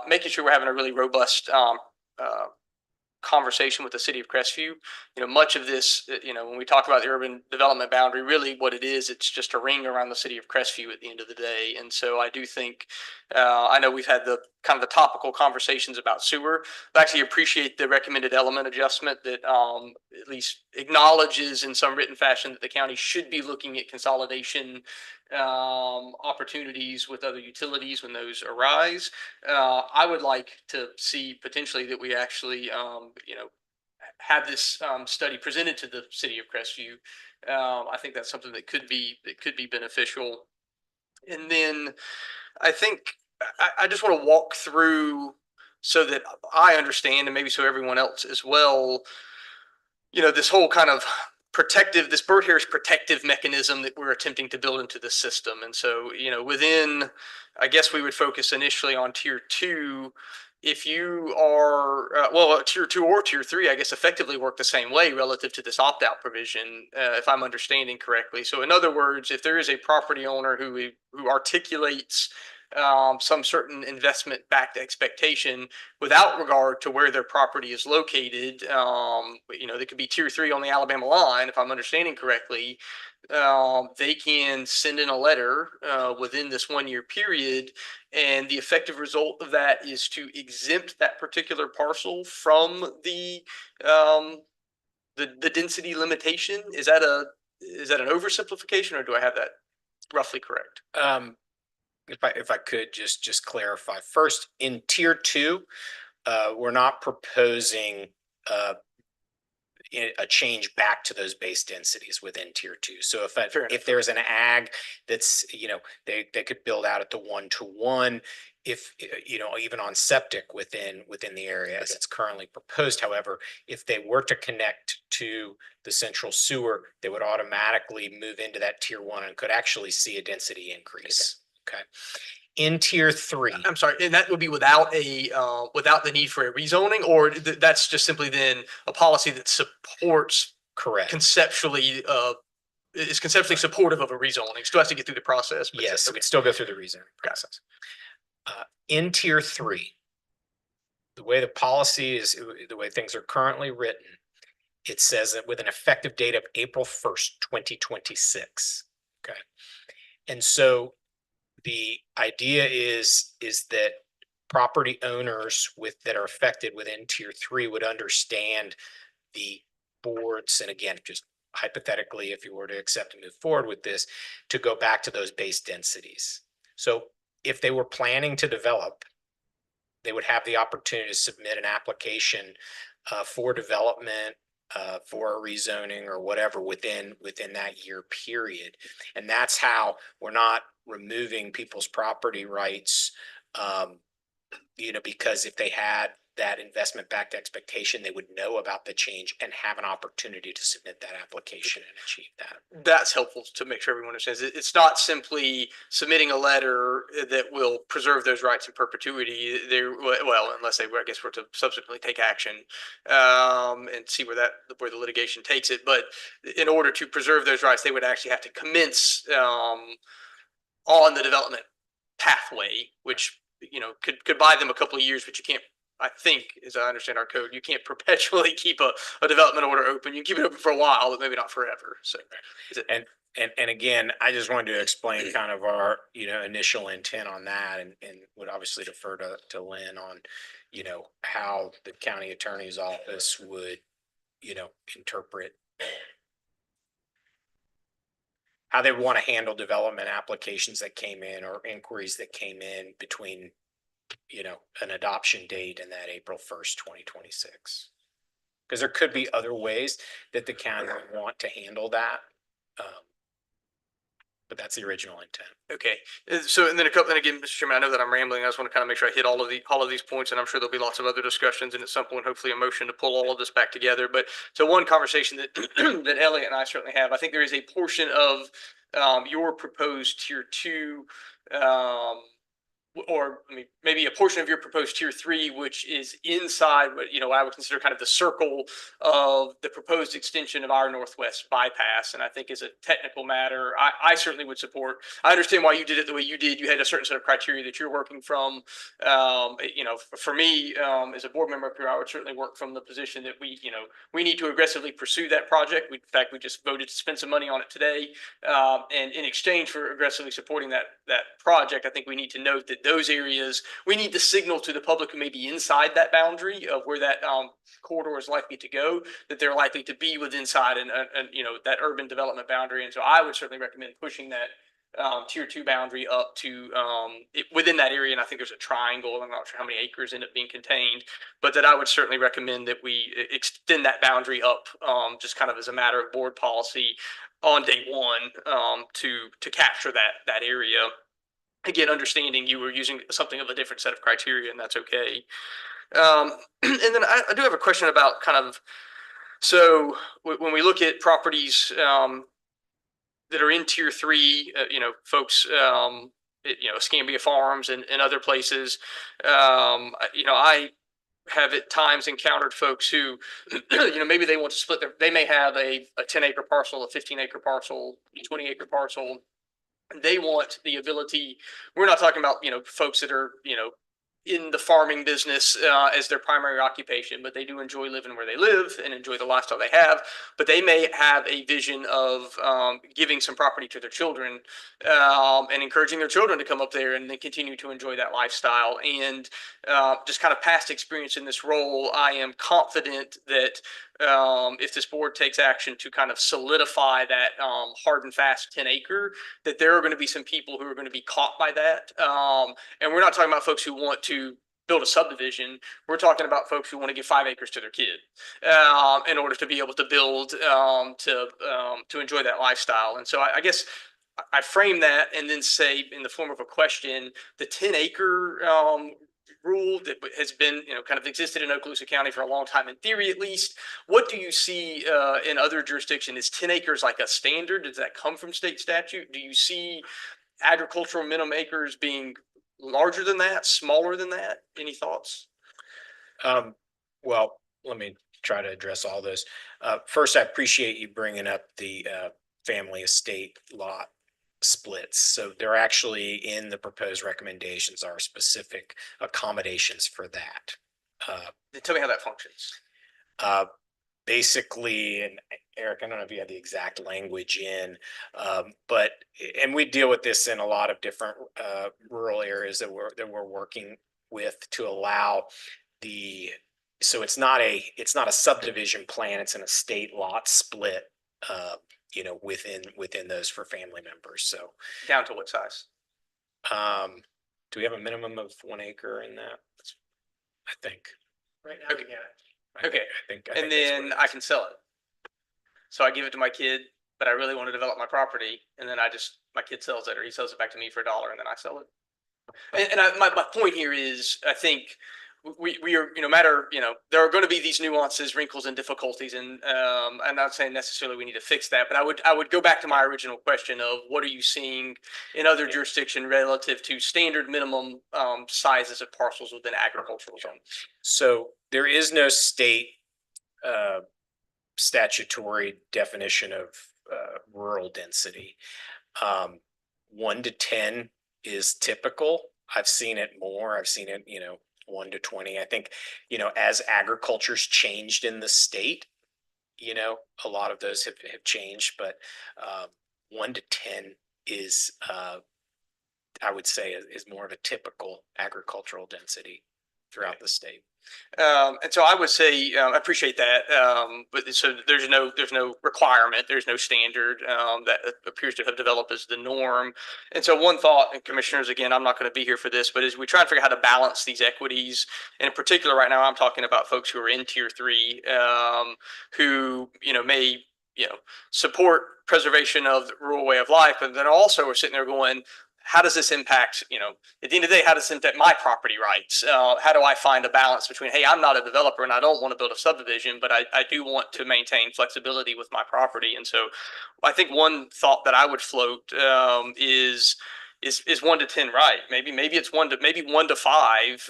Speaker 19: making sure we're having a really robust conversation with the city of Crestview. You know, much of this, you know, when we talk about the urban development boundary, really what it is, it's just a ring around the city of Crestview at the end of the day. And so I do think, I know we've had the kind of the topical conversations about sewer. I actually appreciate the recommended element adjustment that at least acknowledges in some written fashion that the county should be looking at consolidation opportunities with other utilities when those arise. I would like to see potentially that we actually, you know, have this study presented to the city of Crestview. I think that's something that could be beneficial. And then I think I just want to walk through so that I understand, and maybe so everyone else as well, you know, this whole kind of this Bird Harris protective mechanism that we're attempting to build into the system. And so, you know, within, I guess we would focus initially on tier 2. If you are, tier 2 or tier 3, I guess effectively work the same way relative to this opt-out provision, if I'm understanding correctly. So in other words, if there is a property owner who articulates some certain investment backed expectation without regard to where their property is located. They could be tier 3 on the Alabama line, if I'm understanding correctly. They can send in a letter within this 1 year period, and the effective result of that is to exempt that particular parcel from the density limitation. Is that an oversimplification, or do I have that roughly correct?
Speaker 2: If I could just clarify first, in tier 2, we're not proposing a change back to those base densities within tier 2. So if there's an ag that's, they could build out at the 1-to-1, if, even on septic within the area as it's currently proposed. However, if they were to connect to the central sewer, they would automatically move into that tier 1 and could actually see a density increase. Okay. In tier 3,
Speaker 19: I'm sorry, and that would be without without the need for a rezoning, or that's just simply then a policy that supports conceptually is conceptually supportive of a rezoning. Still has to get through the process. But
Speaker 2: yes, it would still go through the rezoning process. In tier 3, the way the policy is, the way things are currently written, it says that with an effective date of April 1st, 2026. Okay, and so the idea is that property owners that are affected within tier 3 would understand the boards, and again, just hypothetically, if you were to accept and move forward with this, to go back to those base densities. So if they were planning to develop, they would have the opportunity to submit an application for development, for a rezoning or whatever within that year period. And that's how we're not removing people's property rights, because if they had that investment backed expectation, they would know about the change and have an opportunity to submit that application and achieve that.
Speaker 19: That's helpful to make sure everyone understands. It's not simply submitting a letter that will preserve those rights in perpetuity. Well, unless they, I guess, were to subsequently take action and see where the litigation takes it. But in order to preserve those rights, they would actually have to commence on the development pathway, which could buy them a couple of years, but you can't. I think, as I understand our code, you can't perpetually keep a development order open. You can keep it open for a while, but maybe not forever. So,
Speaker 2: and again, I just wanted to explain kind of our initial intent on that, and would obviously defer to Lynn on how the county attorney's office would interpret how they want to handle development applications that came in or inquiries that came in between an adoption date and that April 1st, 2026. Because there could be other ways that the county would want to handle that. But that's the original intent.
Speaker 19: Okay. So, and then again, Mr. Chairman, I know that I'm rambling. I just want to kind of make sure I hit all of these points, and I'm sure there'll be lots of other discussions, and at some point, hopefully a motion to pull all of this back together. But so one conversation that that Elliot and I certainly have, I think there is a portion of your proposed tier 2, or maybe a portion of your proposed tier 3, which is inside what I would consider kind of the circle of the proposed extension of our northwest bypass. And I think as a technical matter, I certainly would support. I understand why you did it the way you did. You had a certain set of criteria that you're working from. For me, as a board member up here, I would certainly work from the position that we need to aggressively pursue that project. In fact, we just voted to spend some money on it today. And in exchange for aggressively supporting that project, I think we need to note that those areas, we need to signal to the public who may be inside that boundary of where that corridor is likely to go, that they're likely to be within inside and that urban development boundary. And so I would certainly recommend pushing that tier 2 boundary up to within that area. And I think there's a triangle. I'm not sure how many acres end up being contained, but that I would certainly recommend that we extend that boundary up just kind of as a matter of board policy on day 1 to capture that area. Again, understanding you were using something of a different set of criteria, and that's okay. And then I do have a question about kind of, so when we look at properties that are in tier 3, folks, Escambia Farms and other places, I have at times encountered folks who, maybe they want to split they may have a 10-acre parcel, a 15-acre parcel, a 20-acre parcel, They want the ability, we're not talking about, folks that are, in the farming business as their primary occupation, but they do enjoy living where they live and enjoy the lifestyle they have. But they may have a vision of giving some property to their children and encouraging their children to come up there and then continue to enjoy that lifestyle. And just kind of past experience in this role, I am confident that if this board takes action to kind of solidify that hard and fast 10-acre, that there are going to be some people who are going to be caught by that. And we're not talking about folks who want to build a subdivision. We're talking about folks who want to give 5 acres to their kid in order to be able to build to enjoy that lifestyle. And so I guess I frame that and then say in the form of a question, the 10-acre rule that has been, kind of existed in Okaloosa County for a long time, in theory at least. What do you see in other jurisdictions? Is 10 acres like a standard? Does that come from state statute? Do you see agricultural minimum acres being larger than that, smaller than that? Any thoughts?
Speaker 2: Well, let me try to address all those. First, I appreciate you bringing up the family estate lot splits. So they're actually in the proposed recommendations are specific accommodations for that.
Speaker 19: Tell me how that functions.
Speaker 2: Basically, and Eric, I don't know if you had the exact language in, but we deal with this in a lot of different rural areas that we're working with to allow so it's not a subdivision plan, it's an estate lot split within those for family members. So
Speaker 19: down to what size?
Speaker 2: Do we have a minimum of 1 acre in that? I think.
Speaker 19: Right now,
Speaker 2: okay.
Speaker 19: I think and then I can sell it. So I give it to my kid, but I really want to develop my property, and then my kid sells it, or he sells it back to me for $1, and then I sell it. My point here is, I think we are, no matter, there are going to be these nuances, wrinkles, and difficulties, and I'm not saying necessarily we need to fix that, but I would go back to my original question of what are you seeing in other jurisdictions relative to standard minimum sizes of parcels within agricultural zones?
Speaker 2: So there is no state statutory definition of rural density. 1 to 10 is typical. I've seen it more. I've seen it, 1 to 20. I think, as agriculture's changed in the state, a lot of those have changed, but 1 to 10 is, I would say, is more of a typical agricultural density throughout the state.
Speaker 19: And so I would say, I appreciate that. But so there's no requirement, there's no standard that appears to have developed as the norm. And so one thought, and commissioners, again, I'm not going to be here for this, but as we try and figure out how to balance these equities, and in particular right now, I'm talking about folks who are in tier 3, who, may, support preservation of the rural way of life, but then also are sitting there going, how does this impact, at the end of the day, how does this impact my property rights? How do I find a balance between, hey, I'm not a developer and I don't want to build a subdivision, but I do want to maintain flexibility with my property. And so I think one thought that I would float is 1 to 10 right? Maybe it's 1 to 5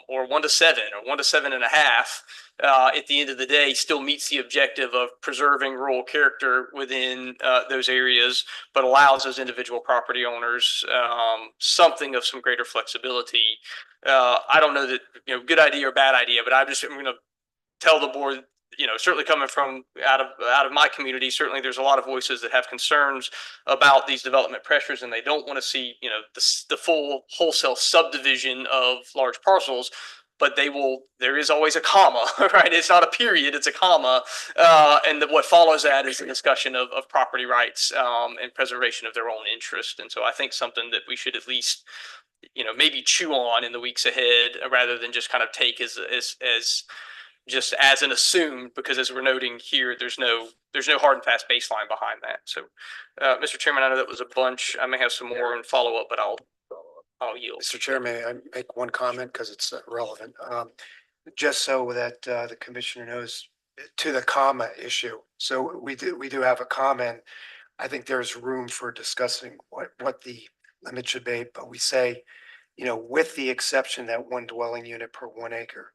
Speaker 19: or 1 to 7 or 1 to 7.5. At the end of the day, still meets the objective of preserving rural character within those areas, but allows those individual property owners something of some greater flexibility. I don't know that, good idea or bad idea, but I'm going to tell the board, certainly coming from out of my community, certainly there's a lot of voices that have concerns about these development pressures, and they don't want to see, the full wholesale subdivision of large parcels. But there is always a comma, right? It's not a period, it's a comma. And what follows that is the discussion of property rights and preservation of their own interest. And so I think something that we should at least, maybe chew on in the weeks ahead, rather than just kind of take as just as an assumed, because as we're noting here, there's no hard and fast baseline behind that. So, Mr. Chairman, I know that was a bunch. I may have some more in follow up, but I'll yield.
Speaker 5: Mr. Chair, may I make one comment because it's relevant? Just so that the commissioner knows, to the comma issue. So we do have a comment. I think there's room for discussing what the limit should be, but we say, with the exception that 1 dwelling unit per 1 acre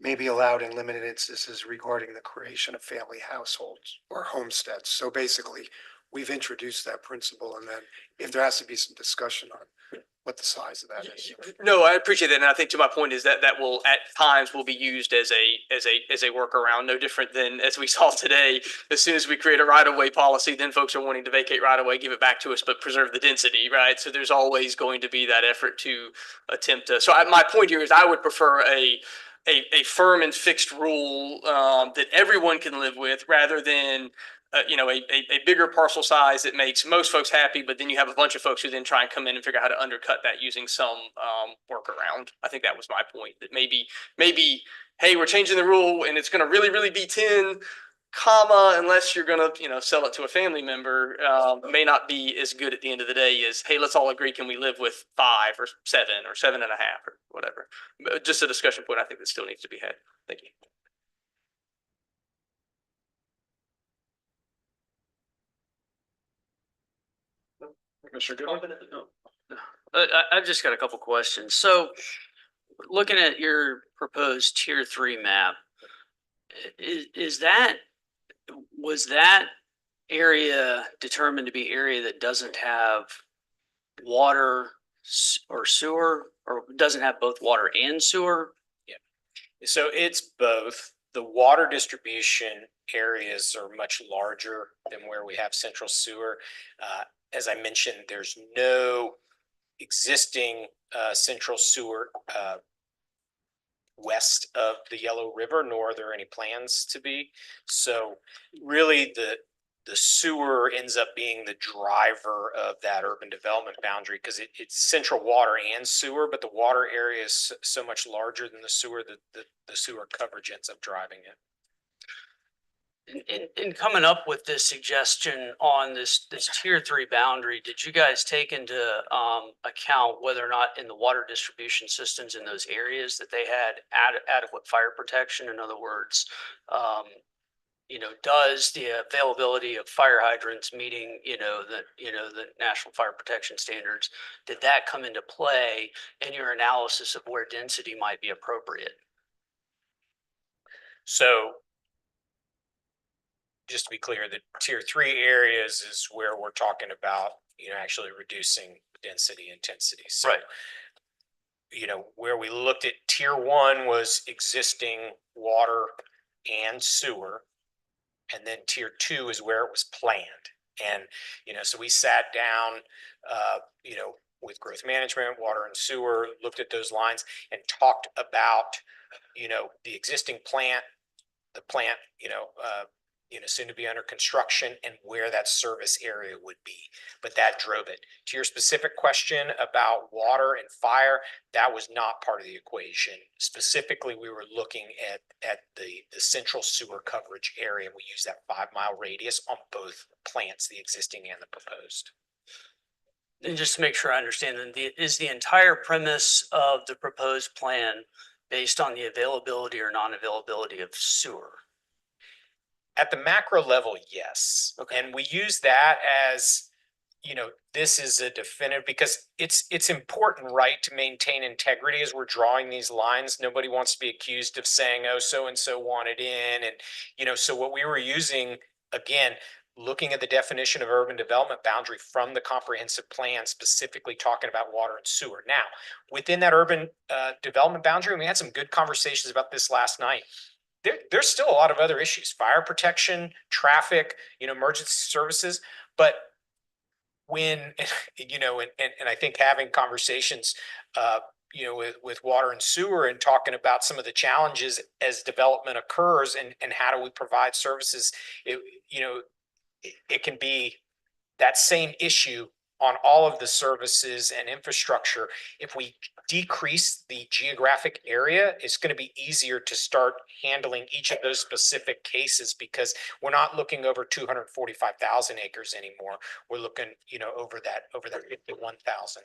Speaker 5: may be allowed in limited instances regarding the creation of family households or homesteads. So basically, we've introduced that principle, and then if there has to be some discussion on what the size of that is.
Speaker 19: No, I appreciate that. And I think to my point is that that will at times will be used as a workaround, no different than as we saw today. As soon as we create a right of way policy, then folks are wanting to vacate right of way, give it back to us, but preserve the density, right? So there's always going to be that effort to attempt to. My point here is I would prefer a firm and fixed rule that everyone can live with rather than a bigger parcel size that makes most folks happy, but then you have a bunch of folks who then try and come in and figure out how to undercut that using some workaround. I think that was my point, that maybe, hey, we're changing the rule and it's going to really, really be 10, comma, unless you're going to, sell it to a family member, may not be as good at the end of the day as, hey, let's all agree, can we live with 5 or 7 or 7.5 or whatever. Just a discussion point I think that still needs to be had. Thank you.
Speaker 1: Commissioner Goodwin?
Speaker 6: I've just got a couple questions. So looking at your proposed tier 3 map, was that area determined to be area that doesn't have water or sewer, or doesn't have both water and sewer?
Speaker 2: Yeah. So it's both. The water distribution areas are much larger than where we have central sewer. As I mentioned, there's no existing central sewer west of the Yellow River, nor are there any plans to be. So really the sewer ends up being the driver of that urban development boundary because it's central water and sewer, but the water area is so much larger than the sewer that the sewer coverage ends up driving it.
Speaker 6: In coming up with this suggestion on this tier 3 boundary, did you guys take into account whether or not in the water distribution systems in those areas that they had adequate fire protection? In other words, does the availability of fire hydrants meeting, the National Fire Protection Standards, did that come into play in your analysis of where density might be appropriate?
Speaker 2: So just to be clear, the tier 3 areas is where we're talking about, actually reducing density intensity. So,
Speaker 6: right.
Speaker 2: Where we looked at tier 1 was existing water and sewer. And then tier 2 is where it was planned. And, so we sat down, with growth management, water and sewer, looked at those lines and talked about, the existing plant, the plant, soon to be under construction and where that service area would be. But that drove it. To your specific question about water and fire, that was not part of the equation. Specifically, we were looking at the central sewer coverage area. We use that 5-mile radius on both plants, the existing and the proposed.
Speaker 6: And just to make sure I understand, then is the entire premise of the proposed plan based on the availability or non-availability of sewer?
Speaker 2: At the macro level, yes. Okay. And we use that as, this is a definitive, because it's important, right, to maintain integrity as we're drawing these lines. Nobody wants to be accused of saying, oh, so-and-so wanted in. And, so what we were using, again, looking at the definition of urban development boundary from the comprehensive plan, specifically talking about water and sewer. Now, within that urban development boundary, and we had some good conversations about this last night, there's still a lot of other issues: fire protection, traffic, emergency services. But when, and I think having conversations, with water and sewer and talking about some of the challenges as development occurs and how do we provide services, it can be that same issue on all of the services and infrastructure. If we decrease the geographic area, it's going to be easier to start handling each of those specific cases because we're not looking over 245,000 acres anymore. We're looking, over that 51,000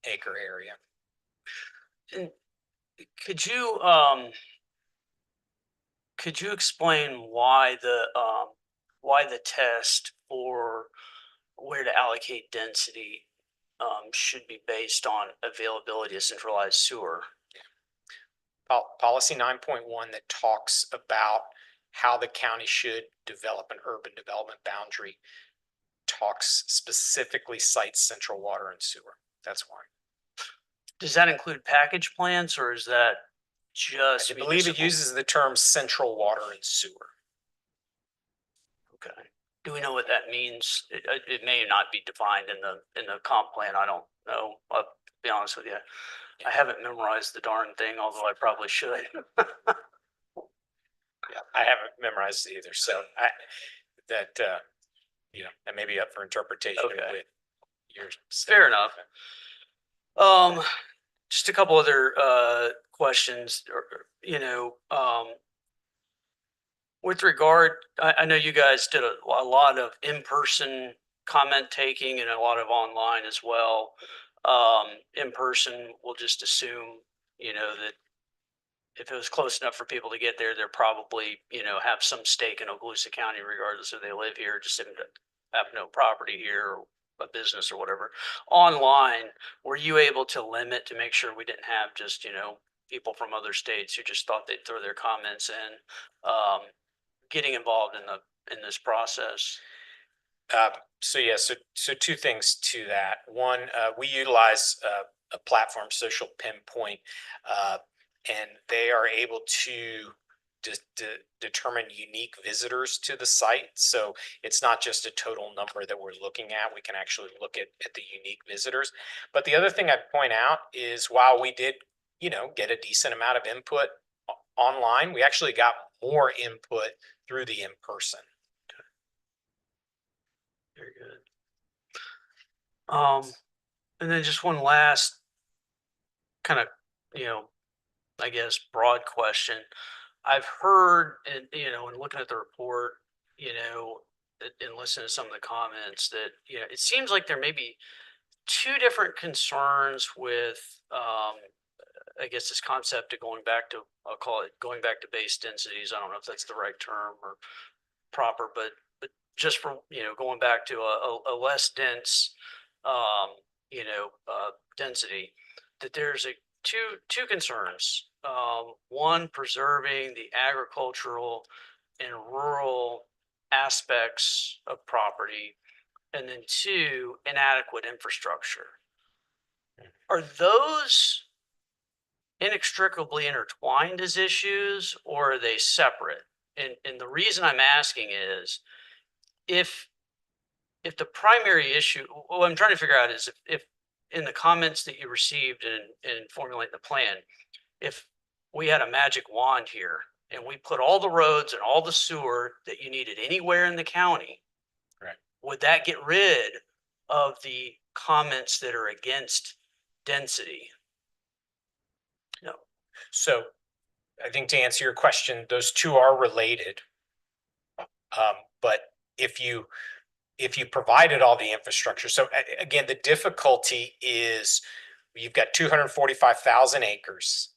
Speaker 2: acre area.
Speaker 6: And could you explain why the test for where to allocate density should be based on availability of centralized sewer?
Speaker 2: Policy 9.1 that talks about how the county should develop an urban development boundary talks specifically cites central water and sewer. That's why.
Speaker 6: Does that include package plants or is that just?
Speaker 2: I believe it
Speaker 6: municipal?
Speaker 2: uses the term central water and sewer.
Speaker 6: Okay. Do we know what that means? It may not be defined in the comp plan. I don't know. I'll be honest with you. I haven't memorized the darn thing, although I probably should.
Speaker 2: Yeah, I haven't memorized it either. So that may be up for interpretation
Speaker 6: Okay.
Speaker 2: with your.
Speaker 6: Fair enough. Just a couple other questions, with regard, I know you guys did a lot of in-person comment taking and a lot of online as well. In person, we'll just assume, that if it was close enough for people to get there, they're probably, have some stake in Okaloosa County, regardless if they live here, just have no property here or a business or whatever. Online, were you able to limit to make sure we didn't have just, people from other states who just thought they'd throw their comments in, getting involved in this process?
Speaker 2: So two things to that. One, we utilize a platform, Social Pinpoint, and they are able to determine unique visitors to the site. So it's not just a total number that we're looking at. We can actually look at the unique visitors. But the other thing I'd point out is while we did, get a decent amount of input online, we actually got more input through the in-person.
Speaker 6: Very good. And then just one last kind of, I guess, broad question. I've heard, and in looking at the report, and listening to some of the comments that, it seems like there may be two different concerns with, I guess, this concept of I'll call it going back to base densities. I don't know if that's the right term or proper, but just for, going back to a less dense, density, that there's two concerns. One, preserving the agricultural and rural aspects of property, and then two, inadequate infrastructure. Are those inextricably intertwined as issues, or are they separate? And the reason I'm asking is if the primary issue, what I'm trying to figure out is if in the comments that you received in formulating the plan, if we had a magic wand here and we put all the roads and all the sewer that you needed anywhere in the county,
Speaker 2: right,
Speaker 6: would that get rid of the comments that are against density? No.
Speaker 2: So I think to answer your question, those two are related. But if you provided all the infrastructure, so again, the difficulty is you've got 245,000 acres,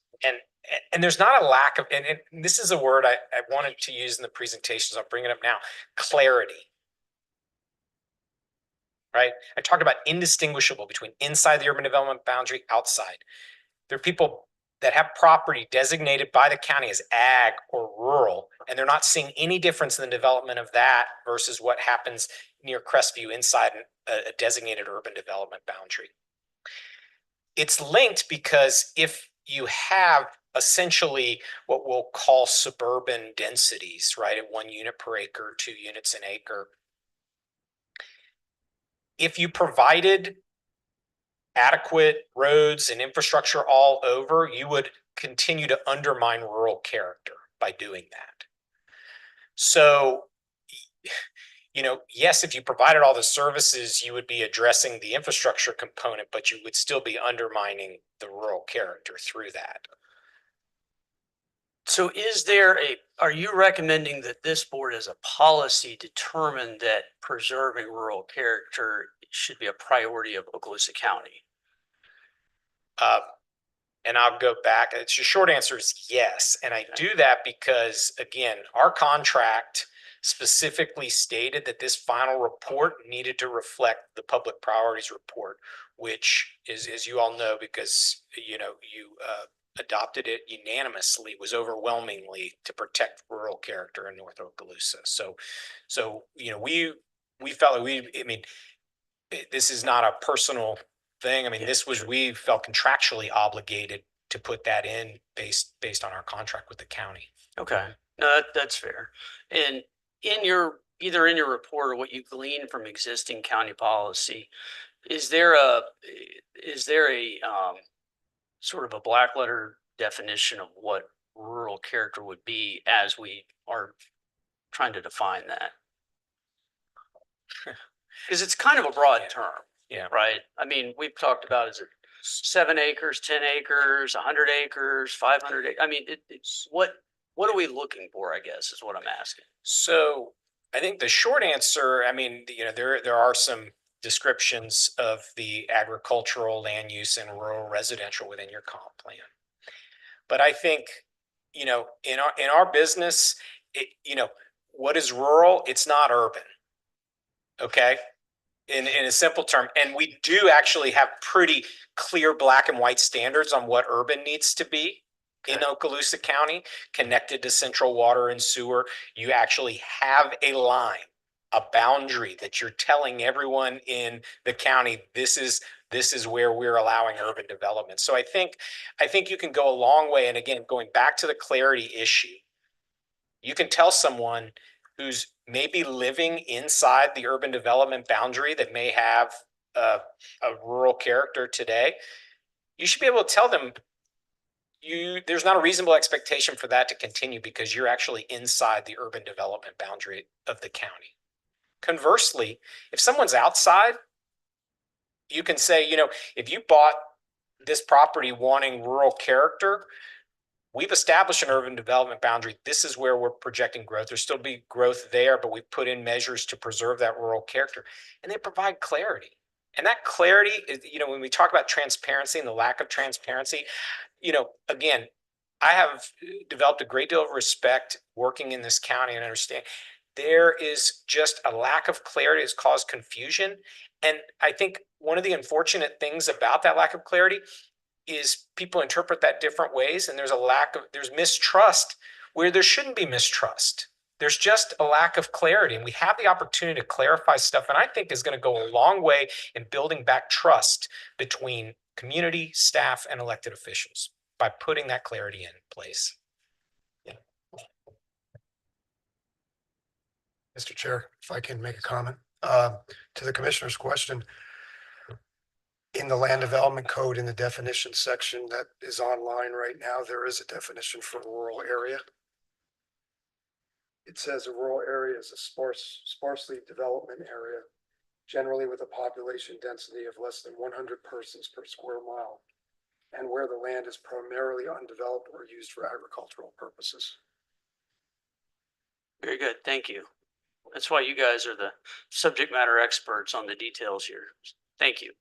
Speaker 2: and there's not a lack of, and this is a word I wanted to use in the presentation, so I'll bring it up now, clarity. Right? I talked about indistinguishable between inside the urban development boundary, outside. There are people that have property designated by the county as ag or rural, and they're not seeing any difference in the development of that versus what happens near Crestview inside a designated urban development boundary. It's linked because if you have essentially what we'll call suburban densities, right, at 1 unit per acre, 2 units an acre, if you provided adequate roads and infrastructure all over, you would continue to undermine rural character by doing that. So, yes, if you provided all the services, you would be addressing the infrastructure component, but you would still be undermining the rural character through that.
Speaker 6: So are you recommending that this board as a policy determine that preserving rural character should be a priority of Okaloosa County?
Speaker 2: And I'll go back. The short answer is yes. And I do that because, again, our contract specifically stated that this final report needed to reflect the public priorities report, which is, as you all know, because you adopted it unanimously, was overwhelmingly to protect rural character in North Okaloosa. So we we felt like this is not a personal thing. I mean, we felt contractually obligated to put that in based on our contract with the county.
Speaker 6: Okay, no, that's fair. And either in your report or what you glean from existing county policy, is there a sort of a black letter definition of what rural character would be as we are trying to define that? Because it's kind of a broad term.
Speaker 2: Yeah.
Speaker 6: Right? I mean, we've talked about, is it 7 acres, 10 acres, 100 acres, 500? I mean, it's what are we looking for, I guess, is what I'm asking.
Speaker 2: So I think the short answer, I mean, there are some descriptions of the agricultural land use and rural residential within your comp plan. But I think, in our business, what is rural? It's not urban. Okay. In a simple term. And we do actually have pretty clear black and white standards on what urban needs to be in Okaloosa County, connected to central water and sewer. You actually have a line, a boundary that you're telling everyone in the county, this is where we're allowing urban development. So I think you can go a long way. And again, going back to the clarity issue, you can tell someone who's maybe living inside the urban development boundary that may have a rural character today, you should be able to tell them there's not a reasonable expectation for that to continue because you're actually inside the urban development boundary of the county. Conversely, if someone's outside, you can say, if you bought this property wanting rural character, we've established an urban development boundary. This is where we're projecting growth. There'll still be growth there, but we've put in measures to preserve that rural character, and they provide clarity. And that clarity is, when we talk about transparency and the lack of transparency, again, I have developed a great deal of respect working in this county and understand there is just a lack of clarity has caused confusion. And I think one of the unfortunate things about that lack of clarity is people interpret that different ways, and there's mistrust where there shouldn't be mistrust. There's just a lack of clarity, and we have the opportunity to clarify stuff, and I think is going to go a long way in building back trust between community, staff, and elected officials by putting that clarity in place. Yeah.
Speaker 5: Mr. Chair, if I can make a comment to the commissioner's question. In the land development code, in the definition section that is online right now, there is a definition for rural area. It says a rural area is a sparsely development area, generally with a population density of less than 100 persons per square mile, and where the land is primarily undeveloped or used for agricultural purposes.
Speaker 6: Very good. Thank you. That's why you guys are the subject matter experts on the details here. Thank you.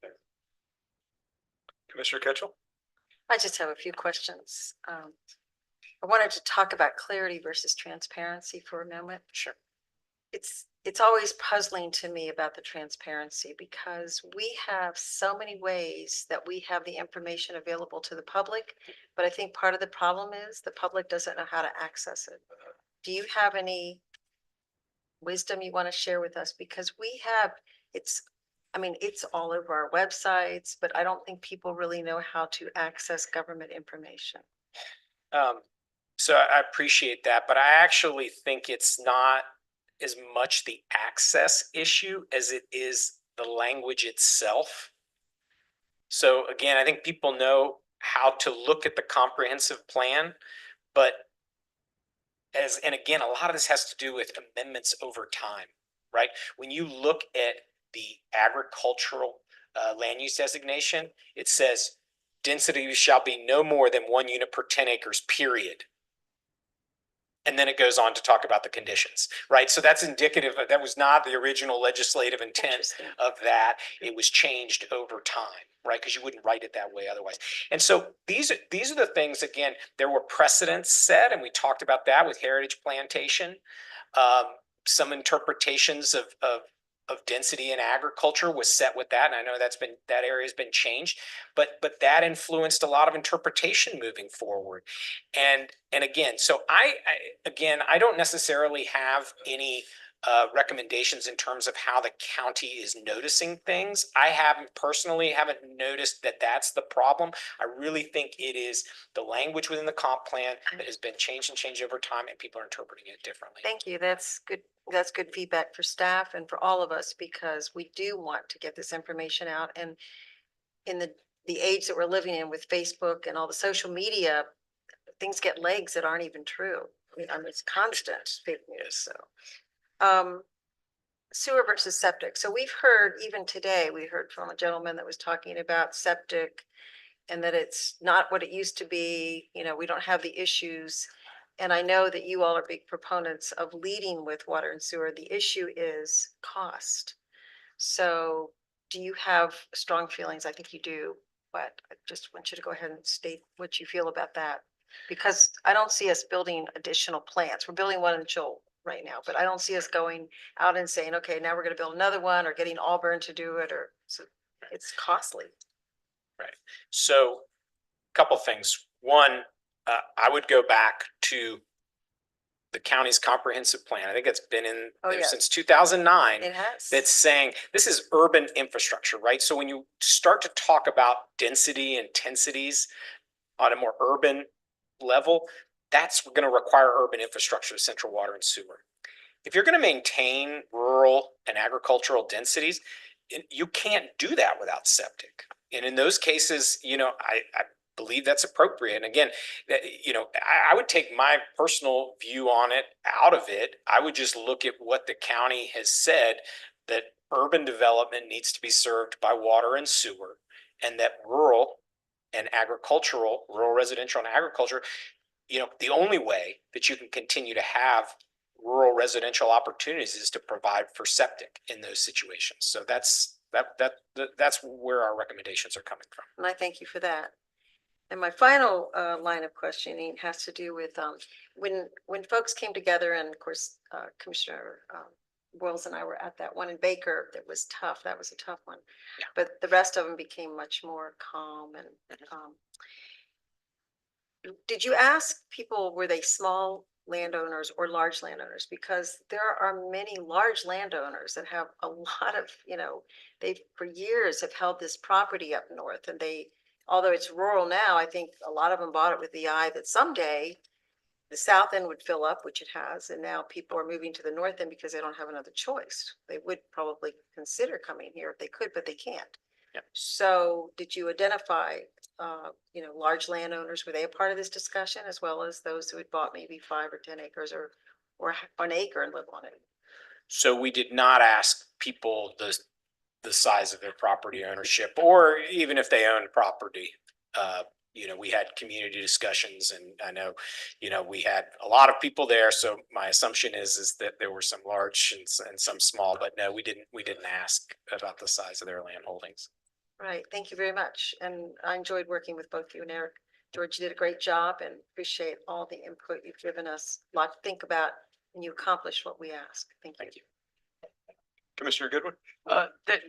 Speaker 1: Commissioner Ketchel?
Speaker 16: I just have a few questions. I wanted to talk about clarity versus transparency for a moment.
Speaker 2: Sure.
Speaker 16: It's always puzzling to me about the transparency because we have so many ways that we have the information available to the public, but I think part of the problem is the public doesn't know how to access it. Do you have any wisdom you want to share with us? Because it's all over our websites, but I don't think people really know how to access government information.
Speaker 2: So I appreciate that, but I actually think it's not as much the access issue as it is the language itself. So again, I think people know how to look at the comprehensive plan, but and again, a lot of this has to do with amendments over time, right? When you look at the agricultural land use designation, it says density shall be no more than 1 unit per 10 acres, period. And then it goes on to talk about the conditions, right? So that's indicative of, that was not the original legislative intent of that. It was changed over time, right? Because you wouldn't write it that way otherwise. And so these are the things, again, there were precedents set, and we talked about that with Heritage Plantation. Some interpretations of density in agriculture was set with that, and I know that area has been changed, but that influenced a lot of interpretation moving forward. And again, so I don't necessarily have any recommendations in terms of how the county is noticing things. I haven't noticed that that's the problem. I really think it is the language within the comp plan that has been changed over time, and people are interpreting it differently.
Speaker 16: Thank you. That's good. That's good feedback for staff and for all of us, because we do want to get this information out. And in the age that we're living in with Facebook and all the social media, things get legs that aren't even true. I mean, it's constant fake news. So, sewer versus septic. So we've heard, even today, we heard from a gentleman that was talking about septic and that it's not what it used to be. You know, we don't have the issues. And I know that you all are big proponents of leading with water and sewer. The issue is cost. So do you have strong feelings? I think you do, but I just want you to go ahead and state what you feel about that. Because I don't see us building additional plants. We're building one in Joel right now, but I don't see us going out and saying, okay, now we're gonna build another one, or getting Auburn to do it, or so it's costly.
Speaker 2: Right. So a couple things. One, I would go back to the county's comprehensive plan. I think it's been in there since 2009.
Speaker 16: It has.
Speaker 2: That's saying this is urban infrastructure, right? So when you start to talk about density and intensities on a more urban level, that's going to require urban infrastructure, central water and sewer. If you're going to maintain rural and agricultural densities, you can't do that without septic. And in those cases, you know, I believe that's appropriate. And again, you know, I would take my personal view on it out of it. I would just look at what the county has said, that urban development needs to be served by water and sewer, and that rural and agricultural, rural residential and agriculture, you know, the only way that you can continue to have rural residential opportunities is to provide for septic in those situations. So that's where our recommendations are coming from.
Speaker 16: And I thank you for that. And my final line of questioning has to do with when folks came together, and of course, Commissioner Boyles and I were at that one in Baker. That was tough. That was a tough one. Yeah. But the rest of them became much more calm. And did you ask people, were they small landowners or large landowners? Because there are many large landowners that have a lot of, you know, they've for years have held this property up north, and they, although it's rural now, I think a lot of them bought it with the eye that someday the south end would fill up, which it has. And now people are moving to the north end because they don't have another choice. They would probably consider coming here if they could, but they can't.
Speaker 2: Yep.
Speaker 16: So did you identify, you know, large landowners? Were they a part of this discussion, as well as those who had bought maybe 5 or 10 acres or an acre and live on it?
Speaker 2: So we did not ask people the size of their property ownership, or even if they owned property. You know, we had community discussions, and I know, you know, we had a lot of people there. So my assumption is that there were some large and some small, but no, we didn't ask about the size of their land holdings.
Speaker 16: Right. Thank you very much. And I enjoyed working with both you and Eric. George, you did a great job, and appreciate all the input you've given us. A lot to think about, and you accomplished what we asked. Thank you.
Speaker 2: Thank you.
Speaker 1: Commissioner Goodwin?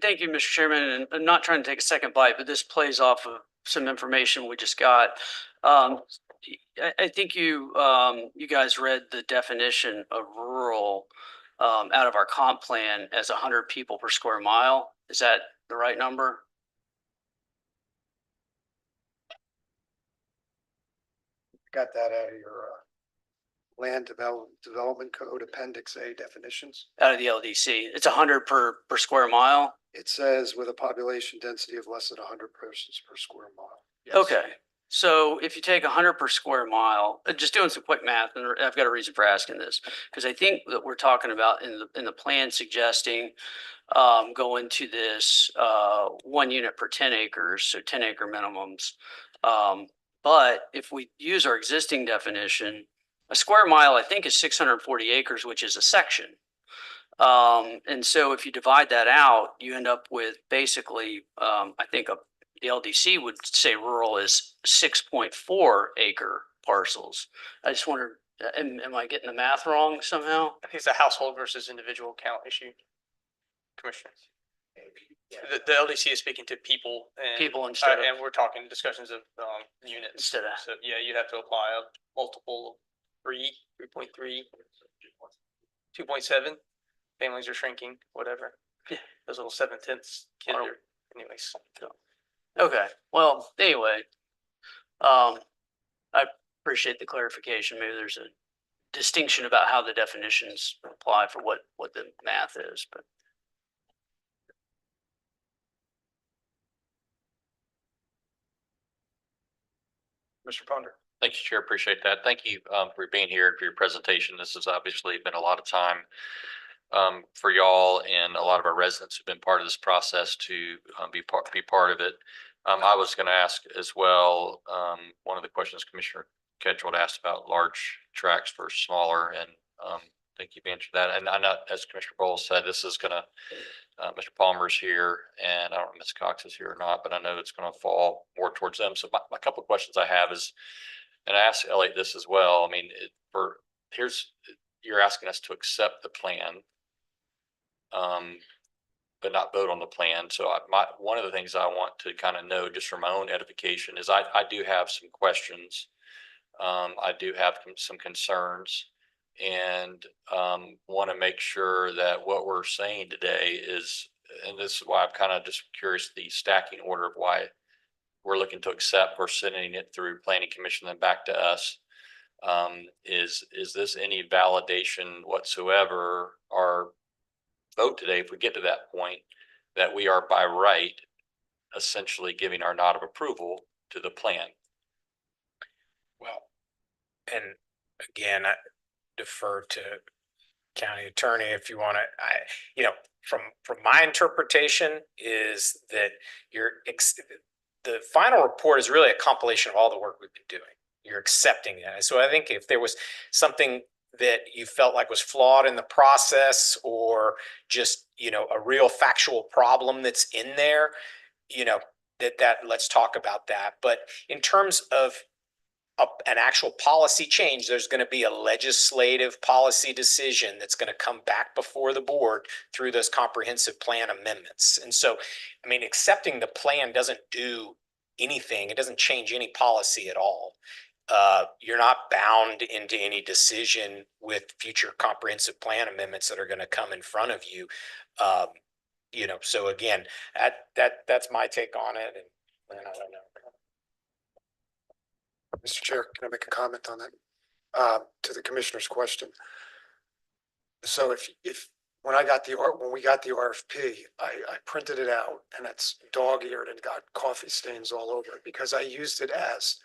Speaker 6: Thank you, Mr. Chairman, and I'm not trying to take a second bite, but this plays off of some information we just got. I think you guys read the definition of rural out of our comp plan as 100 people per square mile. Is that the right number?
Speaker 5: Got that out of your land development code appendix A definitions.
Speaker 6: Out of the LDC, it's 100 per square mile.
Speaker 5: It says with a population density of less than 100 persons per square mile. Yes.
Speaker 6: Okay, so if you take 100 per square mile, just doing some quick math, and I've got a reason for asking this, because I think that we're talking about in the plan suggesting going to this 1 unit per 10 acres, so 10 acre minimums. But if we use our existing definition, a square mile, I think, is 640 acres, which is a section. And so if you divide that out, you end up with basically, I think the LDC would say rural is 6.4 acre parcels. I just wondered, am I getting the math wrong somehow?
Speaker 19: I think it's a household versus individual count issue, Commissioner. The LDC is speaking to people and
Speaker 6: instead of,
Speaker 19: and we're talking discussions of units
Speaker 6: instead of.
Speaker 19: So yeah, you'd have to apply a multiple of 3.3, 2.7. families are shrinking, whatever.
Speaker 6: Yeah.
Speaker 19: Those little 7/10 kids are, anyways.
Speaker 6: Okay, well, anyway, I appreciate the clarification. Maybe there's a distinction about how the definitions apply for what the math is, but.
Speaker 1: Mr. Ponder.
Speaker 7: Thank you, Chair. Appreciate that. Thank you for being here and for your presentation. This has obviously been a lot of time for y'all and a lot of our residents who've been part of this process to be part of it. I was going to ask as well, one of the questions Commissioner Ketchel asked about large tracks versus smaller, and I think you've answered that. And I know, as Commissioner Bowles said, this is going to, Mr. Palmer's here, and I don't know if Ms. Cox is here or not, but I know it's going to fall more towards them. So my couple of questions I have is, and I asked Elliot this as well. I mean, you're asking us to accept the plan, but not vote on the plan. So one of the things I want to kind of know, just for my own edification, is I do have some questions. I do have some concerns, and want to make sure that what we're saying today is, and this is why I'm kind of just curious, the stacking order of why we're looking to accept, we're sending it through Planning Commission and back to us. Is this any validation whatsoever, our vote today, if we get to that point, that we are by right essentially giving our nod of approval to the plan?
Speaker 2: Well, and again, I defer to county attorney if you want to. From my interpretation is that the final report is really a compilation of all the work we've been doing. You're accepting that. So I think if there was something that you felt like was flawed in the process, or just, a real factual problem that's in there, that let's talk about that. But in terms of an actual policy change, there's going to be a legislative policy decision that's going to come back before the board through those comprehensive plan amendments. And so, I mean, accepting the plan doesn't do anything. It doesn't change any policy at all. You're not bound into any decision with future comprehensive plan amendments that are going to come in front of you. So again, that's my take on it. And I don't know.
Speaker 5: Mr. Chair, can I make a comment on that? To the commissioner's question. So when we got the RFP, I printed it out, and it's dog-eared and got coffee stains all over it, because I used it as,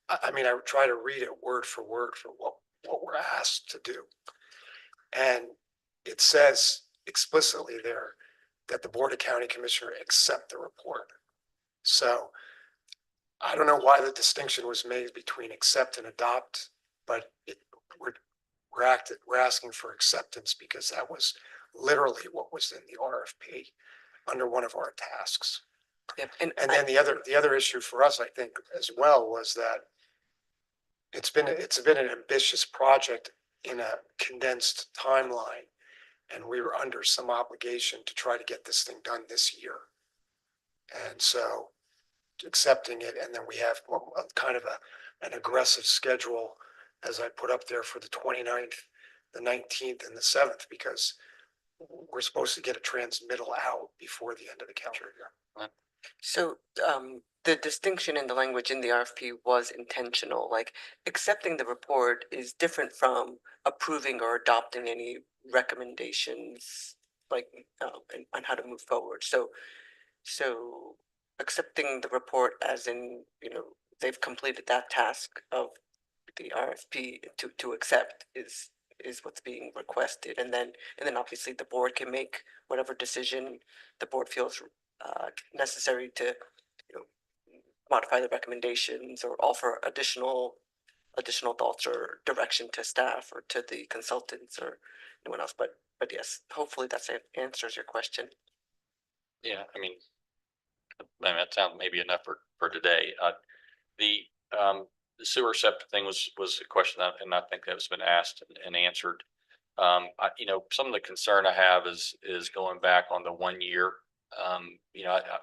Speaker 5: I try to read it word for word for what we're asked to do. And it says explicitly there that the Board of County Commissioner accept the report. So I don't know why the distinction was made between accept and adopt, but we're asking for acceptance because that was literally what was in the RFP under one of our tasks.
Speaker 4: Yep.
Speaker 5: And then the other issue for us, I think, as well, was that it's been an ambitious project in a condensed timeline, and we were under some obligation to try to get this thing done this year. And so accepting it, and then we have kind of an aggressive schedule, as I put up there, for the 29th, the 19th, and the 7th, because we're supposed to get a transmittal out before the end of the calendar year.
Speaker 4: So the distinction in the language in the RFP was intentional. Like, accepting the report is different from approving or adopting any recommendations, like on how to move forward. So accepting the report as in, they've completed that task of the RFP to accept is what's being requested. And then obviously the board can make whatever decision the board feels necessary to, modify the recommendations or offer additional thoughts or direction to staff or to the consultants or anyone else. But yes, hopefully that answers your question.
Speaker 7: Yeah, that sounds maybe enough for today. The sewer septic thing was a question that, and I think that's been asked and answered. Some of the concern I have is going back on the 1 year.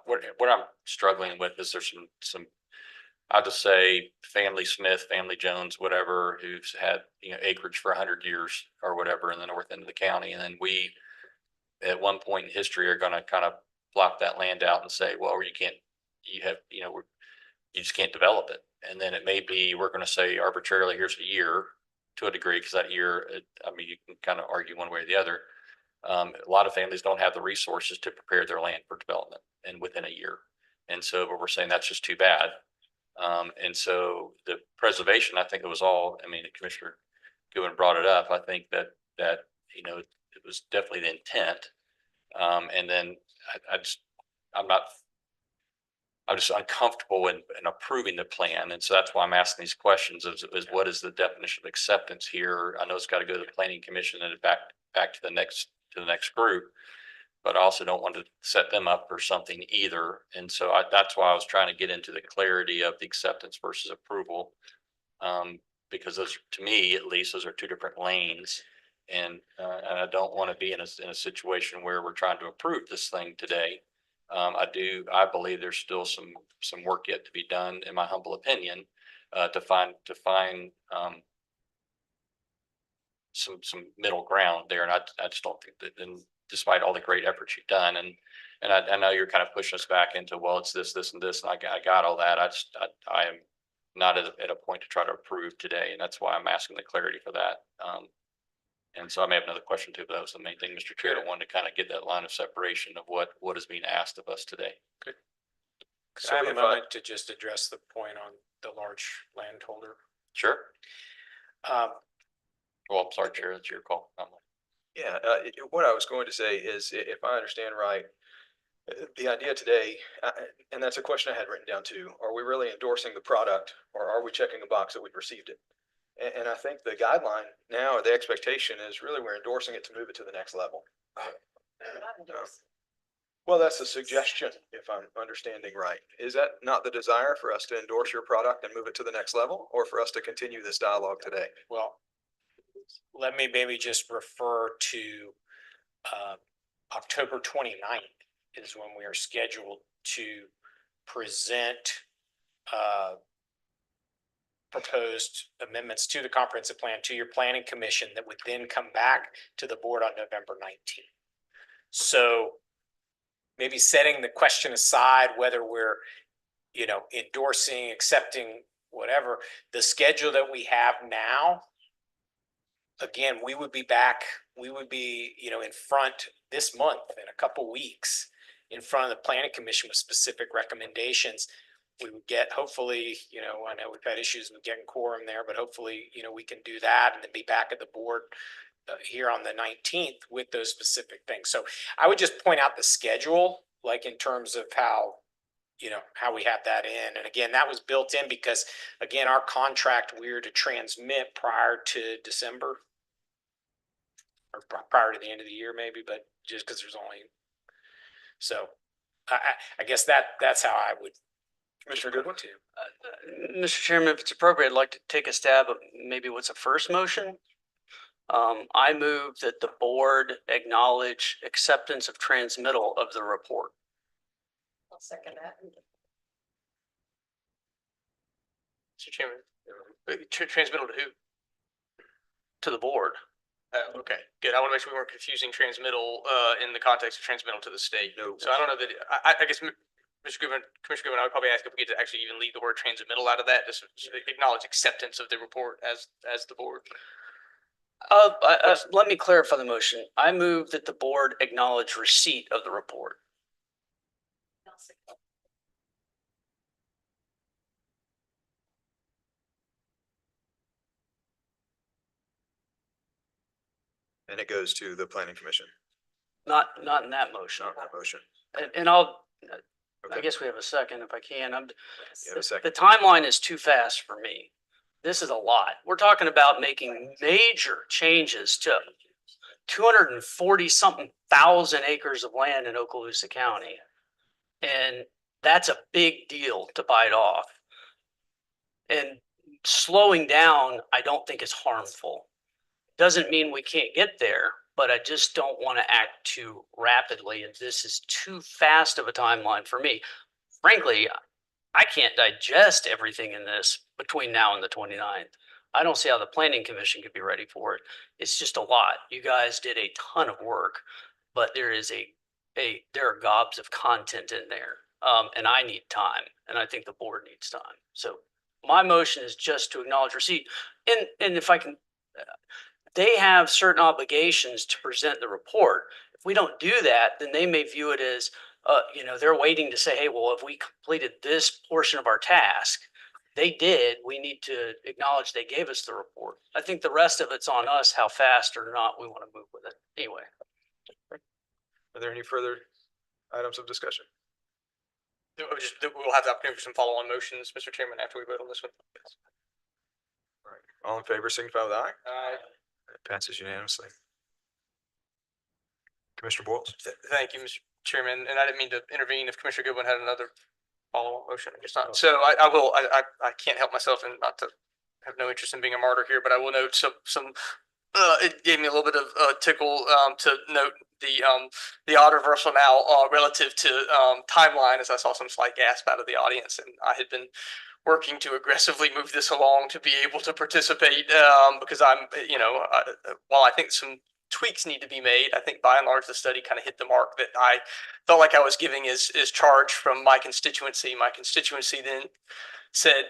Speaker 7: What I'm struggling with is there's some I'll just say Family Smith, Family Jones, whatever, who's had acreage for 100 years or whatever in the north end of the county, and then we at one point in history are going to kind of block that land out and say, well, you can't, you have, you know, you just can't develop it. And then it may be, we're going to say arbitrarily, here's a year to a degree, because that year, I mean, you can kind of argue one way or the other. A lot of families don't have the resources to prepare their land for development and within a year. And so, but we're saying that's just too bad. And so the preservation, I think it was all, I mean, Commissioner Goodwin brought it up. I think that, you know, it was definitely the intent. And then I'm just uncomfortable in approving the plan. And so that's why I'm asking these questions is what is the definition of acceptance here? I know it's got to go to the planning commission and back to the next group, but I also don't want to set them up for something either. And so that's why I was trying to get into the clarity of the acceptance versus approval. Because those, to me, at least, those are two different lanes. And I don't want to be in a situation where we're trying to approve this thing today. I believe there's still some work yet to be done, in my humble opinion, to find some middle ground there. And I just don't think that, and despite all the great efforts you've done, and I know you're kind of pushing us back into, well, it's this, and this, and I got all that. I am not at a point to try to approve today. And that's why I'm asking the clarity for that. And so I may have another question too, but that was the main thing, Mr. Chair. I wanted to kind of get that line of separation of what is being asked of us today.
Speaker 2: Good.
Speaker 1: So
Speaker 2: I have a
Speaker 1: if
Speaker 2: moment to just address the point on the large landholder.
Speaker 7: Sure. Well, I'm sorry, Chair, that's your call.
Speaker 1: Yeah, what I was going to say is, if I understand right, the idea today, and that's a question I had written down too, are we really endorsing the product, or are we checking a box that we've received it? And I think the guideline now, or the expectation is really we're endorsing it to move it to the next level. Well, that's a suggestion, if I'm understanding right. Is that not the desire for us to endorse your product and move it to the next level, or for us to continue this dialogue today?
Speaker 2: Well, let me maybe just refer to October 29th is when we are scheduled to present proposed amendments to the comprehensive plan to your planning commission that would then come back to the board on November 19th. So maybe setting the question aside, whether we're, you know, endorsing, accepting, whatever, the schedule that we have now, again, we would be back, we would be, you know, in front this month, in a couple weeks, in front of the planning commission with specific recommendations. We would get, hopefully, you know, I know we've had issues with getting quorum there, but hopefully, you know, we can do that and then be back at the board here on the 19th with those specific things. So I would just point out the schedule, like in terms of how, you know, how we have that in. And again, that was built in because, again, our contract, we were to transmit prior to December or prior to the end of the year, maybe, but just because there's only, so I guess that's how I would. Commissioner Goodwin too.
Speaker 6: Mr. Chairman, if it's appropriate, I'd like to take a stab at maybe what's a first motion. I move that the board acknowledge acceptance of transmittal of the report.
Speaker 16: I'll second that.
Speaker 19: Mr. Chairman, transmittal to who?
Speaker 6: To the board.
Speaker 19: Okay, good. I want to make sure we weren't confusing transmittal in the context of transmittal to the state.
Speaker 1: No.
Speaker 19: So I don't know that, I guess, Mr. Goodman, Commissioner Goodman, I would probably ask if we get to actually even leave the word transmittal out of that, just acknowledge acceptance of the report as the board.
Speaker 6: Let me clarify the motion. I move that the board acknowledge receipt of the report.
Speaker 1: And it goes to the planning commission.
Speaker 6: Not in that motion.
Speaker 1: Not that motion.
Speaker 6: And I'll, I
Speaker 1: Okay.
Speaker 6: guess we have a second if I can.
Speaker 1: You have a second.
Speaker 6: The timeline is too fast for me. This is a lot. We're talking about making major changes to 240 something thousand acres of land in Okaloosa County. And that's a big deal to bite off. And slowing down, I don't think is harmful. Doesn't mean we can't get there, but I just don't want to act too rapidly. And this is too fast of a timeline for me. Frankly, I can't digest everything in this between now and the 29th. I don't see how the planning commission could be ready for it. It's just a lot. You guys did a ton of work. but there are gobs of content in there. And I need time, and I think the board needs time. So my motion is just to acknowledge receipt. And if I can, they have certain obligations to present the report. If we don't do that, then they may view it as, they're waiting to say, hey, well, if we completed this portion of our task, they did, we need to acknowledge they gave us the report. I think the rest of it's on us, how fast or not we want to move with it. Anyway.
Speaker 1: Are there any further items of discussion?
Speaker 19: We'll have the opportunity for some follow-on motions, Mr. Chairman, after we vote on this one.
Speaker 1: All right. All in favor, signify with aye.
Speaker 19: Aye.
Speaker 1: It passes unanimously. Commissioner Boyles?
Speaker 19: Thank you, Mr. Chairman, and I didn't mean to intervene if Commissioner Goodwin had another follow-up motion. I guess not. So I can't help myself and not to have no interest in being a martyr here, but I will note it gave me a little bit of tickle to note the odd reversal now relative to timeline, as I saw some slight gasp out of the audience, and I had been working to aggressively move this along to be able to participate because while I think some tweaks need to be made, I think by and large the study kind of hit the mark that I felt like I was giving is charge from my constituency. My constituency then said,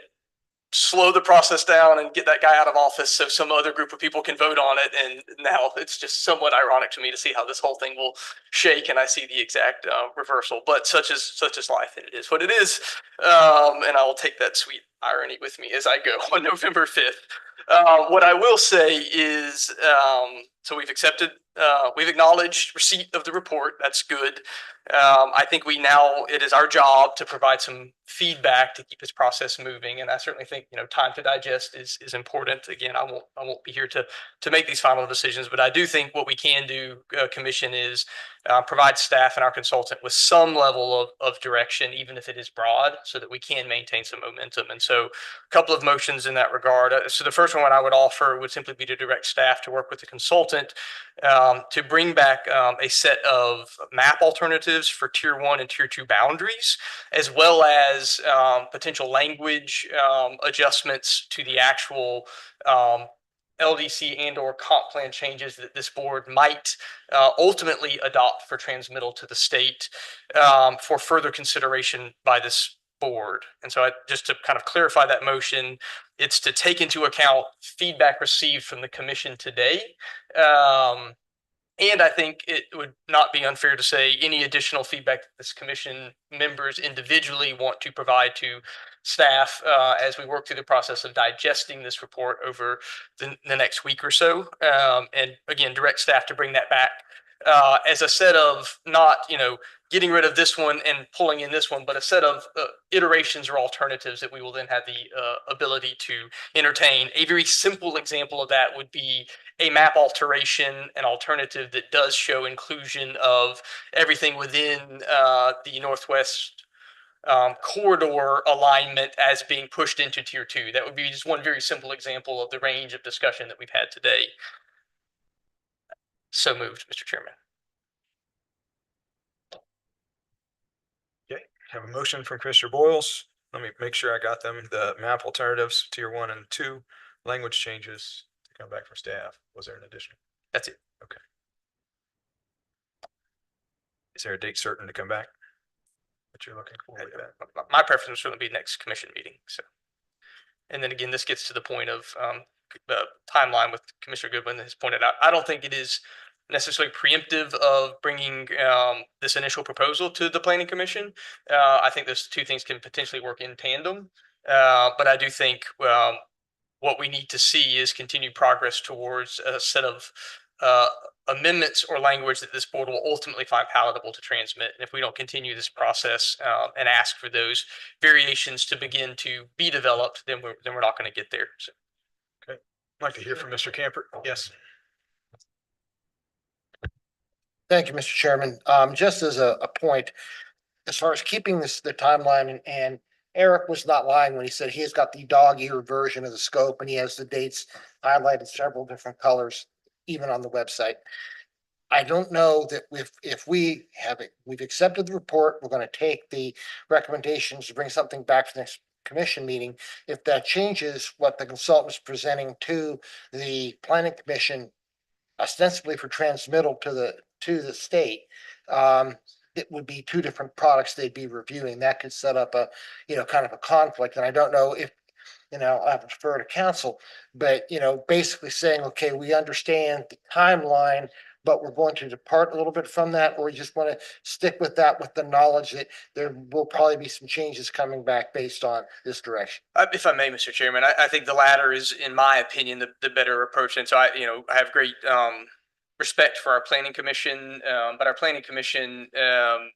Speaker 19: slow the process down and get that guy out of office so some other group of people can vote on it. And now it's just somewhat ironic to me to see how this whole thing will shake, and I see the exact reversal. But such is life, and it is what it is. And I will take that sweet irony with me as I go on November 5th. What I will say is, so we've acknowledged receipt of the report. That's good. I think it is our job to provide some feedback to keep this process moving. And I certainly think, time to digest is important. Again, I won't be here to make these final decisions, but I do think what we can do, Commission, is provide staff and our consultant with some level of direction, even if it is broad, so that we can maintain some momentum. And so a couple of motions in that regard. So the first one I would offer would simply be to direct staff to work with the consultant to bring back a set of map alternatives for Tier 1 and Tier 2 boundaries, as well as potential language adjustments to the actual LDC and/or comp plan changes that this board might ultimately adopt for transmittal to the state for further consideration by this board. And so just to kind of clarify that motion, it's to take into account feedback received from the commission today. And I think it would not be unfair to say any additional feedback that this commission members individually want to provide to staff as we work through the process of digesting this report over the next week or so. And again, direct staff to bring that back as a set of not, getting rid of this one and pulling in this one, but a set of iterations or alternatives that we will then have the ability to entertain. A very simple example of that would be a map alteration, an alternative that does show inclusion of everything within the Northwest corridor alignment as being pushed into Tier 2. That would be just one very simple example of the range of discussion that we've had today. So moved, Mr. Chairman.
Speaker 1: Okay, have a motion from Commissioner Boyles. Let me make sure I got them. The map alternatives, Tier 1 and 2, language changes to come back from staff. Was there an addition?
Speaker 19: That's it.
Speaker 1: Okay. Is there a date certain to come back that you're looking for?
Speaker 19: My preference would certainly be next commission meeting. So, and then again, this gets to the point of the timeline with Commissioner Goodwin has pointed out. I don't think it is necessarily preemptive of bringing this initial proposal to the Planning Commission. I think those two things can potentially work in tandem. But I do think what we need to see is continued progress towards a set of amendments or language that this board will ultimately find palatable to transmit. And if we don't continue this process and ask for those variations to begin to be developed, then we're not going to get there. So.
Speaker 1: Okay, I'd like to hear from Mr. Camper. Yes.
Speaker 15: Thank you, Mr. Chairman. Just as a point, as far as keeping the timeline, and Eric was not lying when he said he has got the dog-eared version of the scope and he has the dates highlighted several different colors, even on the website. I don't know that if we've accepted the report, we're going to take the recommendations to bring something back to the next commission meeting. If that changes what the consultant is presenting to the Planning Commission, ostensibly for transmittal to the to the state, it would be two different products they'd be reviewing. That could set up a, kind of a conflict. And I don't know if, I have to defer to council, but, basically saying, okay, we understand the timeline, but we're going to depart a little bit from that, or you just want to stick with that with the knowledge that there will probably be some changes coming back based on this direction.
Speaker 19: If I may, Mr. Chairman, I think the latter is, in my opinion, the better approach. And so I have great respect for our planning commission, but our planning commission,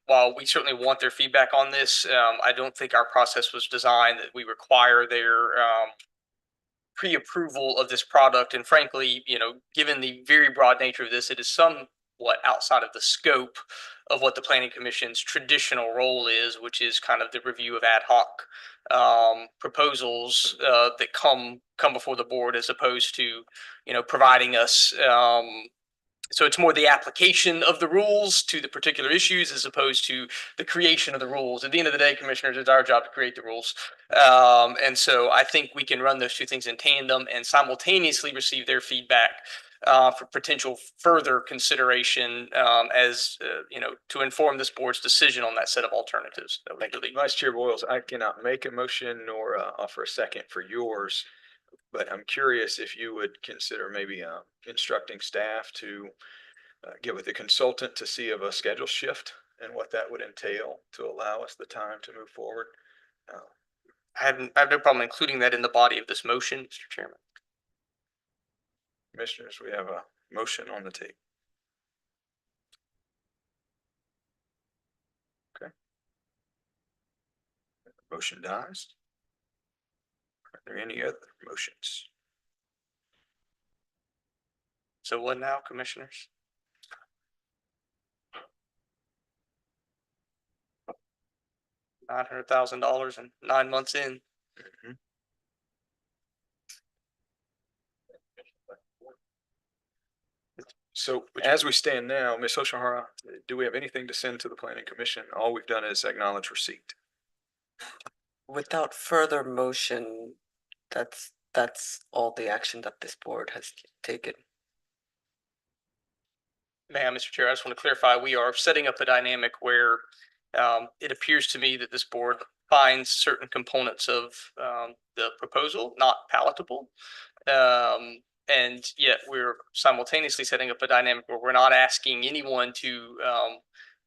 Speaker 19: while we certainly want their feedback on this, I don't think our process was designed that we require their pre-approval of this product. And frankly, given the very broad nature of this, it is somewhat outside of the scope of what the planning commission's traditional role is, which is kind of the review of ad hoc proposals that come before the board, as opposed to providing us so it's more the application of the rules to the particular issues as opposed to the creation of the rules. At the end of the day, commissioners, it's our job to create the rules. And so I think we can run those two things in tandem and simultaneously receive their feedback for potential further consideration to inform this board's decision on that set of alternatives. That would really...
Speaker 1: Vice Chair Boyles, I cannot make a motion nor offer a second for yours. But I'm curious if you would consider maybe instructing staff to get with the consultant to see of a schedule shift and what that would entail to allow us the time to move forward.
Speaker 19: I have no problem including that in the body of this motion, Mr. Chairman.
Speaker 1: Commissioners, we have a motion on the table. Okay. Motion dies. Are there any other motions?
Speaker 19: So what now, commissioners? $900,000 and 9 months in.
Speaker 1: So as we stand now, Ms. Oshihara, do we have anything to send to the planning commission? All we've done is acknowledge receipt.
Speaker 4: Without further motion, that's all the action that this board has taken.
Speaker 19: Ma'am, Mr. Chair, I just want to clarify, we are setting up a dynamic where it appears to me that this board finds certain components of the proposal not palatable. And yet we're simultaneously setting up a dynamic where we're not asking anyone to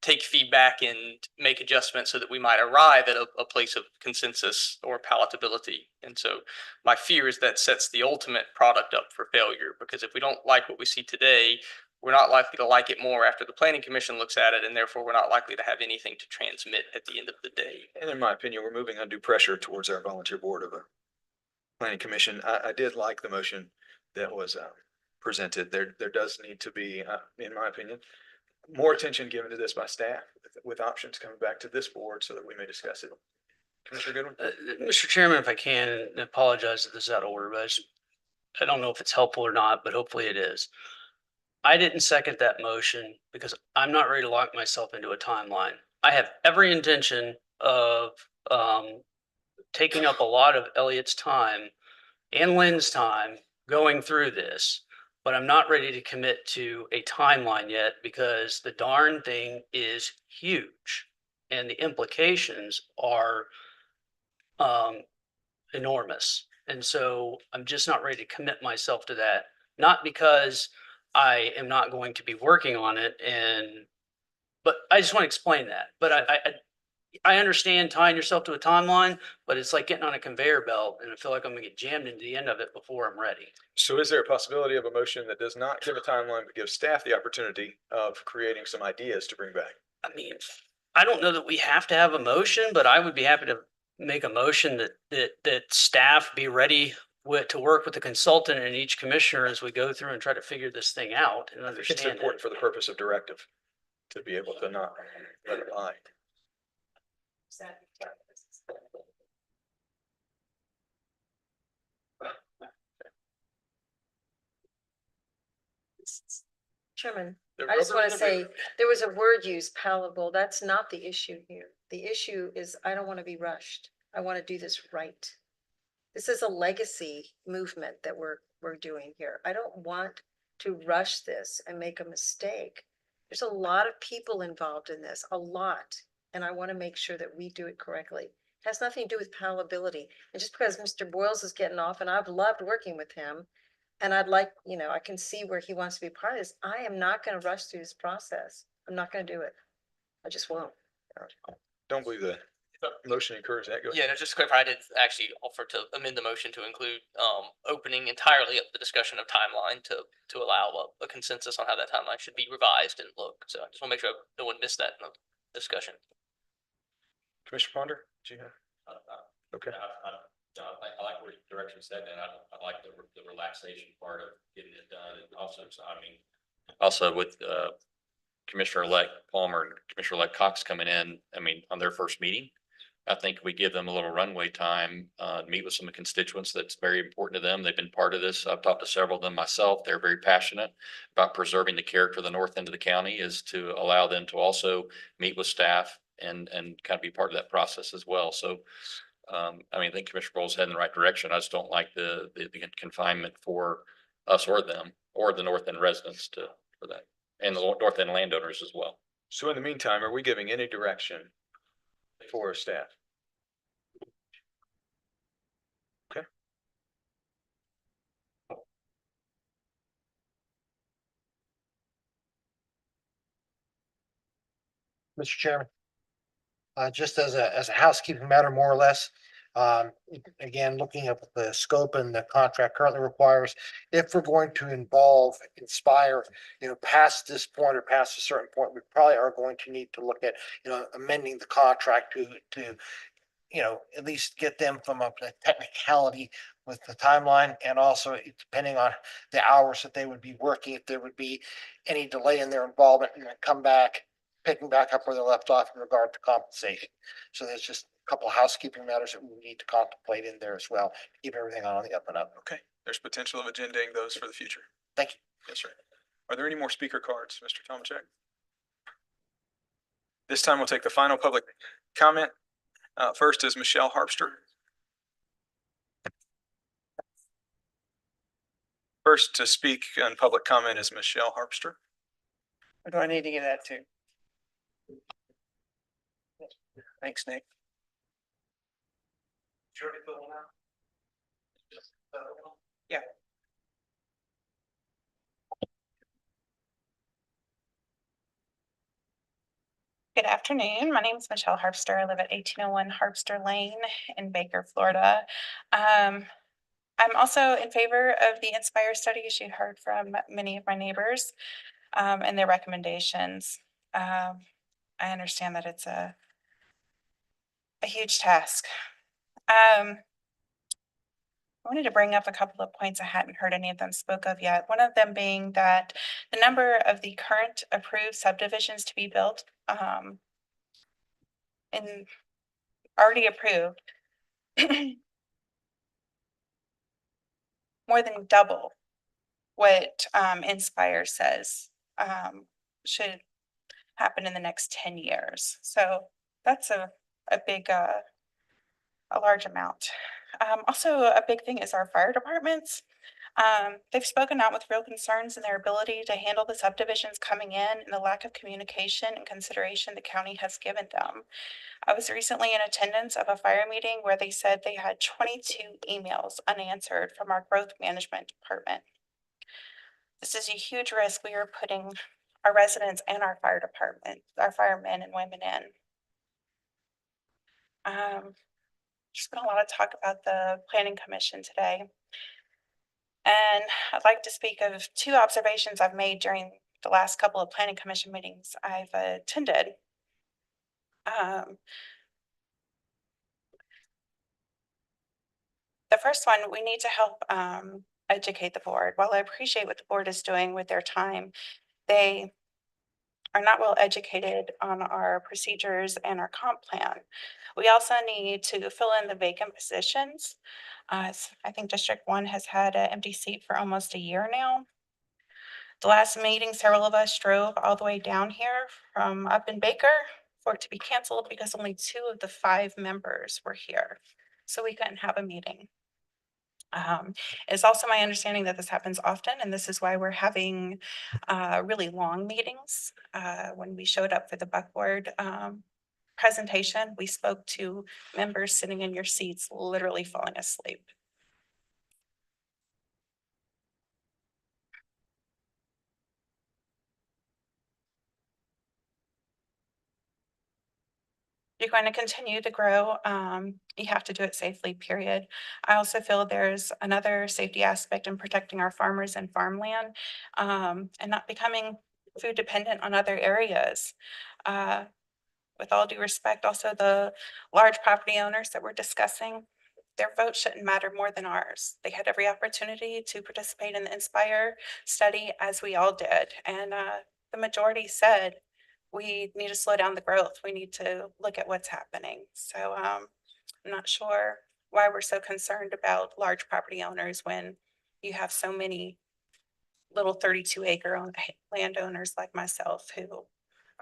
Speaker 19: take feedback and make adjustments so that we might arrive at a place of consensus or palatability. And so my fear is that sets the ultimate product up for failure, because if we don't like what we see today, we're not likely to like it more after the planning commission looks at it, and therefore we're not likely to have anything to transmit at the end of the day.
Speaker 1: And in my opinion, we're moving undue pressure towards our volunteer board of a planning commission. I did like the motion that was presented. There does need to be, in my opinion, more attention given to this by staff with options coming back to this board so that we may discuss it. Commissioner Goodwin?
Speaker 6: Mr. Chairman, if I can, and apologize if this is out of order, but I don't know if it's helpful or not, but hopefully it is. I didn't second that motion because I'm not ready to lock myself into a timeline. I have every intention of taking up a lot of Elliot's time and Lynn's time going through this, but I'm not ready to commit to a timeline yet because the darn thing is huge and the implications are enormous. And so I'm just not ready to commit myself to that, not because I am not going to be working on it, but I just want to explain that. But I understand tying yourself to a timeline, but it's like getting on a conveyor belt, and I feel like I'm gonna get jammed into the end of it before I'm ready.
Speaker 1: So is there a possibility of a motion that does not give a timeline, but gives staff the opportunity of creating some ideas to bring back?
Speaker 6: I mean, I don't know that we have to have a motion, but I would be happy to make a motion that staff be ready to work with the consultant and each commissioner as we go through and try to figure this thing out and understand.
Speaker 1: It's important for the purpose of directive to be able to not let it lie.
Speaker 16: Chairman, I just want to say, there was a word used, palatable. That's not the issue here. The issue is I don't want to be rushed. I want to do this right. This is a legacy movement that we're doing here. I don't want to rush this and make a mistake There's a lot of people involved in this, a lot. And I want to make sure that we do it correctly. It has nothing to do with palatability. And just because Mr. Boyles is getting off and I've loved working with him, and I'd like, you know, I can see where he wants to be part of this. I am not going to rush through this process. I'm not going to do it. I just won't.
Speaker 1: Don't believe the motion encourages that. Go ahead.
Speaker 9: Yeah, no, just to clarify, I did actually offer to amend the motion to include opening entirely up the discussion of timeline to allow a consensus on how that timeline should be revised and look. So I just want to make sure no one missed that in the discussion.
Speaker 1: Commissioner Ponder, do you have? Okay.
Speaker 7: I like where the direction said, and I like the relaxation part of getting it done. And also, also with Commissioner-elect Palmer and Commissioner-elect Cox coming in, I mean, on their first meeting, I think we give them a little runway time, meet with some constituents that's very important to them. They've been part of this. I've talked to several of them myself. They're very passionate about preserving the character of the north end of the county, is to allow them to also meet with staff and kind of be part of that process as well. So, I mean, I think Commissioner Broll's heading in the right direction. I just don't like the confinement for us or them or the north end residents for that, and the north end landowners as well.
Speaker 1: So in the meantime, are we giving any direction for staff? Okay.
Speaker 15: Mr. Chairman. Just as a housekeeping matter, more or less, again, looking at what the scope and the contract currently requires, if we're going to inspire, past this point or past a certain point, we probably are going to need to look at, amending the contract to at least get them from a technicality with the timeline, and also depending on the hours that they would be working, if there would be any delay in their involvement, and then come back, picking back up where they left off in regard to compensation. So there's just a couple of housekeeping matters that we need to contemplate in there as well, to keep everything on the up and up.
Speaker 1: Okay, there's potential of agendaing those for the future.
Speaker 15: Thank you.
Speaker 1: Yes, sir. Are there any more speaker cards, Mr. Tomachek? This time we'll take the final public comment. First is Michelle Harpster. First to speak on public comment is Michelle Harpster.
Speaker 8: Or do I need to get that too? Thanks, Nick. Yeah.
Speaker 22: Good afternoon. My name is Michelle Harpster. I live at 1801 Harpster Lane in Baker, Florida. I'm also in favor of the Inspire study, as you heard from many of my neighbors, and their recommendations. I understand that it's a huge task. I wanted to bring up a couple of points. I hadn't heard any of them spoke of yet. One of them being that the number of the current approved subdivisions to be built and already approved more than double what Inspire says should happen in the next 10 years. So that's a big, a large amount. Also, a big thing is our fire departments. They've spoken out with real concerns in their ability to handle the subdivisions coming in and the lack of communication and consideration the county has given them. I was recently in attendance of a fire meeting where they said they had 22 emails unanswered from our growth management department. This is a huge risk we are putting our residents and our fire department, our firemen and women in. There's been a lot of talk about the planning commission today. And I'd like to speak of two observations I've made during the last couple of planning commission meetings I've attended. The first one, we need to help educate the board. While I appreciate what the board is doing with their time, they are not well educated on our procedures and our comp plan. We also need to fill in the vacant positions. I think District 1 has had an empty seat for almost a year now. The last meeting, several of us drove all the way down here from up in Baker for it to be canceled because only 2 of the 5 members were here. So we couldn't have a meeting. It's also my understanding that this happens often, and this is why we're having really long meetings. When we showed up for the Buckboard presentation, we spoke to members sitting in your seats, literally falling asleep. You're going to continue to grow. You have to do it safely, period. I also feel there's another safety aspect in protecting our farmers and farmland, and not becoming food dependent on other areas. With all due respect, also the large property owners that we're discussing, their vote shouldn't matter more than ours. They had every opportunity to participate in the Inspire study, as we all did. And the majority said, we need to slow down the growth. We need to look at what's happening. So I'm not sure why we're so concerned about large property owners when you have so many little 32-acre landowners like myself who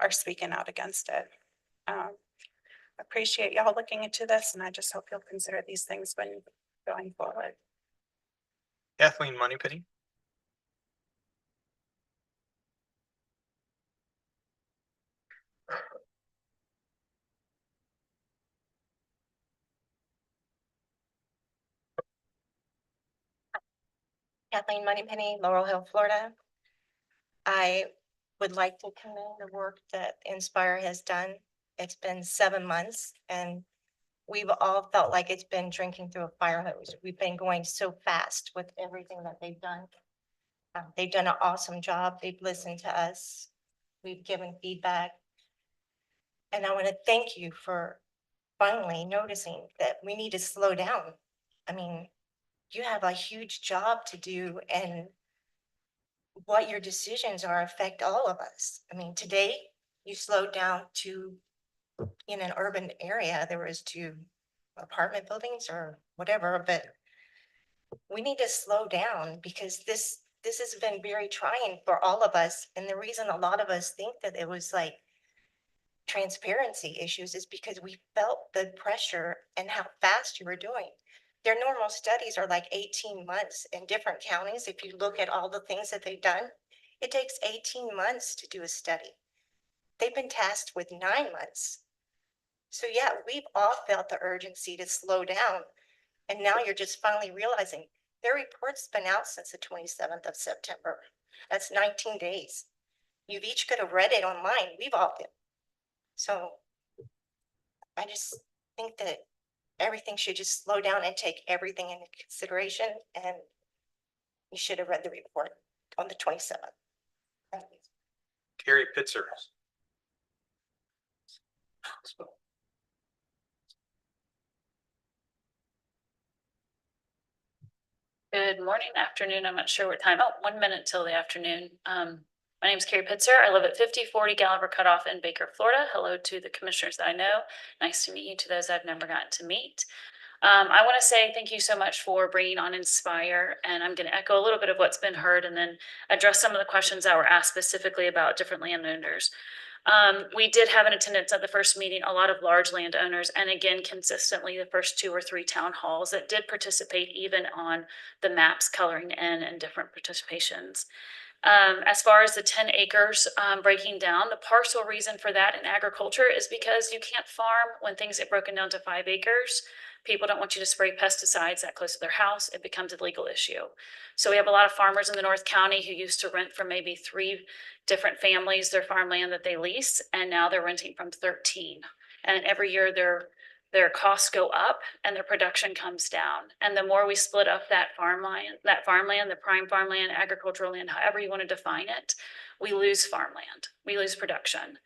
Speaker 22: are speaking out against it. Appreciate y'all looking into this, and I just hope you'll consider these things when going forward.
Speaker 19: Kathleen Moneypenny.
Speaker 10: Kathleen Moneypenny, Laurel Hill, Florida. I would like to commend the work that Inspire has done. It's been 7 months and we've all felt like it's been drinking through a fire hose. We've been going so fast with everything that they've done. They've done an awesome job. They've listened to us. We've given feedback. And I want to thank you for finally noticing that we need to slow down. I mean, you have a huge job to do, and what your decisions are affect all of us. I mean, today you slowed down to, in an urban area, there was 2 apartment buildings or whatever, but we need to slow down because this has been very trying for all of us. And the reason a lot of us think that it was like transparency issues is because we felt the pressure and how fast you were doing. Their normal studies are like 18 months in different counties. If you look at all the things that they've done, it takes 18 months to do a study. They've been tasked with 9 months. So yeah, we've all felt the urgency to slow down. And now you're just finally realizing their report's been out since the 27th of September. That's 19 days. You've each could have read it online. We've all been. So I just think that everything should just slow down and take everything into consideration. And you should have read the report on the 27th. Thank you.
Speaker 19: Carrie Pitzer.
Speaker 11: Good morning, afternoon. I'm not sure what time. Oh, 1 minute till the afternoon. My name is Carrie Pitzer. I live at 5040 Gallagher Cutoff in Baker, Florida. Hello to the commissioners that I know. Nice to meet you. To those I've never gotten to meet. I want to say thank you so much for bringing on Inspire, and I'm going to echo a little bit of what's been heard and then address some of the questions that were asked specifically about different landowners. We did have an attendance at the first meeting, a lot of large landowners, and again, consistently the first 2 or 3 town halls that did participate even on the maps coloring in and different participations. As far as the 10 acres breaking down, the partial reason for that in agriculture is because you can't farm when things get broken down to 5 acres. People don't want you to spray pesticides that close to their house. It becomes a legal issue. So we have a lot of farmers in the North County who used to rent from maybe 3 different families their farmland that they lease, and now they're renting from 13. And every year their costs go up and their production comes down. And the more we split up that farmland, the prime farmland, agricultural land, however you want to define it, we lose farmland, we lose production.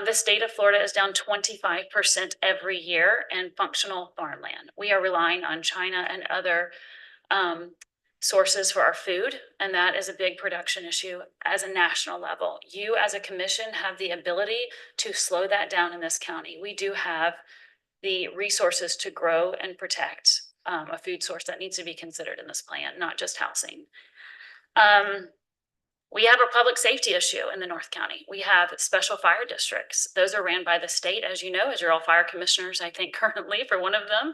Speaker 11: The state of Florida is down 25% every year in functional farmland. We are relying on China and other sources for our food, and that is a big production issue as a national level. You as a commission have the ability to slow that down in this county. We do have the resources to grow and protect a food source that needs to be considered in this plan, not just housing. We have a public safety issue in the North County. We have special fire districts. Those are ran by the state, as you know, as you're all fire commissioners, I think currently for one of them.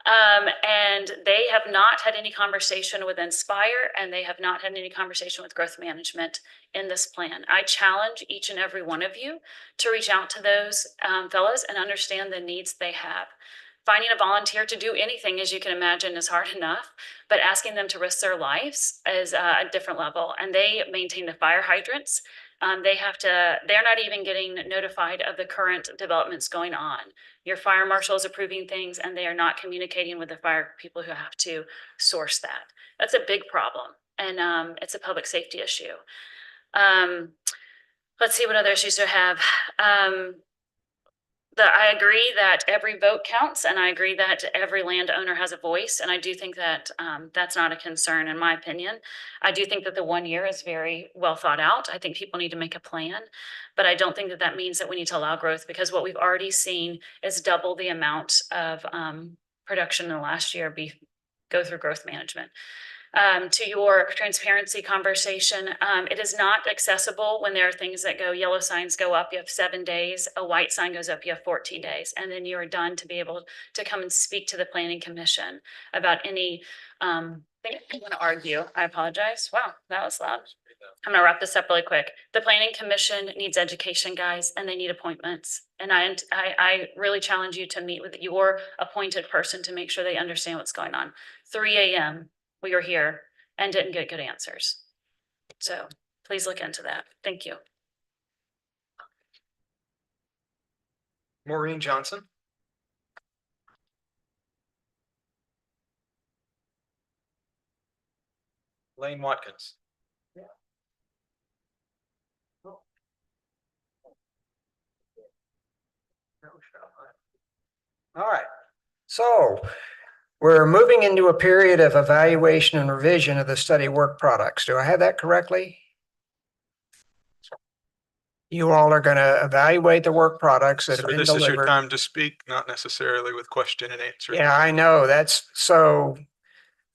Speaker 11: And they have not had any conversation with Inspire, and they have not had any conversation with growth management in this plan. I challenge each and every one of you to reach out to those fellows and understand the needs they have. Finding a volunteer to do anything, as you can imagine, is hard enough, but asking them to risk their lives is a different level. And they maintain the fire hydrants. They're not even getting notified of the current developments going on. Your fire marshal is approving things and they are not communicating with the fire people who have to source that. That's a big problem. And it's a public safety issue. Let's see what other issues we have. I agree that every vote counts, and I agree that every landowner has a voice, and I do think that that's not a concern in my opinion. I do think that the 1 year is very well thought out. I think people need to make a plan, but I don't think that that means that we need to allow growth, because what we've already seen is double the amount of production in the last year go through growth management. To your transparency conversation, it is not accessible when there are things that go, yellow signs go up, you have 7 days, a white sign goes up, you have 14 days, and then you are done to be able to come and speak to the planning commission about any thing you want to argue. I apologize. Wow, that was loud. I'm gonna wrap this up really quick. The planning commission needs education, guys, and they need appointments. And I really challenge you to meet with your appointed person to make sure they understand what's going on. 3 a.m. we were here and didn't get good answers. So please look into that. Thank you.
Speaker 1: Maureen Johnson. Lane Watkins.
Speaker 8: All right. So we're moving into a period of evaluation and revision of the study work products. Do I have that correctly? You all are going to evaluate the work products that have been
Speaker 1: This is your
Speaker 8: delivered.
Speaker 1: time to speak, not necessarily with question and answer.
Speaker 8: Yeah, I know. That's so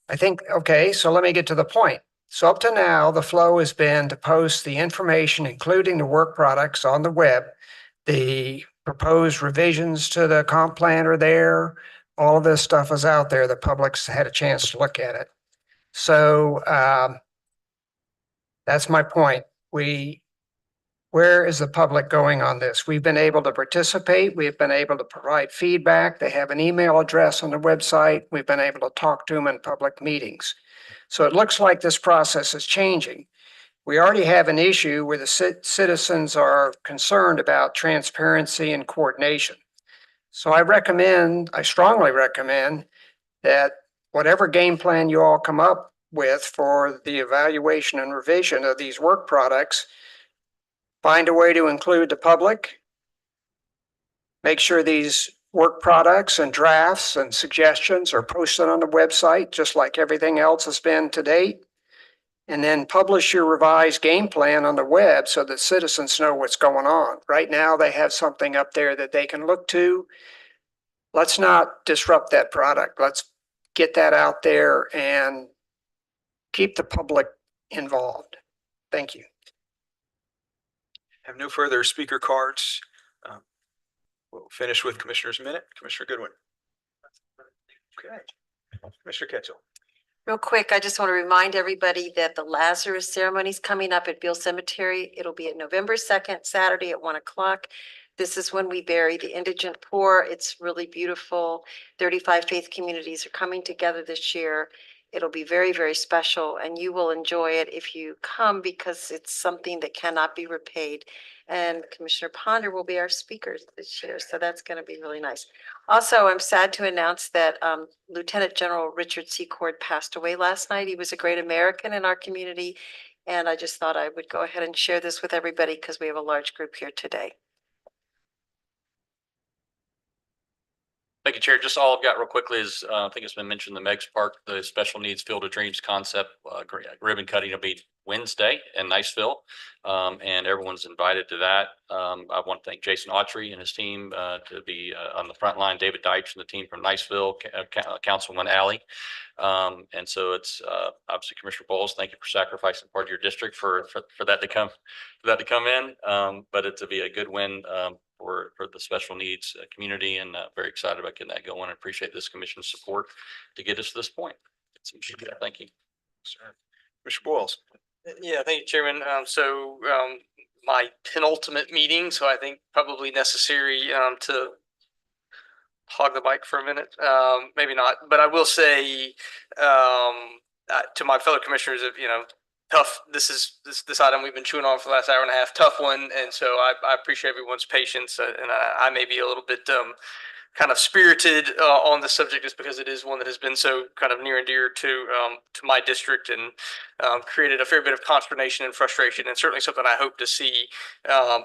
Speaker 8: I think, okay, so let me get to the point. So up to now, the flow has been to post the information, including the work products on the web. The proposed revisions to the comp plan are there. All of this stuff is out there. The public's had a chance to look at it. So that's my point. Where is the public going on this? We've been able to participate. We've been able to provide feedback. They have an email address on the website. We've been able to talk to them in public meetings. So it looks like this process is changing. We already have an issue where the citizens are concerned about transparency and coordination. So I strongly recommend that whatever game plan you all come up with for the evaluation and revision of these work products, find a way to include the public. Make sure these work products and drafts and suggestions are posted on the website, just like everything else has been to date. And then publish your revised game plan on the web so that citizens know what's going on. Right now, they have something up there that they can look to. Let's not disrupt that product. Let's get that out there and keep the public involved. Thank you.
Speaker 1: Have no further speaker cards. We'll finish with Commissioner's Minute. Commissioner Goodwin. Okay. Commissioner Ketchel.
Speaker 16: Real quick, I just want to remind everybody that the Lazarus ceremony is coming up at Beale Cemetery. It'll be at November 2nd, Saturday at 1 o'clock. This is when we bury the indigent poor. It's really beautiful. 35 faith communities are coming together this year. It'll be very, very special, and you will enjoy it if you come, because it's something that cannot be repaid. And Commissioner Ponder will be our speaker this year, so that's going to be really nice. Also, I'm sad to announce that Lieutenant General Richard Secord passed away last night. He was a great American in our community, and I just thought I would go ahead and share this with everybody because we have a large group here today.
Speaker 7: Thank you, Chair. Just all I've got real quickly is, I think it's been mentioned, the Megs Park, the Special Needs Field of Dreams concept, ribbon cutting will be Wednesday in Niceville. And everyone's invited to that. I want to thank Jason Autry and his team to be on the front line, David Deitch and the team from Niceville, Councilman Alley. And so it's obviously Commissioner Bowles, thank you for sacrificing part of your district for that to come in. But it to be a good win for the special needs community, and very excited about getting that going. I appreciate this commission's support to get us to this point. Thank you.
Speaker 1: Sir. Mr. Boyles.
Speaker 19: Yeah, thank you, Chairman. My penultimate meeting, so I think probably necessary to hog the mic for a minute. Maybe not, but I will say to my fellow commissioners, that tough. This item we've been chewing on for the last hour and a half. Tough one, and so I appreciate everyone's patience, and I may be a little bit kind of spirited on the subject, just because it is one that has been so kind of near and dear to my district, and created a fair bit of consternation and frustration, and certainly something I hope to see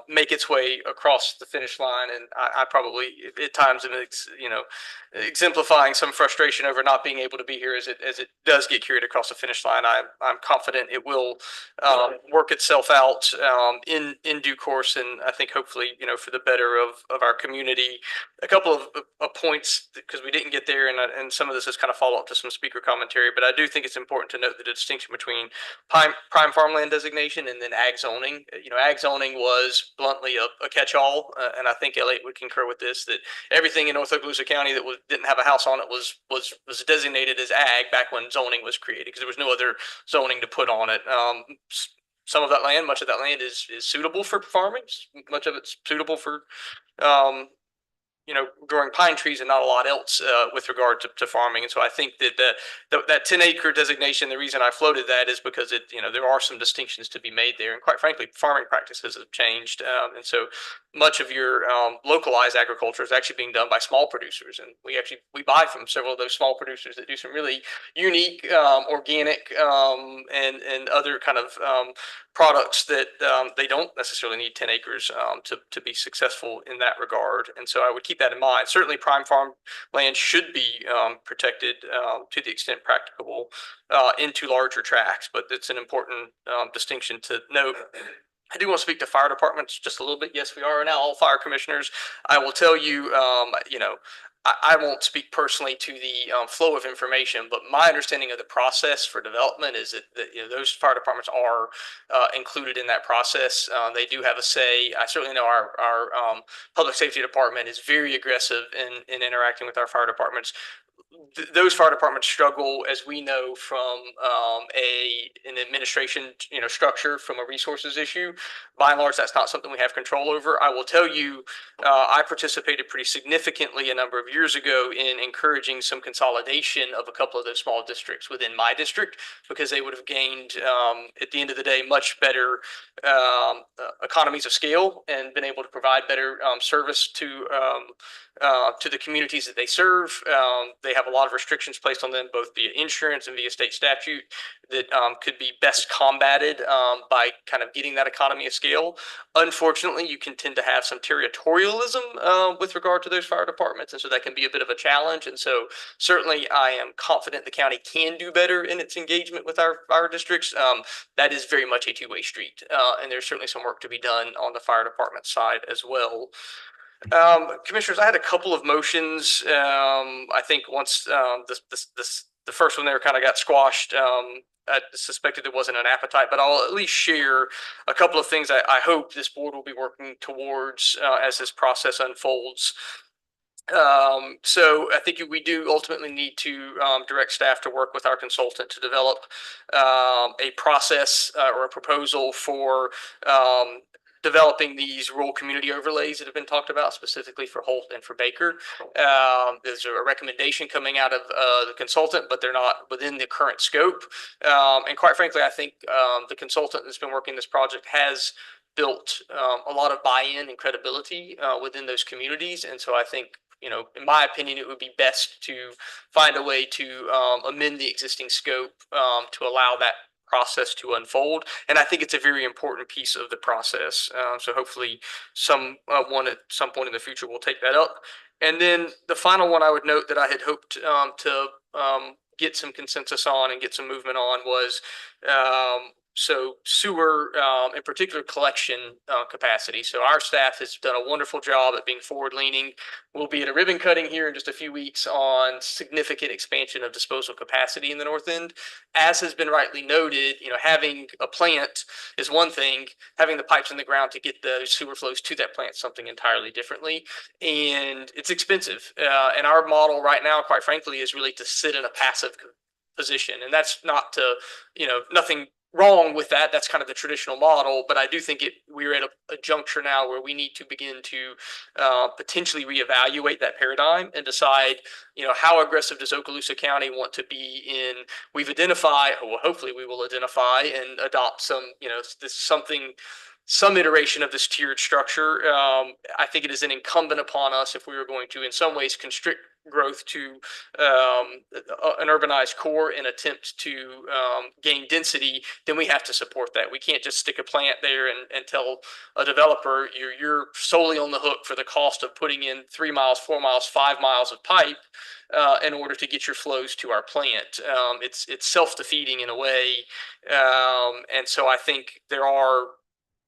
Speaker 19: make its way across the finish line. And I probably at times am exemplifying some frustration over not being able to be here as it does get carried across the finish line. I'm confident it will work itself out in due course, and I think hopefully for the better of our community. A couple of points, because we didn't get there, and some of this is kind of follow up to some speaker commentary, but I do think it's important to note the distinction between prime farmland designation and then ag zoning. Ag zoning was bluntly a catch-all, and I think Elliot would concur with this, that everything in North Okaloosa County that didn't have a house on it was designated as ag back when zoning was created, because there was no other zoning to put on it. Some of that land, much of that land is suitable for farming. Much of it's suitable for growing pine trees, and not a lot else with regard to farming. And so I think that that 10-acre designation, the reason I floated that is because there are some distinctions to be made there. And quite frankly, farming practices have changed. And so much of your localized agriculture is actually being done by small producers. And we buy from several of those small producers that do some really unique, organic, and other kind of products that they don't necessarily need 10 acres to be successful in that regard. And so I would keep that in mind. Certainly prime farm land should be protected to the extent practicable into larger tracts, but it's an important distinction to note. I do want to speak to fire departments just a little bit. Yes, we are now all fire commissioners. I will tell you, I won't speak personally to the flow of information, but my understanding of the process for development is that those fire departments are included in that process. They do have a say. I certainly know our public safety department is very aggressive in interacting with our fire departments. Those fire departments struggle, as we know, from an administration structure, from a resources issue. By and large, that's not something we have control over. I will tell you, I participated pretty significantly a number of years ago in encouraging some consolidation of a couple of those small districts within my district, because they would have gained, at the end of the day, much better economies of scale, and been able to provide better service to the communities that they serve. They have a lot of restrictions placed on them, both via insurance and via state statute, that could be best combated by kind of getting that economy of scale. Unfortunately, you can tend to have some territorialism with regard to those fire departments, and so that can be a bit of a challenge. And so certainly I am confident the county can do better in its engagement with our fire districts. That is very much a two-way street, and there's certainly some work to be done on the fire department side as well. Commissioners, I had a couple of motions. I think once the first one there kind of got squashed, I suspected there wasn't an appetite, but I'll at least share a couple of things I hope this board will be working towards as this process unfolds. So I think we do ultimately need to direct staff to work with our consultant to develop a process or a proposal for developing these rural community overlays that have been talked about, specifically for Holt and for Baker. There's a recommendation coming out of the consultant, but they're not within the current scope. And quite frankly, I think the consultant that's been working this project has built a lot of buy-in and credibility within those communities. And so I think, in my opinion, it would be best to find a way to amend the existing scope to allow that process to unfold. And I think it's a very important piece of the process. So hopefully someone at some point in the future will take that up. And then the final one I would note that I had hoped to get some consensus on and get some movement on was So sewer, in particular collection, capacity. So our staff has done a wonderful job at being forward leaning. We'll be at a ribbon cutting here in just a few weeks on significant expansion of disposal capacity in the north end. As has been rightly noted, having a plant is one thing, having the pipes in the ground to get the sewer flows to that plant, something entirely differently. And it's expensive. And our model right now, quite frankly, is really to sit in a passive position. And that's not to, nothing wrong with that. That's kind of the traditional model, but I do think we're at a juncture now where we need to begin to potentially reevaluate that paradigm and decide, how aggressive does Okaloosa County want to be in? We've identified, well, hopefully we will identify and adopt some iteration of this tiered structure. I think it is an incumbent upon us if we are going to, in some ways, constrict growth to an urbanized core and attempt to gain density, then we have to support that. We can't just stick a plant there and tell a developer you're solely on the hook for the cost of putting in 3 miles, 4 miles, 5 miles of pipe in order to get your flows to our plant. It's self-defeating in a way. And so I think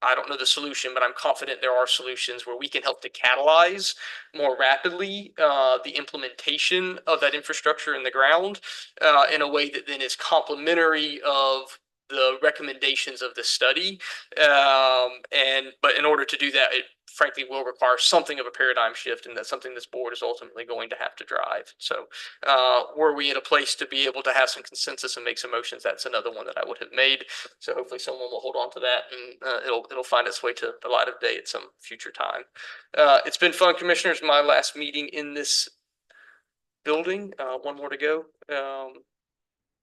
Speaker 19: I don't know the solution, but I'm confident there are solutions where we can help to catalyze more rapidly the implementation of that infrastructure in the ground in a way that then is complementary of the recommendations of the study. But in order to do that, it frankly will require something of a paradigm shift, and that's something this board is ultimately going to have to drive. So were we in a place to be able to have some consensus and make some motions, that's another one that I would have made. So hopefully someone will hold on to that, and it'll find its way to the light of day at some future time. It's been fun, commissioners. My last meeting in this building. One more to go.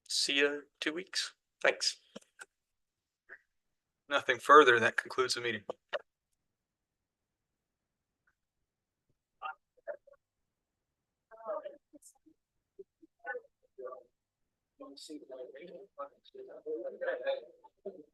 Speaker 19: See you in 2 weeks. Thanks.
Speaker 1: Nothing further. That concludes the meeting.